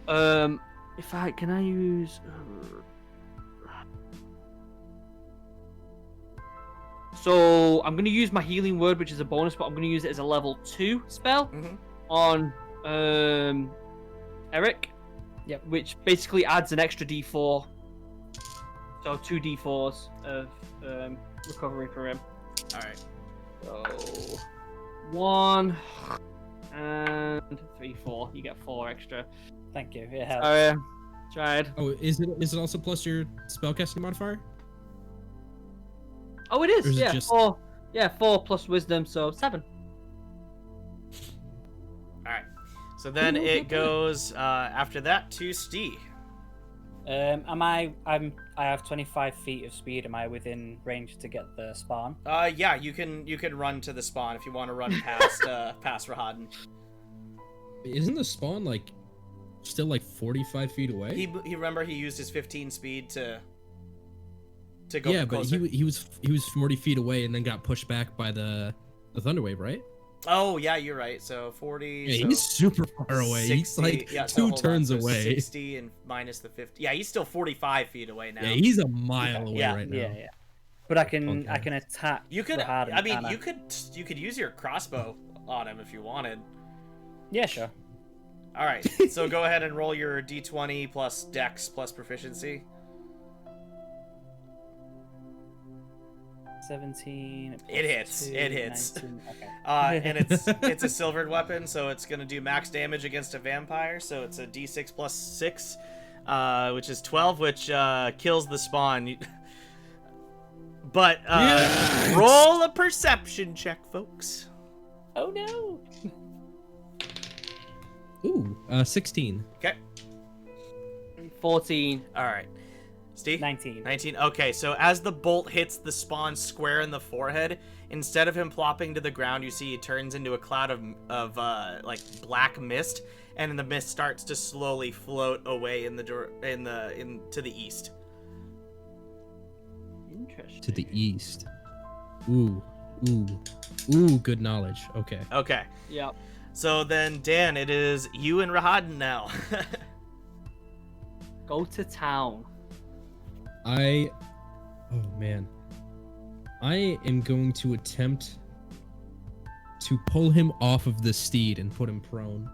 Can I use? So I'm gonna use my healing word, which is a bonus, but I'm gonna use it as a level 2 spell Mhm. on Eric. Yep. Which basically adds an extra D4. So 2 D4s of recovery for him. All right. So 1 and 3, 4. You get 4 extra. Thank you. It helps. Tried. Oh, is it also plus your spellcasting modifier? Oh, it Or is. is it Yeah, just- 4. Yeah, 4 plus wisdom, so 7. So then it goes after that to Steve. I have 25 feet of speed. Am I within range to get the spawn? Yeah, you can run to the spawn if you want to run past past Rahadin. Isn't the spawn like still like 45 feet away? He remember he used his 15 speed to go Yeah, but closer. he was 40 feet away and then got pushed back by the Thunderwave, right? Oh yeah, you're right. So 40. Yeah, so he's super far away. 60, He's like yeah, so two hold on, turns so away. 60 and minus the 50. Yeah, he's still 45 feet away now. Yeah, he's a mile away Yeah, right now. Yeah. But I can Okay. attack. You could. Rahadin, I mean, can't you could use your crossbow on him if you wanted. Yeah, sure. All right. So go ahead and roll your d20 plus Dex plus proficiency. 17. It hits. 2, It hits. 19, okay. And it's a silvered weapon, so it's gonna do max damage against a vampire. So it's a d6 plus 6, which is 12, which kills the spawn. But Yes! roll a perception check, folks. Oh no! Ooh, 16. Okay. 14. All right. Steve? 19. 19. Okay, so as the bolt hits the spawn square in the forehead, instead of him plopping to the ground, you see he turns into a cloud of like black mist, and the mist starts to slowly float away to the east. Interesting. To the east. Ooh, good knowledge. Okay. Okay. Yep. So then, Dan, it is you and Rahadin now. Go to town. Oh man. I am going to attempt to pull him off of the steed and put him prone.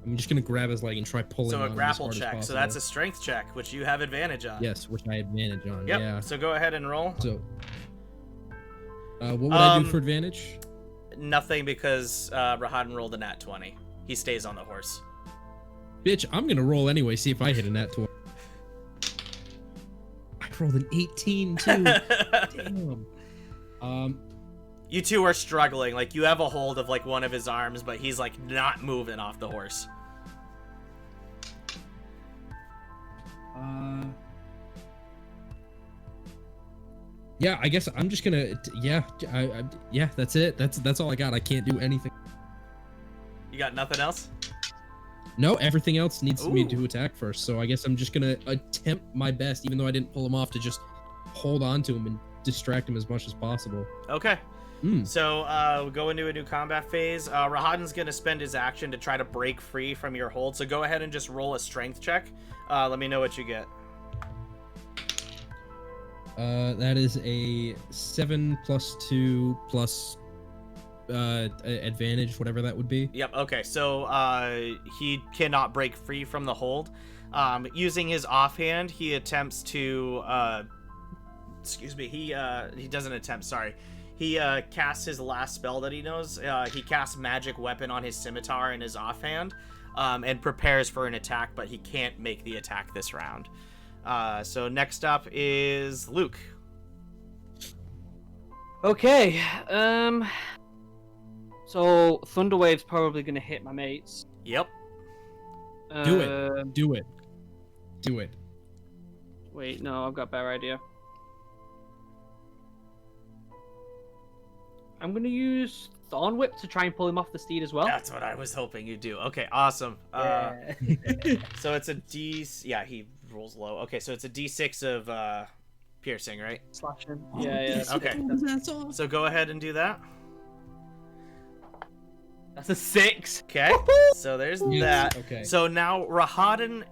I'm just gonna grab his leg and try pulling him So a on him as grapple hard as check. So possible. that's a strength check, which you have advantage on. Yes, which I advantage on. Yep. Yeah. So go ahead and roll. So what would I do for advantage? Nothing, because Rahadin rolled a nat 20. He stays on the horse. Bitch, I'm gonna roll anyway, see if I hit a nat 20. I rolled an 18 too. Damn. You two are struggling. Like, you have a hold of like one of his arms, but he's like not moving off the horse. Yeah, I guess I'm just gonna. Yeah, yeah, that's it. That's all I got. I can't do anything. You got nothing else? No, everything else needs me Ooh. to attack first. So I guess I'm just gonna attempt my best, even though I didn't pull him off, to just hold on to him and distract him as much as possible. Okay. Mm. So we go into a new combat phase. Rahadin's gonna spend his action to try to break free from your hold. So go ahead and just roll a strength check. Let me know what you get. That is a 7 plus 2 plus advantage, whatever that would be. Yep. Okay. So he cannot break free from the hold. Using his offhand, he attempts to. Excuse me. He doesn't attempt. Sorry. He casts his last spell that he knows. He casts magic weapon on his scimitar in his offhand, and prepares for an attack, but he can't make the attack this round. So next up is Luke. Okay. So Thunderwave's probably gonna hit my mates. Yep. Do it. Do it. Do it. Wait, no, I've got a better idea. I'm gonna use Thorn Whip to try and pull him off the steed as well. That's what I was hoping you'd do. Okay, awesome. Yeah. So it's a D. Yeah, he rolls low. Okay, so it's a D6 of piercing, right? Slashing. Yeah. Okay. That's awesome. So go ahead and do that. That's a 6. Okay. So there's Yes, that. okay. So now Rahadin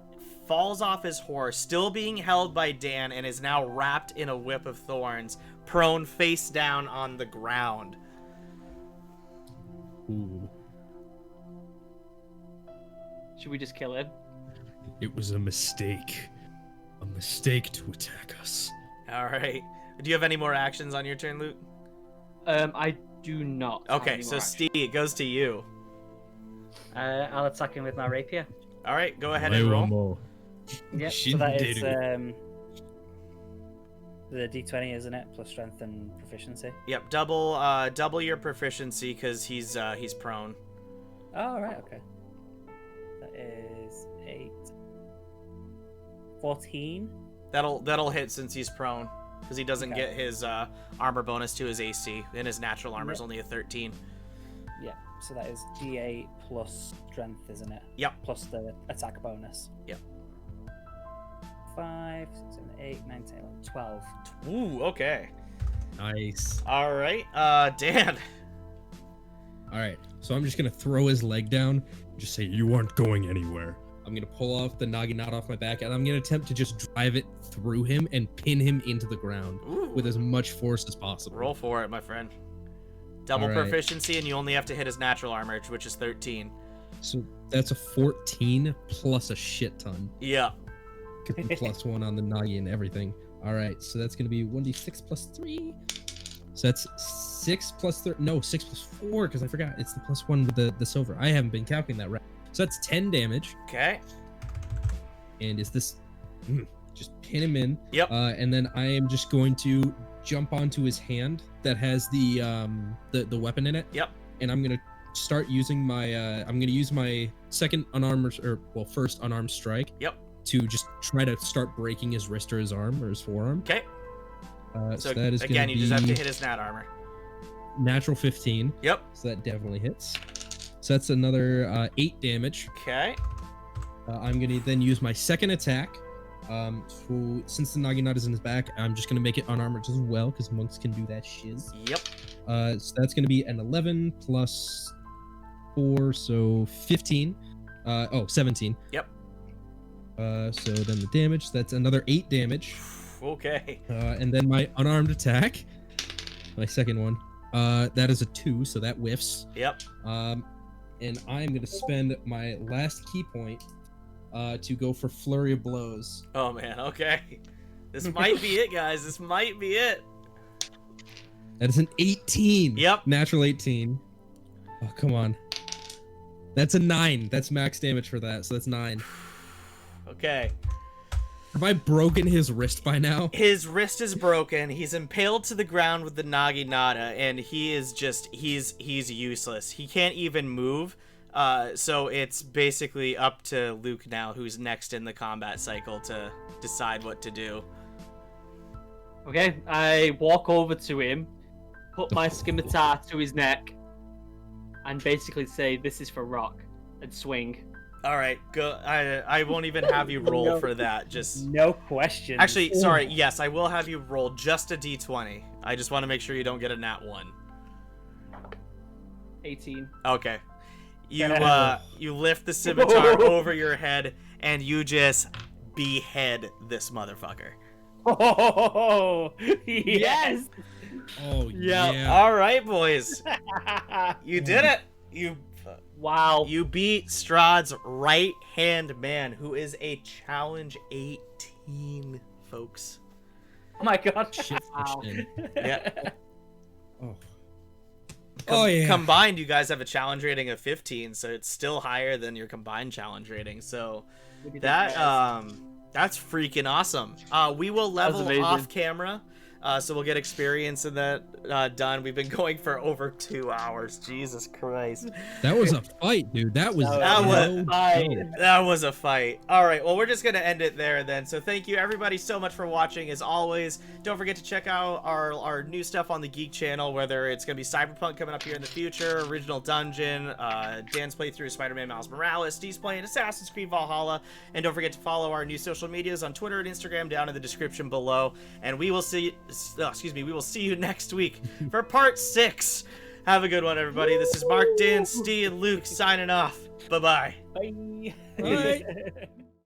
falls off his horse, still being held by Dan, and is now wrapped in a whip of thorns, prone face down on the ground. Ooh. Should we just kill him? It was a mistake. A mistake to attack us. All right. Do you have any more actions on your turn, Luke? I do not. have Okay, any so more actions. Steve, it goes to you. I'll attack him with my rapier. All right, go ahead and roll. Yep. So that is the D20, isn't it? Plus strength and proficiency. Yep, double your proficiency because he's prone. Oh, right. Okay. is 8. 14. That'll hit since he's prone, because he doesn't get his armor bonus to his AC, and his natural armor is only a 13. Yeah, so that is D8 plus strength, isn't it? Yep. Plus the attack bonus. Yep. 5, 6, 7, 8, 9, 10, 11, 12. Ooh, okay. Nice. All right, Dan. All right, so I'm just gonna throw his leg down, and just say, "You aren't going anywhere." I'm gonna pull off the Naginata off my back, and I'm gonna attempt to just drive it through him and pin him into the ground with as much force as possible. Roll for it, my friend. Double All right. proficiency, and you only have to hit his natural armor, which is 13. So that's a 14 plus a shit ton. Yeah. Get the plus 1 on the Nagi and everything. All right, so that's gonna be 1d6 plus 3. So that's 6 plus 3. No, 6 plus 4, because I forgot it's the plus 1 with the silver. I haven't been calculating that right. So that's 10 damage. Okay. And is this just pin him in? Yep. And then I am just going to jump onto his hand that has the weapon in it. Yep. And I'm gonna start using my I'm gonna use my second unarmed first unarmed strike. Yep. To just try to start breaking his wrist or his arm or his forearm. Okay. So that is again, gonna you just have to be hit his nat armor. natural 15. Yep. So that definitely hits. So that's another 8 damage. Okay. I'm gonna then use my second attack. Since the Naginata is in his back, I'm just gonna make it unarmored as well, because monks can do that shiz. Yep. So that's gonna be an 11 plus 4, so 15. 17. Yep. So then the damage, that's another 8 damage. Okay. And then my unarmed attack, my second one, that is a 2, so that whiffs. Yep. And I'm gonna spend my last key point to go for flurry of blows. Oh man. Okay. This might be it, guys. This might be it. That is an 18. Yep. Natural 18. Oh, come on. That's a 9. That's max damage for that, so that's 9. Okay. Have I broken his wrist by now? His wrist is broken. He's impaled to the ground with the Naginata, and he is just he's useless. He can't even move. So it's basically up to Luke now, who's next in the combat cycle, to decide what to do. Okay, I walk over to him, put my scimitar to his neck, and basically say, "This is for Rock," and swing. All right, go. I won't even have you roll for that. Just No question. actually, sorry. Yes, I will have you roll just a d20. I just want to make sure you don't get a nat 1. 18. Okay. You lift the scimitar over your head and you just behead this motherfucker. Oh, yes. Oh, Yep. yeah. All right, boys. You did it. Wow. You beat Strahd's right-hand man, who is a challenge 18, folks. Oh my god. Shit for Wow. shin. Yeah. Oh. Oh, yeah. Combined, you guys have a challenge rating of 15, so it's still higher than your combined challenge rating. So that that's freaking awesome. We will level amazing. off camera. So we'll get experience in that done. We've been going for over 2 hours. Jesus Christ. That was a fight, dude. That was That was- no Fight. joke. That was a fight. All right, well, we're just going to end it there then. So thank you, everybody, so much for watching. As always, don't forget to check out our new stuff on the Geek channel, whether it's going to be Cyberpunk coming up here in the future, Original Dungeon, Dan's playthrough of Spider-Man Miles Morales, Steve's playing Assassin's Creed Valhalla, and don't forget to follow our new social medias on Twitter and Instagram down in the description below. And we will see you next week for part 6. Have a good one, everybody. This is Mark, Dan, Steve, and Luke signing off. Bye-bye. Bye. Bye.